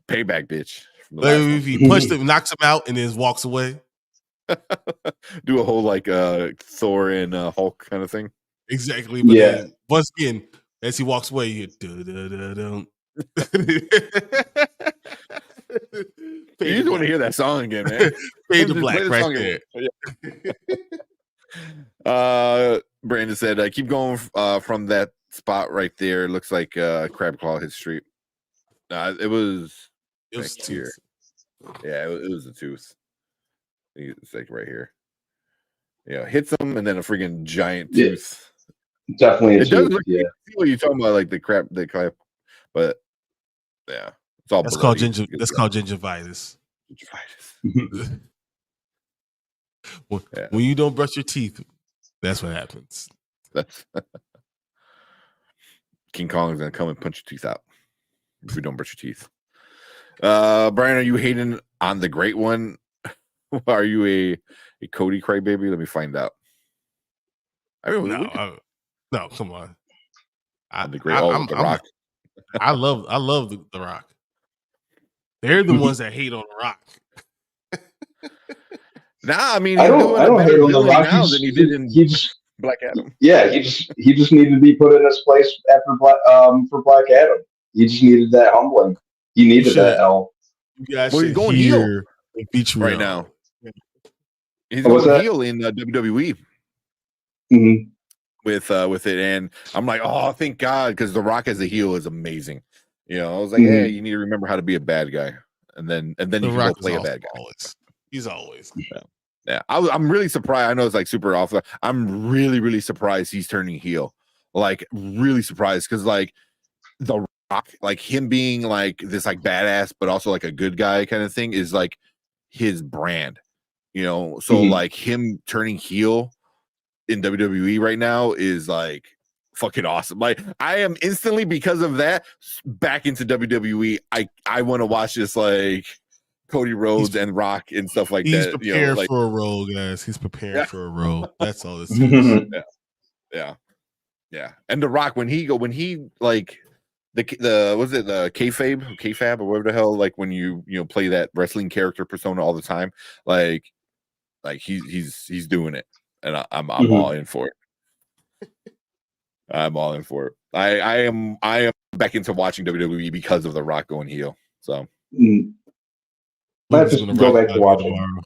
Payback, bitch. From the Like last if he punched him, knocks him out, and then walks away. Do a whole like Thor and Hulk kind of thing. Exactly. But then once again, as he walks away, you You just want to hear that song again, man. Fade to black right there. Brandon said, keep going from that spot right there. Looks like Crab Claw his street. It was here. Yeah, it was a tooth. It's like right here. Yeah, hits him and then a freaking giant tooth. Definitely a it tooth. Does look, yeah. See what you're talking about, like the crap, but yeah, it's all. That's called gingivitis. When you don't brush your teeth, that's what happens. King Kong is gonna come and punch your teeth out if we don't brush your teeth. Brian, are you hating on the Great One? Are you a Cody crybaby? Let me find out. I mean, no, come on. The Rock. I love the Rock. They're the ones that hate on the Rock. Nah, I mean, I don't hate on the Rock now than he did in Black Adam. Yeah, he just needed to be put in his place after for Black Adam. He just needed that humbling. He needed that L. Well, he's going heel right now. He's going heel in WWE with it, and I'm like, oh, thank God, because The Rock as a heel is amazing. You know, I was like, hey, you need to remember how to be a bad guy, and then you can go play a bad guy. He's always. Yeah. I'm really surprised. I know it's like super off. I'm really, really surprised he's turning heel. Like, really surprised because like The Rock, like him being like this like badass, but also like a good guy kind of thing is like his brand. You know, so like him turning heel in WWE right now is like fucking awesome. Like I am instantly, because of that, back into WWE. I want to watch this like Cody Rhodes and Rock and stuff like he's that. Prepared like, for a role, guys. He's preparing for a role. That's all this is. Yeah. And The Rock, when he like the was it the kayfabe or whatever the hell, like when you play that wrestling character persona all the time, like he's doing it, and I'm all in for it. I'm all in for it. I am back into watching WWE because of The Rock going heel. So Let's just go back to watching tomorrow.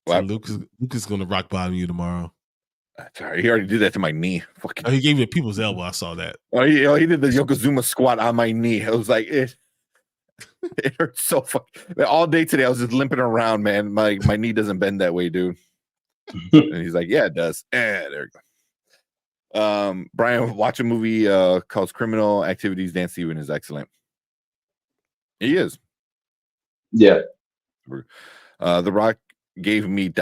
So Luke is going to rock bottom you tomorrow. Sorry, he already did that to my knee. Oh, he gave me a people's elbow. I saw that. Oh, he did the Yokozuna squat on my knee. I was like, it hurts so fucking. All day today, I was just limping around, man. My knee doesn't bend that way, dude. And he's like, yeah, it does. There we go. Brian, watch a movie called Criminal Activities. Dan Steven is excellent. He is. Yeah. The Rock gave me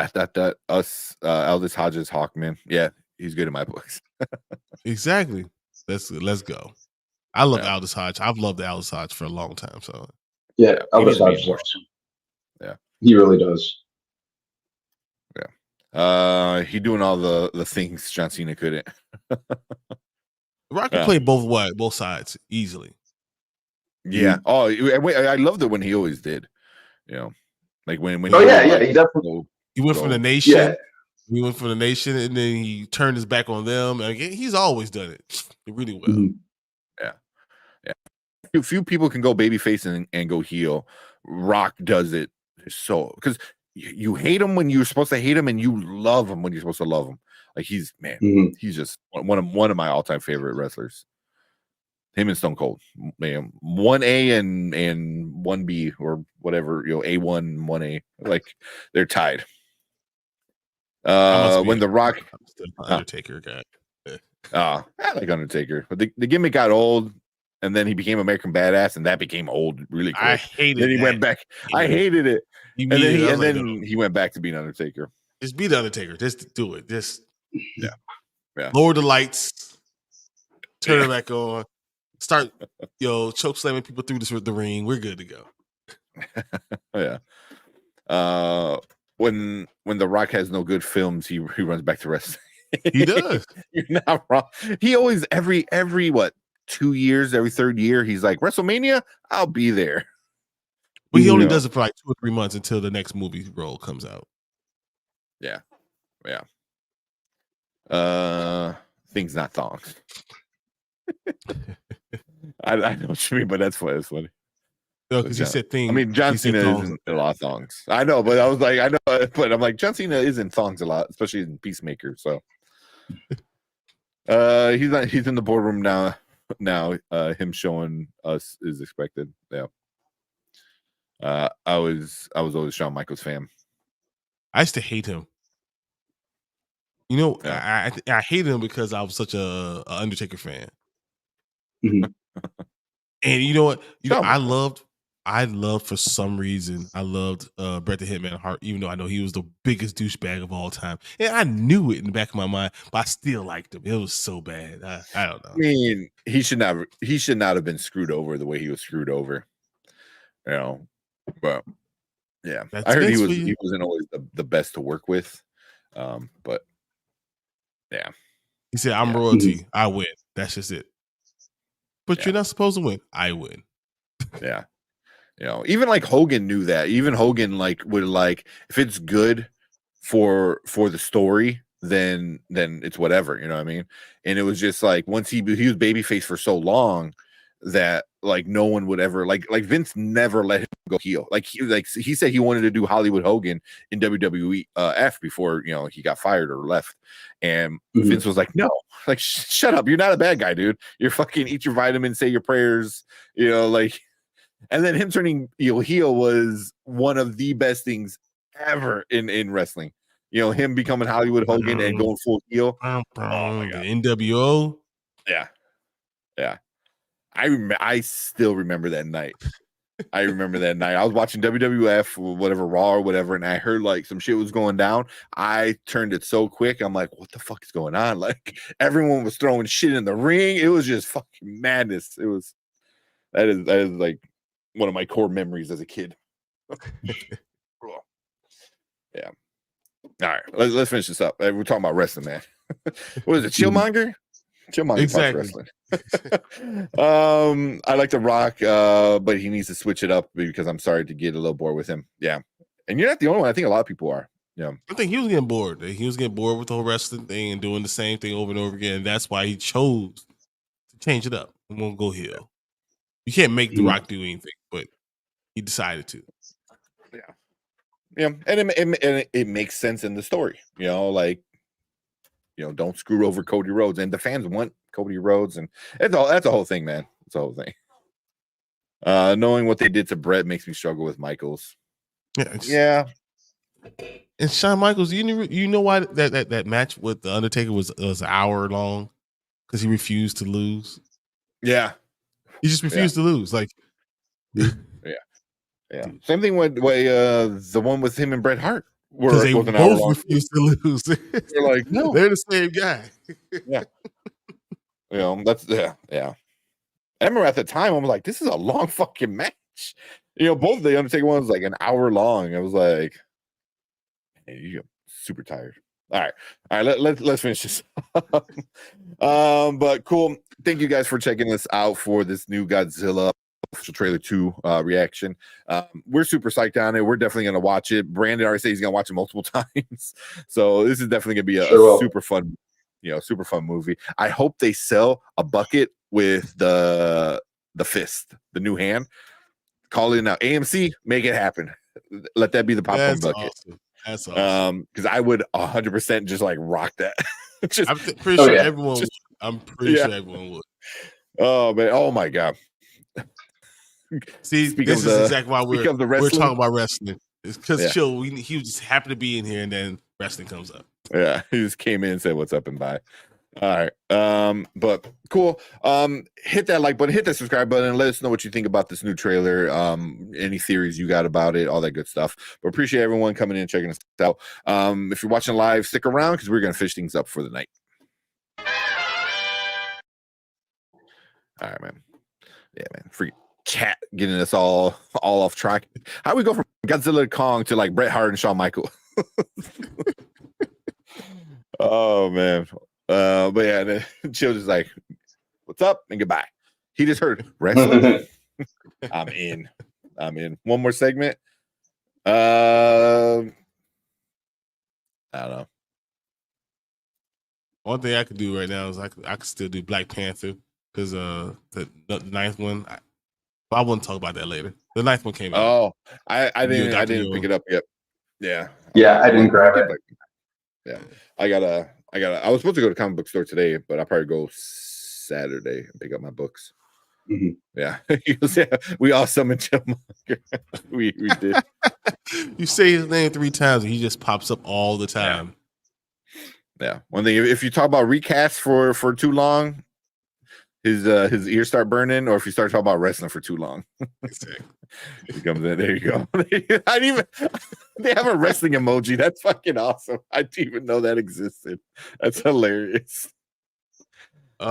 us Aldous Hodges Hawkman. Yeah, he's good in my books. Exactly. Let's go. I love Aldous Hodge. I've loved Aldous Hodge for a long time. So yeah, Aldous Hodge is awesome. Yeah, he really does. Yeah, he doing all the things John Cena couldn't. Rock can play both sides easily. Yeah. Oh, I loved it when he always did. You know, like when he definitely went from the Nation. Yeah. He went from the Nation, and then he turned his back on them. And he's always done it really well. Yeah. Few people can go babyface and go heel. Rock does it so because you hate him when you're supposed to hate him, and you love him when you're supposed to love him. Like he's just one of my all-time favorite wrestlers. Him and Stone Cold, man, 1A and 1B or whatever, A1 and 1A, like they're tied. When The Rock, Undertaker guy, I like Undertaker, but the gimmick got old, and then he became American Badass, and that became old really quick. I hated. Then he went back. I hated it, and then no. He went back to being Undertaker. Just be the Undertaker. Just do it. Just yeah. Lower the lights, turn it back on. Start, choke slamming people through the ring. We're good to go. Yeah. when The Rock has no good films, he runs back to wrestling. He does. You're not wrong. He always every what 2 years, every third year, he's like WrestleMania. I'll be there. But he only does it for like 2 or 3 months until the next movie role comes out. Yeah. Things not thongs. I know what you mean, but that's funny. That's funny. No, because he said things. I mean, John Cena isn't a lot of thongs. I know, but I was like, I know, but I'm like, John Cena isn't thongs a lot, especially in Peacemaker. So, he's in the boardroom now. Him showing us is expected. Yeah. I was always Shawn Michaels fan. I used to hate him. You know, I hated him because I was such a Undertaker fan. Mm-hmm. And you know what? I loved for some reason. I loved Bret the Hitman Hart, even though I know he was the biggest douchebag of all time, and I knew it in the back of my mind, but I still liked him. It was so bad. I don't know. I mean, he should not have been screwed over the way he was screwed over. You know, but yeah, I heard he wasn't always the best to work with. But yeah, he said, "I'm royalty. I win. That's just it." But you're not supposed to win. I win. Yeah. You know, even like Hogan knew that. Even Hogan would if it's good for the story, then it's whatever, you know what I mean? And it was just like once he was babyface for so long that no one would ever like Vince never let him go heel. He said he wanted to do Hollywood Hogan in WWE before he got fired or left. And Vince was like, no, shut up. You're not a bad guy, dude. You're fucking eat your vitamins, say your prayers, and then him turning heel was one of the best things ever in wrestling. Him becoming Hollywood Hogan and going full heel. Oh my God. NWO. Yeah. I still remember that night. I was watching WWF, whatever, Raw or whatever, and I heard some shit was going down. I turned it so quick. I'm like, what the fuck is going on? Everyone was throwing shit in the ring. It was just fucking madness. That is one of my core memories as a kid. Yeah. All right, let's finish this up. We're talking about wrestling, man. What is it, Chillmonger? Chillmonger exactly. Wrestling. I like The Rock, but he needs to switch it up because I'm sorry to get a little bored with him. Yeah, and you're not the only one. I think a lot of people are. Yeah, I think he was getting bored. He was getting bored with the whole wrestling thing and doing the same thing over and over again. That's why he chose to change it up and won't go heel. You can't make The Rock do anything, but he decided to. Yeah, and it makes sense in the story. Don't screw over Cody Rhodes, and the fans want Cody Rhodes, and that's a whole thing, man. It's a whole thing. Knowing what they did to Bret makes me struggle with Michaels. Yeah. And Shawn Michaels, you know why that match with the Undertaker was an hour long? Because he refused to lose. Yeah, he just refused to lose. Yeah. Same thing with the one with him and Bret Hart. Because they both refused to lose. They're like, no, they're the same guy. Yeah. Yeah. I remember at the time I was like, this is a long fucking match. Both the Undertaker ones an hour long. I was like, hey, you're super tired. All right. Let's finish this. But cool. Thank you guys for checking us out for this new Godzilla official trailer 2 reaction. We're super psyched on it. We're definitely going to watch it. Brandon already said he's going to watch it multiple times. So this is definitely going to be a super fun, super fun movie. I hope they sell a bucket with the fist, the new hand. Call it now. AMC, make it happen. Let that be the popcorn bucket. Awesome. That's awesome. Because I would 100% just rock that. I'm pretty sure everyone would. I'm pretty sure everyone would. Oh man! Oh my God! See, this is exactly why we're talking about wrestling. It's because Chill, he just happened to be in here, and then wrestling comes up. Yeah, he just came in and said, "What's up?" and bye. All right, but cool. Hit that like button, hit that subscribe button, and let us know what you think about this new trailer. Any theories you got about it, all that good stuff. But appreciate everyone coming in and checking us out. If you're watching live, stick around because we're gonna fish things up for the night. All right, man. Yeah, man. Free chat getting us all off track. How do we go from Godzilla to Kong to Bret Hart and Shawn Michaels? Oh man. But yeah, then Chill just like, what's up and goodbye. He just heard wrestling. I'm in. One more segment. I don't know. One thing I could do right now is I could still do Black Panther because the ninth one. I wouldn't talk about that later. The ninth one came out. Oh, I didn't pick it up yet. Yeah. I didn't grab it. Yeah. I was supposed to go to comic book store today, but I'll probably go Saturday and pick up my books. Mm-hmm. Yeah. We all summoned Chillmonger. we did. You say his name 3 times and he just pops up all the time. Yeah. One thing, if you talk about recast for too long, his ears start burning, or if you start talking about wrestling for too long. Exactly. He comes in. There you go. They have a wrestling emoji. That's fucking awesome. I didn't even know that existed. That's hilarious. Man.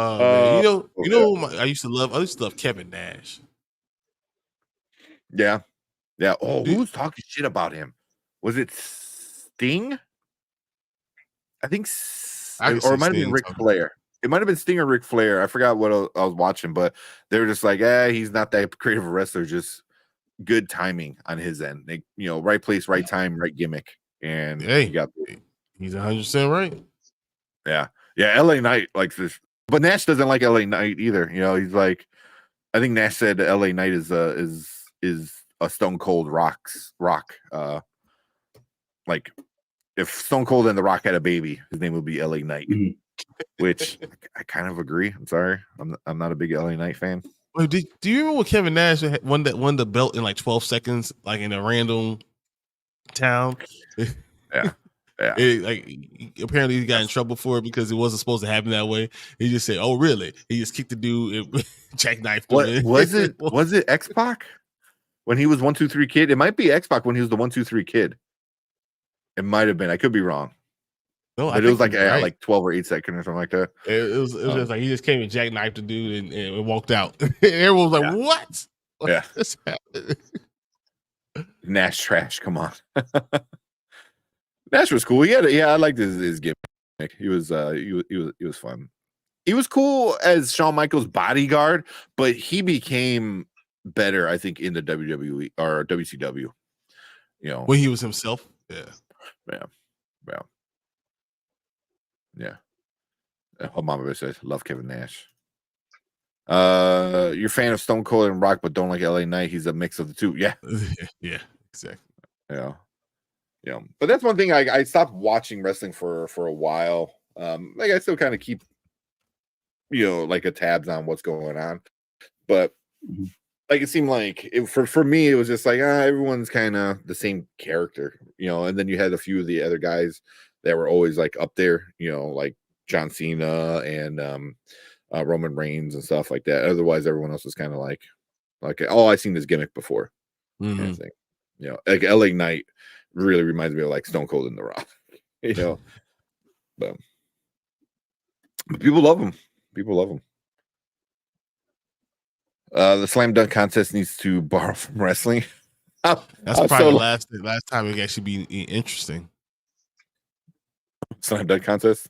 I used to love Kevin Nash. Yeah. Oh, who was talking shit about him? Was it Sting? I think, or it might have been Ric Flair. It might have been Sting or Ric Flair. I forgot what I was watching, but they were just like, he's not that creative a wrestler. Just good timing on his end. Right place, right time, right gimmick. And he's 100% right. Yeah. LA Knight likes this, but Nash doesn't like LA Knight either. He's like, I think Nash said LA Knight is a Stone Cold rock. Like if Stone Cold and The Rock had a baby, his name would be LA Knight. Mm-hmm. Which I kind of agree. I'm sorry, I'm not a big LA Knight fan. Wait, do you remember when Kevin Nash won the belt in like 12 seconds, like in a random town? Yeah. Apparently he got in trouble for it because it wasn't supposed to happen that way. He just said, "Oh, really?" He just kicked the dude and jackknifed him. Was it X-Pac when he was 1, 2, 3 Kid? It might be X-Pac when he was the 1, 2, 3 Kid. It might have been. I could be wrong. No, but it was like like 12 or 8 seconds or something like that. It was just like he just came and jackknifed the dude and walked out. Everyone was like, "What?" Yeah. Nash trash. Come on. Nash was cool. I liked his gimmick. He was fun. He was cool as Shawn Michaels' bodyguard, but he became better, I think, in the WWE or WCW. When he was himself. Yeah. Mama says, love Kevin Nash. You're a fan of Stone Cold and Rock, but don't like LA Knight. He's a mix of the two. Yeah. Yeah, exactly. Yeah. But that's one thing I stopped watching wrestling for a while. I still kind of keep like a tabs on what's going on. But it seemed like for me, it was just like everyone's kind of the same character, and then you had a few of the other guys that were always like up there, like John Cena and Roman Reigns and stuff like that. Otherwise, everyone else was kind of like, I've seen this gimmick before. Kind of thing. Like LA Knight really reminds me of like Stone Cold and The Rock, but people love him. The slam dunk contest needs to borrow from wrestling. That's probably the last time it actually be interesting. Slam dunk contest.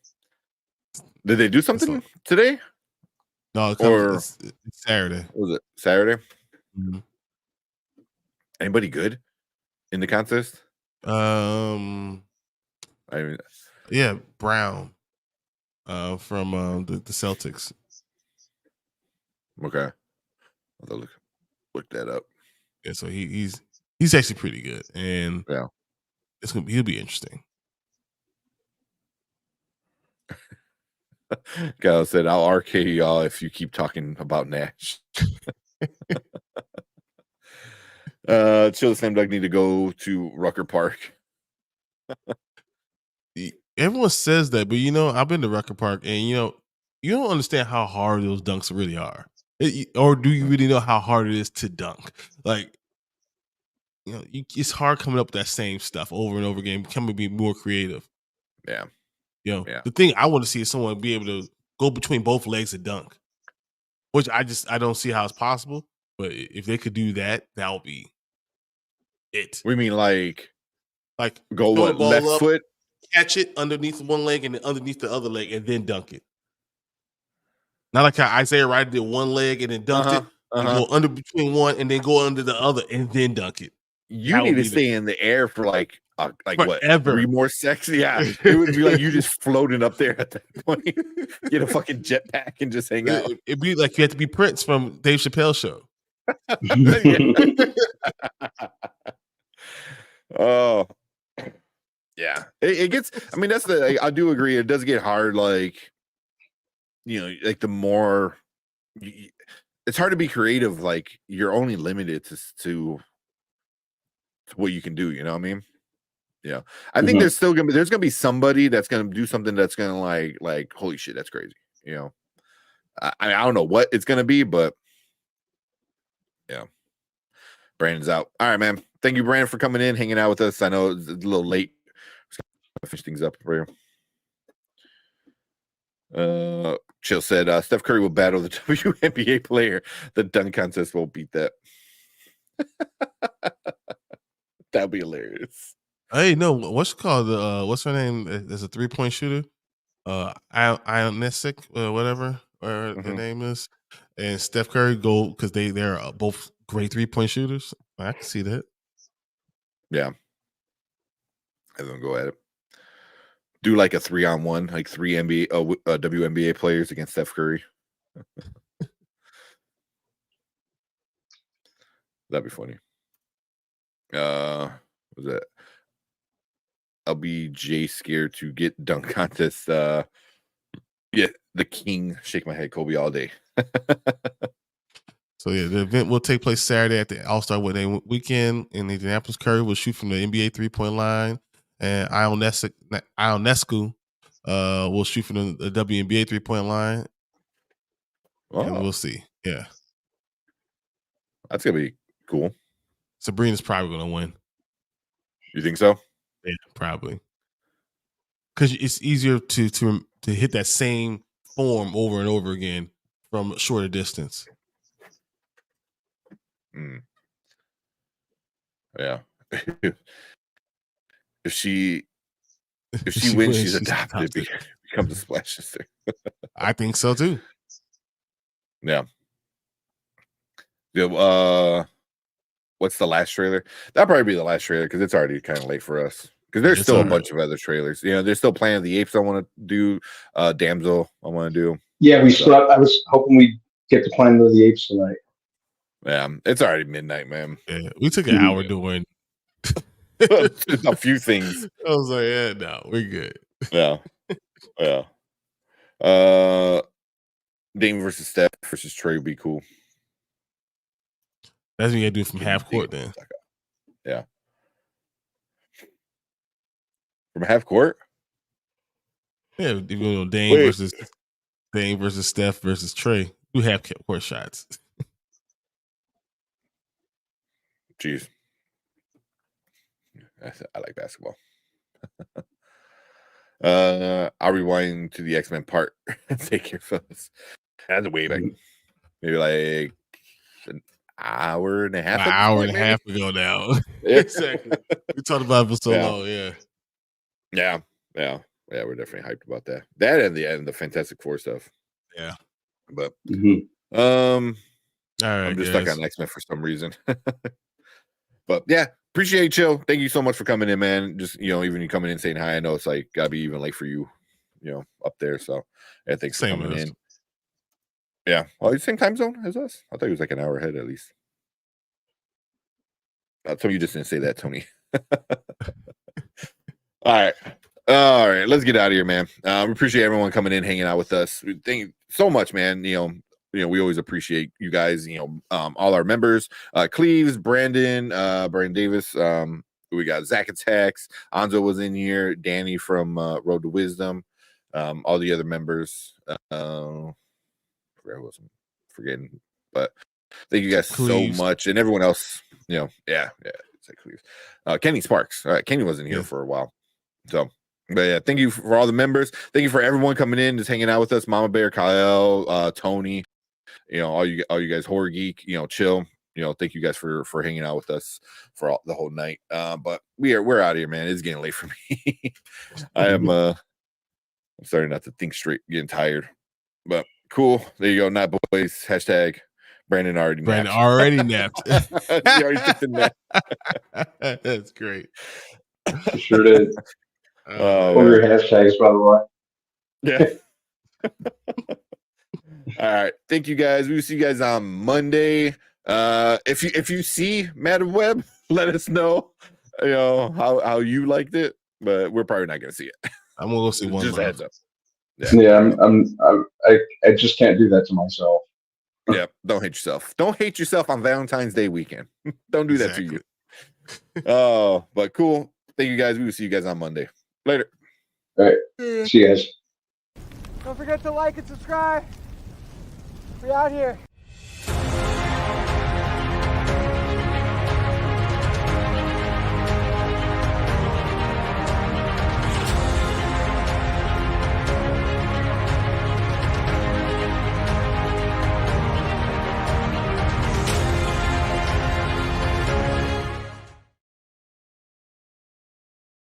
Did they do something today? No, it's Saturday. Was it Saturday? Mm-hmm. Anybody good in the contest? Brown, from the Celtics. Okay, I'll look that up. Yeah, so he's actually pretty good, and he'll be interesting. Gal said, "I'll arcade y'all if you keep talking about Nash." Chill Slam Dunk need to go to Rucker Park. Everyone says that, but I've been to Rucker Park, and you don't understand how hard those dunks really are. Or do you really know how hard it is to dunk? Like, it's hard coming up with that same stuff over and over again, be more creative. Yeah. The thing I want to see is someone be able to go between both legs and dunk, which I don't see how it's possible. But if they could do that, that would be it. We mean like Like Go throw the what? ball Left up, foot? catch it underneath one leg and then underneath the other leg, and then dunk it. Not like how Isaiah Ryder did one leg and then dunked it, and go under between one and then go under the other and then dunk it. You need to stay in the air for like what? Forever. 3 more seconds? Yeah, it would be like you just floating up there at that point. Get a fucking jetpack and just hang out. It'd be like you had to be Prince from Dave Chappelle's show. Oh, yeah. It gets. I mean, that's the. I do agree. It does get hard. Like, like the more, it's hard to be creative. Like you're only limited to what you can do. You know what I mean? Yeah. I think there's gonna be somebody that's gonna do something that's gonna like holy shit, that's crazy. I don't know what it's gonna be, but yeah. Brandon's out. All right, man. Thank you, Brandon, for coming in, hanging out with us. I know it's a little late. Just gonna finish things up for you. Chill said Steph Curry will battle the WNBA player. The dunk contest won't beat that. That'd be hilarious. Hey, no, what's called? What's her name? There's a 3-point shooter. Ionesik, whatever her name is, and Steph Curry go because they're both great 3-point shooters. I can see that. Yeah, I'm gonna go at it. Do like a 3-on-1, like 3 WNBA players against Steph Curry. That'd be funny. Was that LBJ scared to get dunk contest? Yeah, the king. Shake my head, Kobe, all day. So yeah, the event will take place Saturday at the All-Star weekend in Indianapolis. Curry will shoot from the NBA 3-point line, and Ionescu will shoot from the WNBA 3-point line. And we'll see. Yeah, that's gonna be cool. Sabrina's probably gonna win. You think so? Yeah, probably. Because it's easier to hit that same form over and over again from a shorter distance. Yeah. if she wins, she's adopted. Becomes a splash sister. I think so too. Yeah. Yeah. What's the last trailer? That'll probably be the last trailer because it's already kind of late for us. Because there's still a bunch of other trailers. There's still Planet of the Apes I want to do. Damsel I want to do. Yeah, I was hoping we'd get to Planet of the Apes tonight. Yeah, it's already midnight, man. Yeah, we took an hour doing a few things. I was like, yeah, no, we're good. Yeah. Dame versus Steph versus Trey would be cool. That's what you gotta do from half court then. Yeah. From half court? Yeah, Dame versus Steph versus Trey. Do half court shots. Jeez. I like basketball. I'll rewind to the X-Men part. Take care, fellas. That's way back. Maybe like an hour and a half. An hour and a half ago now. Exactly. We talked about it for so long. Yeah. We're definitely hyped about that. That and the Fantastic Four stuff. Yeah. But all right, I'm just stuck on X-Men for some reason. But yeah, appreciate you, Chill. Thank you so much for coming in, man. Just even you coming in saying hi. I know it's like gotta be even late for you, up there. So yeah, thanks for coming in. Yeah. Oh, same time zone as us? I thought he was like an hour ahead at least. Tell me you just didn't say that, Tony. All right. Let's get out of here, man. We appreciate everyone coming in, hanging out with us. Thank you so much, man. We always appreciate you guys. All our members, Cleves, Brandon Davis. We got Zach Attacks. Anzo was in here. Danny from Road to Wisdom. All the other members. I wasn't forgetting, but thank you guys so much, and everyone else. Yeah. It's like Cleves. Kenny Sparks. Kenny wasn't here for a while, so. But yeah, thank you for all the members. Thank you for everyone coming in, just hanging out with us. Mama Bear, Kyle, Tony, all you guys, Horror Geek, Chill. thank you guys for hanging out with us for the whole night. But we're out of here, man. It's getting late for me. I'm starting not to think straight, getting tired. But cool. There you go. Not boys. Hashtag Brandon already napped. He already took the nap. That's great. You sure did. What are your hashtags, by the way? Yeah. All right. Thank you guys. We will see you guys on Monday. If you see Madam Web, let us know. How you liked it, but we're probably not gonna see it. I'm gonna go see one. Just a heads up. Yeah, I just can't do that to myself. Yeah, don't hate yourself. Don't hate yourself on Valentine's Day weekend. Don't do that to you. Oh, but cool. Thank you guys. We will see you guys on Monday. Later. All right. See you guys. Don't forget to like and subscribe. We out here.